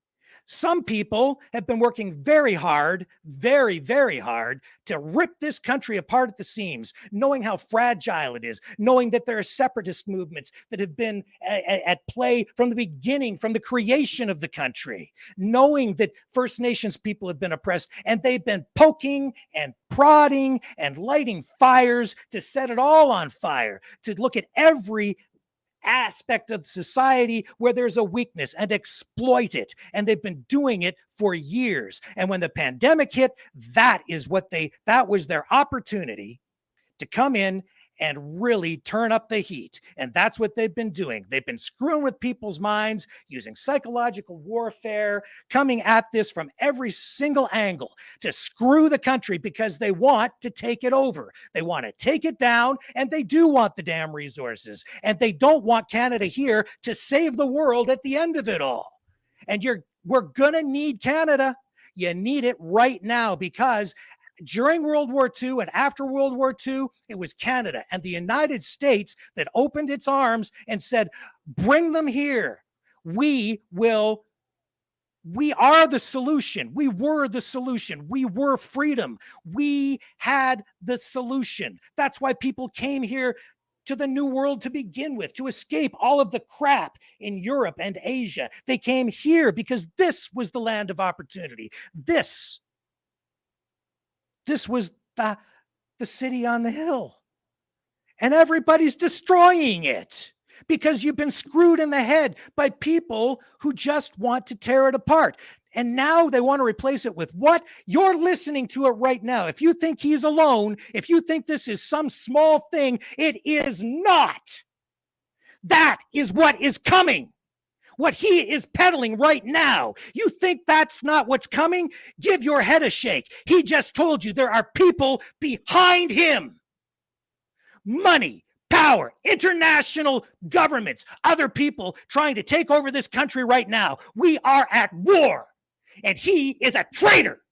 some people have been working very hard, very, very hard to rip this country apart at the seams, knowing how fragile it is, knowing that there are separatist movements that have been at play from the beginning, from the creation of the country, knowing that First Nations people have been oppressed, and they've been poking and prodding and lighting fires to set it all on fire, to look at every aspect of society where there's a weakness and exploit it. And they've been doing it for years. And when the pandemic hit, that was their opportunity to come in and really turn up the heat. And that's what they've been doing. They've been screwing with people's minds, using psychological warfare, coming at this from every single angle to screw the country, because they want to take it over. They want to take it down, and they do want the damn resources. And they don't want Canada here to save the world at the end of it all. And we're going to need Canada. You need it right now, because during World War II and after World War II, it was Canada and the United States that opened its arms and said, bring them here. We are the solution. We were the solution. We were freedom. We had the solution. That's why people came here to the New World to begin with, to escape all of the crap in Europe and Asia. They came here because this was the land of opportunity. This was the city on the hill. And everybody's destroying it because you've been screwed in the head by people who just want to tear it apart. And now they want to replace it with what? You're listening to it right now. If you think he's alone, if you think this is some small thing, it is not. That is what is coming. What he is peddling right now. You think that's not what's coming? Give your head a shake. He just told you there are people behind him. Money, power, international governments, other people trying to take over this country right now. We are at war, and he is a traitor.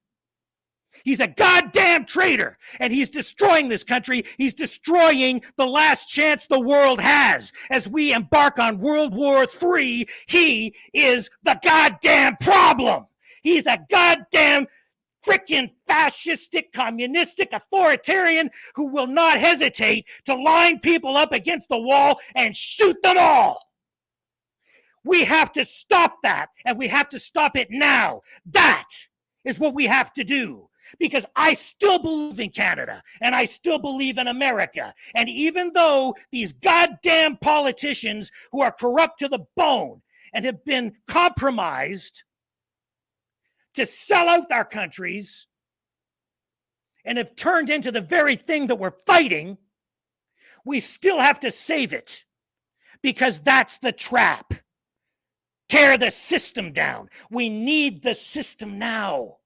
He's a goddamn traitor, and he's destroying this country. He's destroying the last chance the world has. As we embark on World War III, he is the goddamn problem. He's a goddamn freaking fascistic, communistic, authoritarian who will not hesitate to line people up against the wall and shoot them all. We have to stop that, and we have to stop it now. That is what we have to do. Because I still believe in Canada, and I still believe in America. And even though these goddamn politicians who are corrupt to the bone and have been compromised to sell out our countries and have turned into the very thing that we're fighting, we still have to save it, because that's the trap. Tear the system down. We need the system now.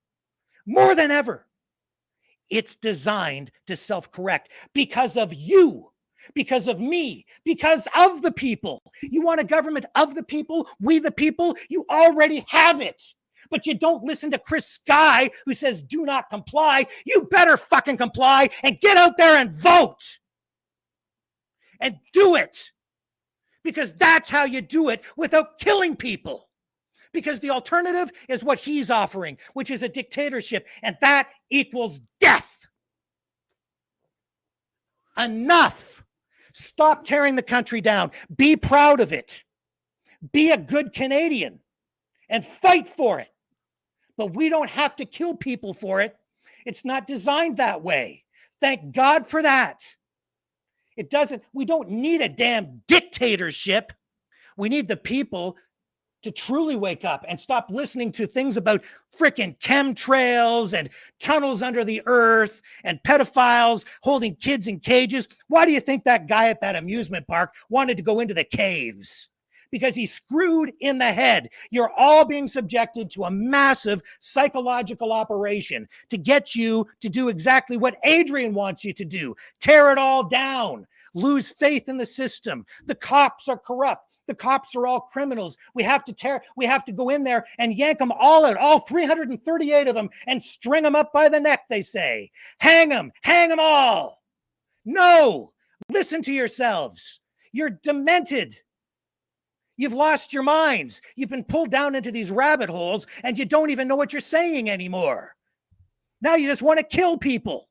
More than ever. It's designed to self-correct because of you, because of me, because of the people. You want a government of the people, we the people? You already have it. But you don't listen to Chris Sky, who says, do not comply. You better fucking comply and get out there and vote. And do it. Because that's how you do it without killing people. Because the alternative is what he's offering, which is a dictatorship, and that equals death. Enough. Stop tearing the country down. Be proud of it. Be a good Canadian and fight for it. But we don't have to kill people for it. It's not designed that way. Thank God for that. We don't need a damn dictatorship. We need the people to truly wake up and stop listening to things about freaking chemtrails and tunnels under the earth and pedophiles holding kids in cages. Why do you think that guy at that amusement park wanted to go into the caves? Because he's screwed in the head. You're all being subjected to a massive psychological operation to get you to do exactly what Adrian wants you to do. Tear it all down. Lose faith in the system. The cops are corrupt. The cops are all criminals. We have to go in there and yank them all out, all 338 of them, and string them up by the neck, they say. Hang them all. No, listen to yourselves. You're demented. You've lost your minds. You've been pulled down into these rabbit holes and you don't even know what you're saying anymore. Now you just want to kill people.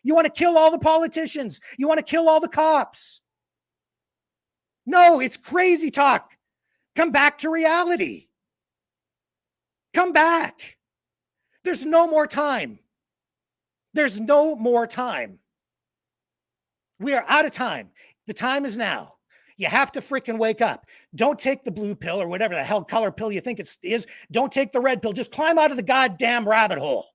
You want to kill all the politicians. You want to kill all the cops. No, it's crazy talk. Come back to reality. Come back. There's no more time. There's no more time. We are out of time. The time is now. You have to freaking wake up. Don't take the blue pill or whatever the hell color pill you think it is. Don't take the red pill. Just climb out of the goddamn rabbit hole.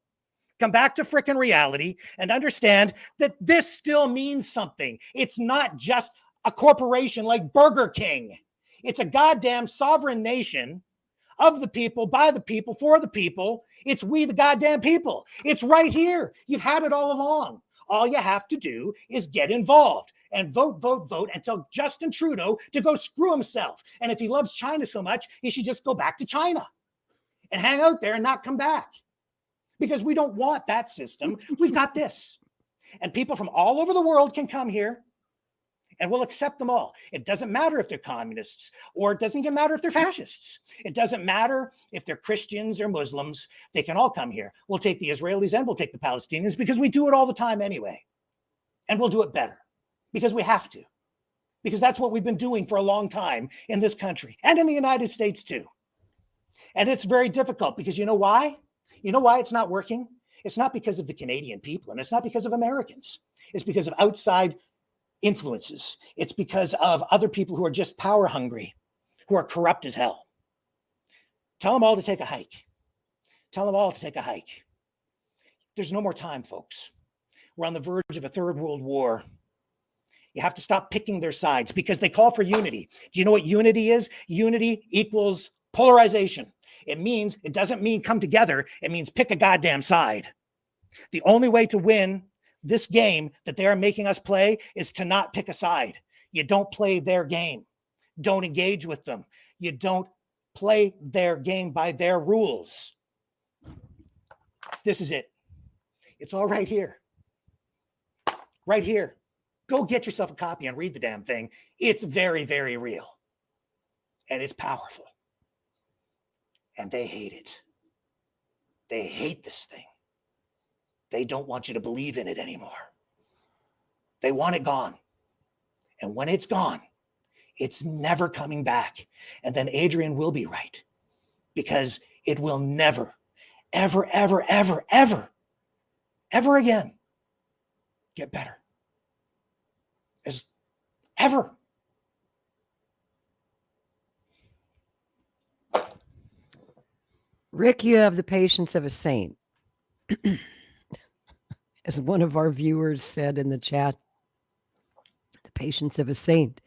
Come back to freaking reality and understand that this still means something. It's not just a corporation like Burger King. It's a goddamn sovereign nation of the people, by the people, for the people. It's we the goddamn people. It's right here. You've had it all along. All you have to do is get involved and vote and tell Justin Trudeau to go screw himself. And if he loves China so much, he should just go back to China and hang out there and not come back. Because we don't want that system. We've got this. And people from all over the world can come here and we'll accept them all. It doesn't matter if they're communists, or it doesn't even matter if they're fascists. It doesn't matter if they're Christians or Muslims. They can all come here. We'll take the Israelis and we'll take the Palestinians because we do it all the time anyway. And we'll do it better because we have to. Because that's what we've been doing for a long time in this country and in the United States too. And it's very difficult because you know why? You know why it's not working? It's not because of the Canadian people and it's not because of Americans. It's because of outside influences. It's because of other people who are just power hungry, who are corrupt as hell. Tell them all to take a hike. Tell them all to take a hike. There's no more time, folks. We're on the verge of a third world war. You have to stop picking their sides because they call for unity. Do you know what unity is? Unity equals polarization. It doesn't mean come together. It means pick a goddamn side. The only way to win this game that they are making us play is to not pick a side. You don't play their game. Don't engage with them. You don't play their game by their rules. This is it. It's all right here. Right here. Go get yourself a copy and read the damn thing. It's very, very real. And it's powerful. And they hate it. They hate this thing. They don't want you to believe in it anymore. They want it gone. And when it's gone, it's never coming back. And then Adrian will be right. Because it will never, ever, ever, ever, ever, ever again get better. As ever. Rick, you have the patience of a saint. As one of our viewers said in the chat, the patience of a saint.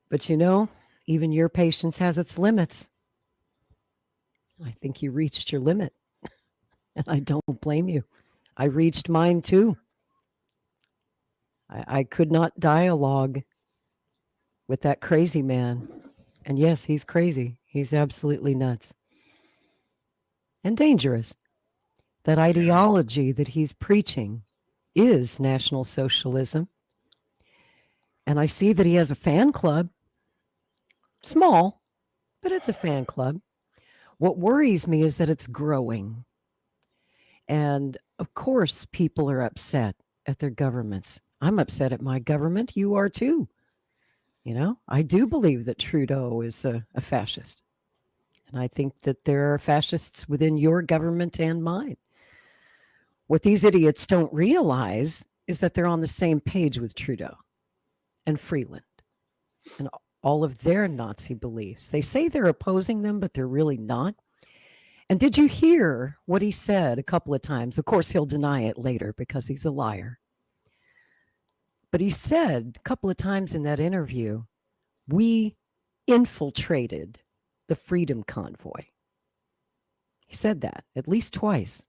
But you know, even your patience has its limits. I think you reached your limit. And I don't blame you. I reached mine too. I could not dialogue with that crazy man. And yes, he's crazy. He's absolutely nuts and dangerous. That ideology that he's preaching is National Socialism. And I see that he has a fan club. Small, but it's a fan club. What worries me is that it's growing. And of course, people are upset at their governments. I'm upset at my government. You are too. You know, I do believe that Trudeau is a fascist. And I think that there are fascists within your government and mine. What these idiots don't realize is that they're on the same page with Trudeau and Freeland and all of their Nazi beliefs. They say they're opposing them, but they're really not. And did you hear what he said a couple of times? Of course, he'll deny it later because he's a liar. But he said a couple of times in that interview, we infiltrated the Freedom Convoy. He said that at least twice.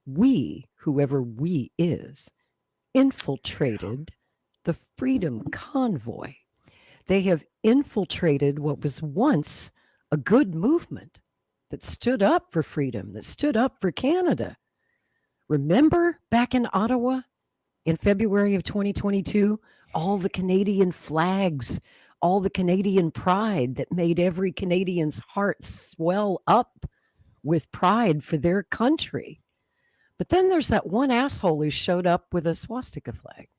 We, whoever we is, infiltrated the Freedom Convoy. They have infiltrated what was once a good movement that stood up for freedom, that stood up for Canada. Remember back in Ottawa in February of 2022, all the Canadian flags, all the Canadian pride that made every Canadian's heart swell up with pride for their country. But then there's that one asshole who showed up with a swastika flag.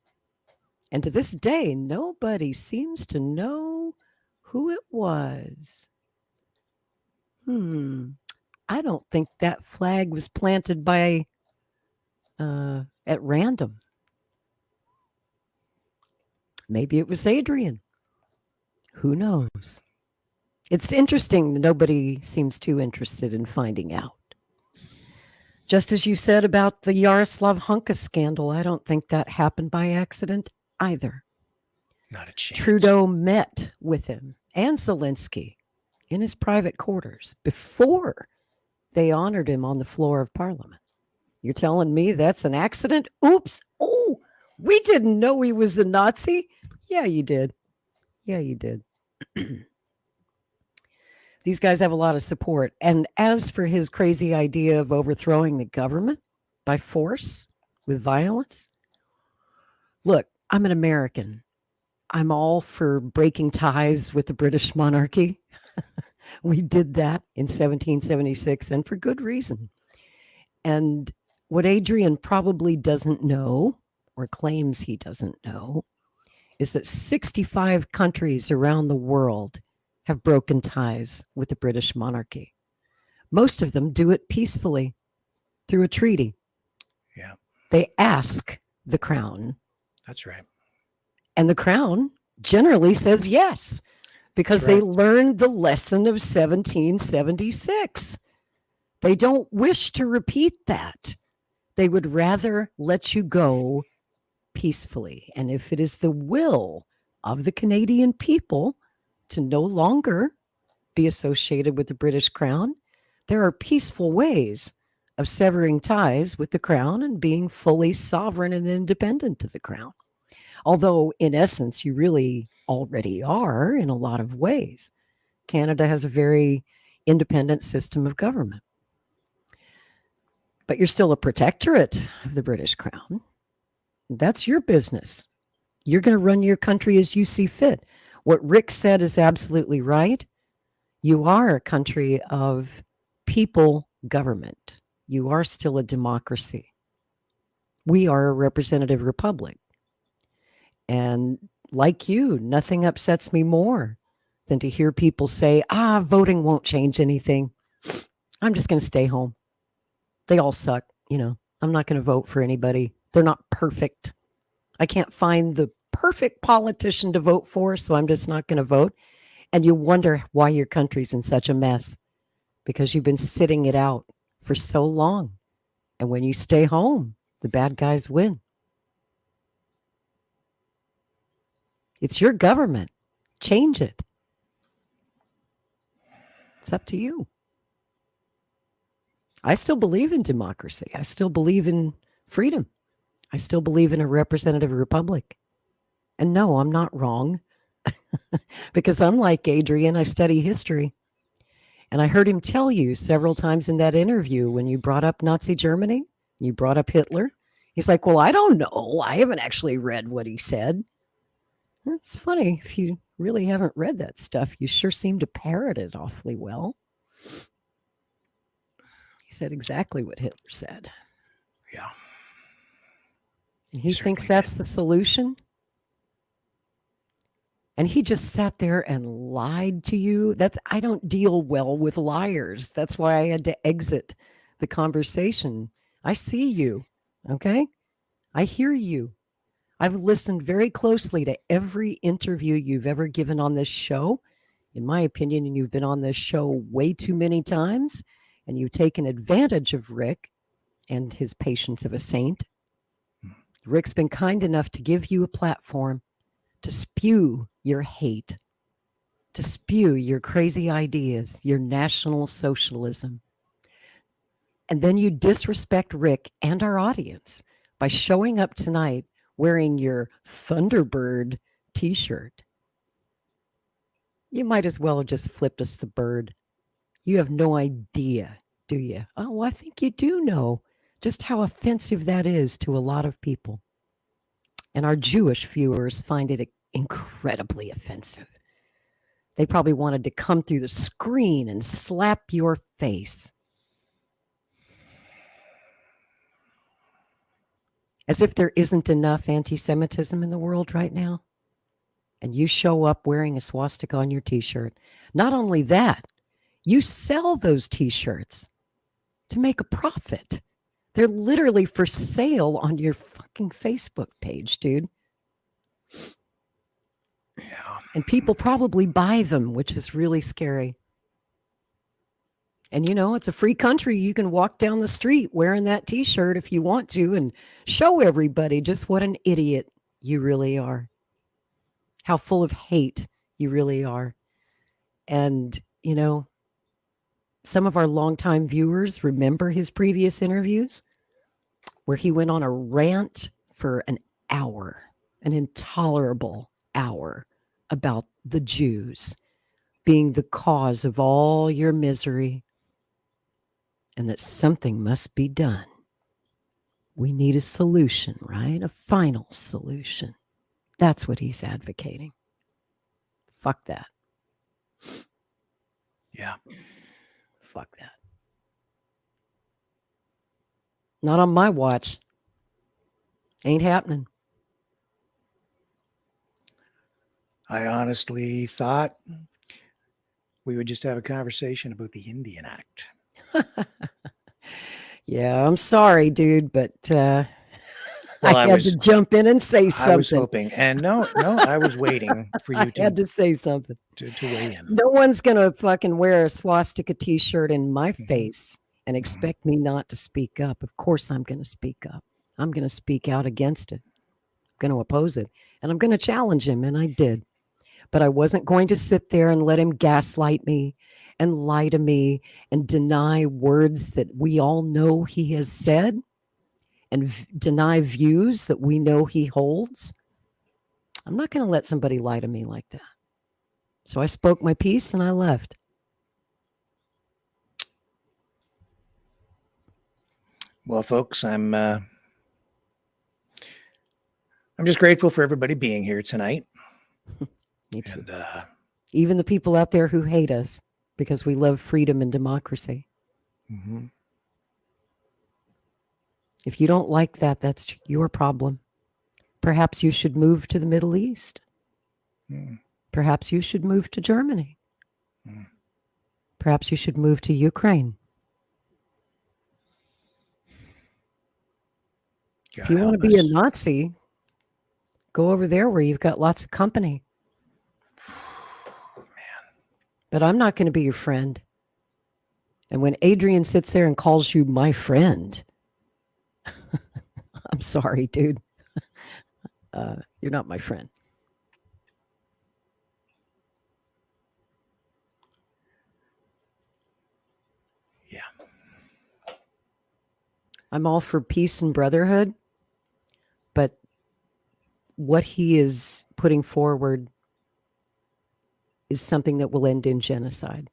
And to this day, nobody seems to know who it was. I don't think that flag was planted by at random. Maybe it was Adrian. Who knows? It's interesting. Nobody seems too interested in finding out. Just as you said about the Yaroslav Hunka scandal, I don't think that happened by accident either. Not a chance. Trudeau met with him and Zelensky in his private quarters before they honored him on the floor of Parliament. You're telling me that's an accident? Oops. Oh, we didn't know he was a Nazi. Yeah, you did. Yeah, you did. These guys have a lot of support. And as for his crazy idea of overthrowing the government by force with violence, look, I'm an American. I'm all for breaking ties with the British monarchy. We did that in 1776 and for good reason. And what Adrian probably doesn't know or claims he doesn't know is that 65 countries around the world have broken ties with the British monarchy. Most of them do it peacefully through a treaty. Yeah. They ask the crown. That's right. And the crown generally says yes, because That's right. they learned the lesson of 1776. They don't wish to repeat that. They would rather let you go peacefully. And if it is the will of the Canadian people to no longer be associated with the British crown, there are peaceful ways of severing ties with the crown and being fully sovereign and independent to the crown. Although, in essence, you really already are in a lot of ways. Canada has a very independent system of government. But you're still a protectorate of the British crown. That's your business. You're going to run your country as you see fit. What Rick said is absolutely right. You are a country of people government. You are still a democracy. We are a representative republic. And like you, nothing upsets me more than to hear people say, voting won't change anything. I'm just going to stay home. They all suck. You know, I'm not going to vote for anybody. They're not perfect. I can't find the perfect politician to vote for, so I'm just not going to vote. And you wonder why your country's in such a mess, because you've been sitting it out for so long. And when you stay home, the bad guys win. It's your government. Change it. It's up to you. I still believe in democracy. I still believe in freedom. I still believe in a representative republic. And no, I'm not wrong. Because unlike Adrian, I study history. And I heard him tell you several times in that interview when you brought up Nazi Germany, you brought up Hitler. He's like, well, I don't know. I haven't actually read what he said. It's funny. If you really haven't read that stuff, you sure seem to parrot it awfully well. He said exactly what Hitler said. Yeah. And he thinks certainly that's the solution. And he just sat there and lied to you. I don't deal well with liars. That's why I had to exit the conversation. I see you. Okay. I hear you. I've listened very closely to every interview you've ever given on this show. In my opinion, and you've been on this show way too many times, and you've taken advantage of Rick and his patience of a saint. Rick's been kind enough to give you a platform to spew your hate, to spew your crazy ideas, your National Socialism. And then you disrespect Rick and our audience by showing up tonight wearing your Thunderbird t-shirt. You might as well have just flipped us the bird. You have no idea, do you? Oh, I think you do know just how offensive that is to a lot of people. And our Jewish viewers find it incredibly offensive. They probably wanted to come through the screen and slap your face. As if there isn't enough anti-Semitism in the world right now. And you show up wearing a swastika on your t-shirt. Not only that, you sell those t-shirts to make a profit. They're literally for sale on your fucking Facebook page, dude. Yeah. And people probably buy them, which is really scary. And you know, it's a free country. You can walk down the street wearing that t-shirt if you want to and show everybody just what an idiot you really are. How full of hate you really are. And, you know, some of our longtime viewers remember his previous interviews where he went on a rant for an hour, an intolerable hour about the Jews being the cause of all your misery and that something must be done. We need a solution, right? A final solution. That's what he's advocating. Fuck that. Yeah. Fuck that. Not on my watch. Ain't happening. I honestly thought we would just have a conversation about the Indian Act. Yeah, I'm sorry, dude, but Well, I had to jump in and say something. I was hoping, and no, I was waiting for you I had to say something. to weigh in. No one's gonna fucking wear a swastika t-shirt in my face and expect me not to speak up. Of course I'm gonna speak up. I'm gonna speak out against it. I'm gonna oppose it. And I'm gonna challenge him, and I did. But I wasn't going to sit there and let him gaslight me and lie to me and deny words that we all know he has said and deny views that we know he holds. I'm not going to let somebody lie to me like that. So I spoke my piece and I left. Well, folks, I'm just grateful for everybody being here tonight. Me too. And even the people out there who hate us because we love freedom and democracy. mhm. If you don't like that, that's your problem. Perhaps you should move to the Middle East. Mm. Perhaps you should move to Germany. Mm. Perhaps you should move to Ukraine. God If you want to help be a us. Nazi, go over there where you've got lots of company. But I'm not going to be your friend. And when Adrian sits there and calls you my friend, I'm sorry, dude. You're not my friend. Yeah. I'm all for peace and brotherhood. But what he is putting forward is something that will end in genocide.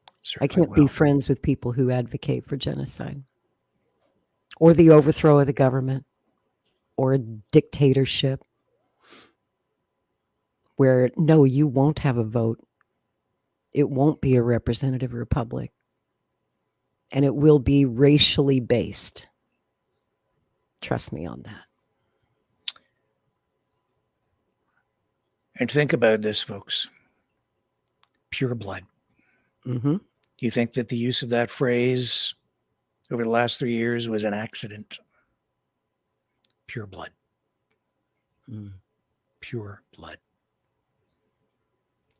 I Certainly can't will. be friends with people who advocate for genocide or the overthrow of the government or a dictatorship where, no, you won't have a vote. It won't be a representative republic. And it will be racially based. Trust me on that. And think about this, folks. Pure blood. Mm-hmm. Do you think that the use of that phrase over the last 3 years was an accident? Pure blood. Pure blood.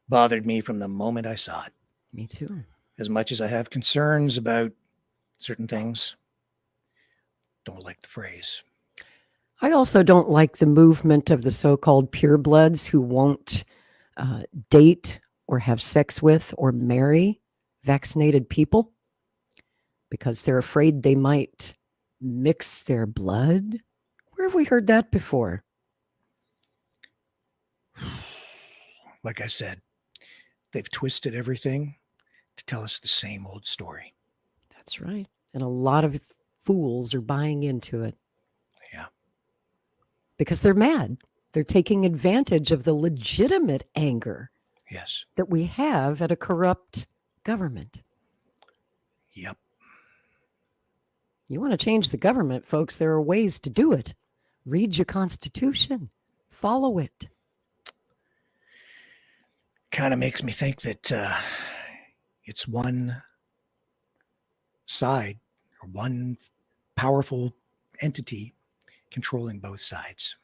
Bothered me from the moment I saw it. Me too. As much as I have concerns about certain things, don't like the phrase. I also don't like the movement of the so-called purebloods who won't date or have sex with or marry vaccinated people because they're afraid they might mix their blood. Where have we heard that before? Like I said, they've twisted everything to tell us the same old story. That's right. And a lot of fools are buying into it. Yeah. Because they're mad. They're taking advantage of the legitimate anger Yes. that we have at a corrupt government. Yep. You want to change the government, folks, there are ways to do it. Read your Constitution. Follow it. Kind of makes me think that it's one side or one powerful entity controlling both sides.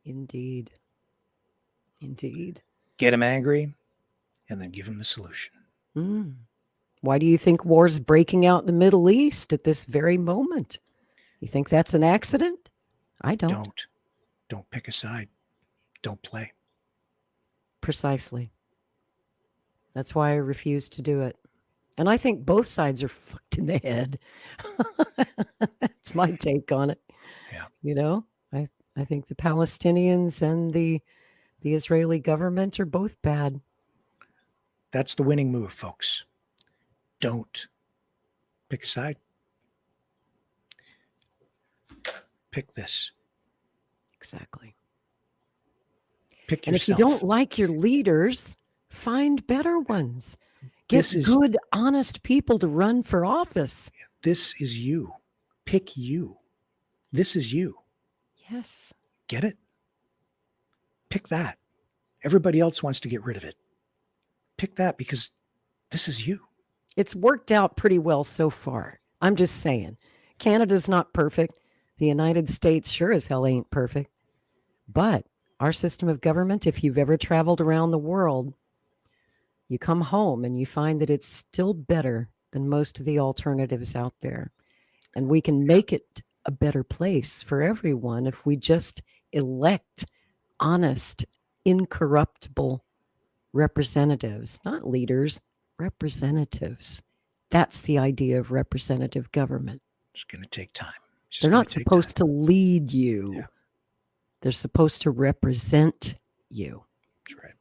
Indeed. Indeed. Get them angry and then give them the solution. Why do you think war's breaking out in the Middle East at this very moment? You think that's an accident? I don't. Don't pick a side. Don't play. Precisely. That's why I refuse to do it. And I think both sides are fucked in the head. That's my take on it. Yeah. You know, I think the Palestinians and the Israeli government are both bad. That's the winning move, folks. Don't pick a side. Pick this. Exactly. Pick And if yourself. you don't like your leaders, find better ones. Get This is- good, honest people to run for office. This is you. Pick you. This is you. Yes. Get it? Pick that. Everybody else wants to get rid of it. Pick that because this is you. It's worked out pretty well so far. I'm just saying. Canada's not perfect. The United States sure as hell ain't perfect. But our system of government, if you've ever traveled around the world, you come home and you find that it's still better than most of the alternatives out there. And we can make it a better place for everyone if we just elect honest, incorruptible representatives, not leaders, representatives. That's the idea of representative government. It's going to take time. They're not supposed to lead you. Yeah. They're supposed to represent you. That's right.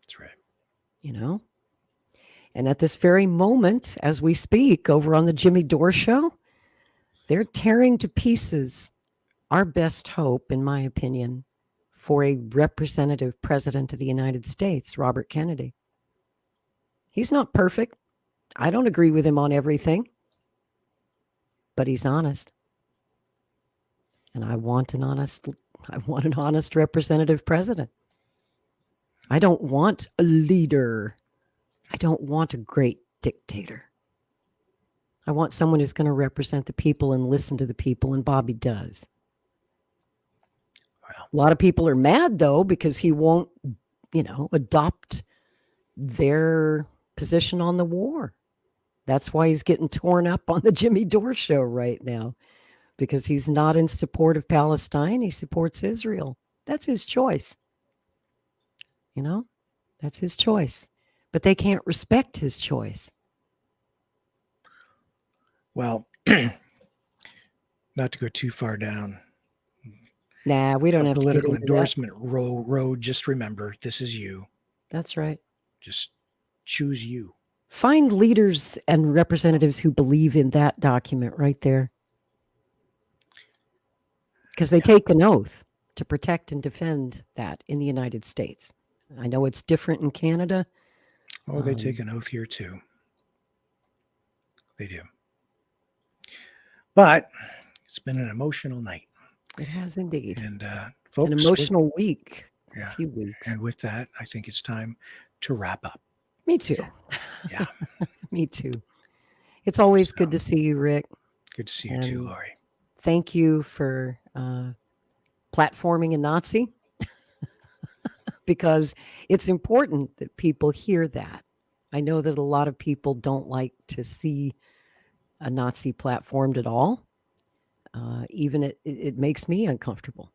That's right. You know? And at this very moment, as we speak, over on the Jimmy Dore Show, they're tearing to pieces our best hope, in my opinion, for a representative president of the United States, Robert Kennedy. He's not perfect. I don't agree with him on everything, but he's honest. And I want an honest representative president. I don't want a leader. I don't want a great dictator. I want someone who's going to represent the people and listen to the people, and Bobby does. Well, A lot of people are mad, though, because he won't, adopt their position on the war. That's why he's getting torn up on the Jimmy Dore Show right now, because he's not in support of Palestine. He supports Israel. That's his choice. That's his choice. But they can't respect his choice. well, not to go too far down Nah, we don't a have to get political into that. endorsement road. Just remember, this is you. That's right. Just choose you. Find leaders and representatives who believe in that document right there. Because they take an oath to protect and defend that in the United States. I know it's different in Canada. Oh, they take an oath here too. They do. But it's been an emotional night. It has indeed. And folks, An emotional week. Yeah. A few weeks. And with that, I think it's time to wrap up. Me too. Yeah. Me too. It's always good to see you, Rick. Good to see you too, Lori. Thank you for platforming a Nazi because it's important that people hear that. I know that a lot of people don't like to see a Nazi platformed at all. Even it makes me uncomfortable.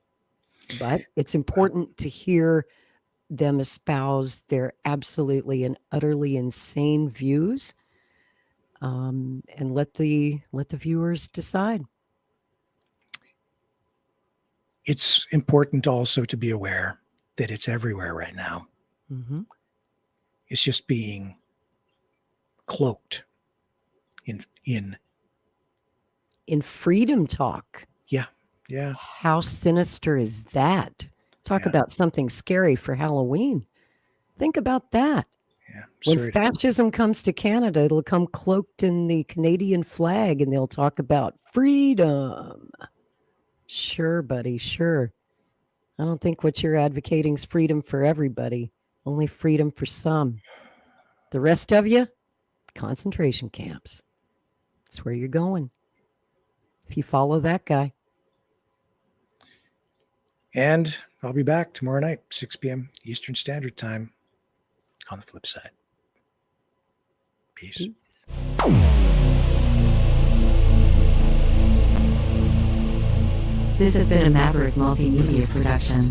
But it's important to hear them espouse their absolutely and utterly insane views, and let the viewers decide. It's important also to be aware that it's everywhere right now. Mm-hmm. It's just being cloaked in freedom talk. Yeah. How sinister is that? Talk about something scary for Halloween. Think about that. Yeah. When fascism comes to Canada, it'll come cloaked in the Canadian flag and they'll talk about freedom. Sure, buddy, sure. I don't think what you're advocating is freedom for everybody, only freedom for some. The rest of you, concentration camps. That's where you're going if you follow that guy. And I'll be back tomorrow night, 6 p.m. Eastern Standard Time on the flip side. Peace. This has been a Maverick Multimedia production.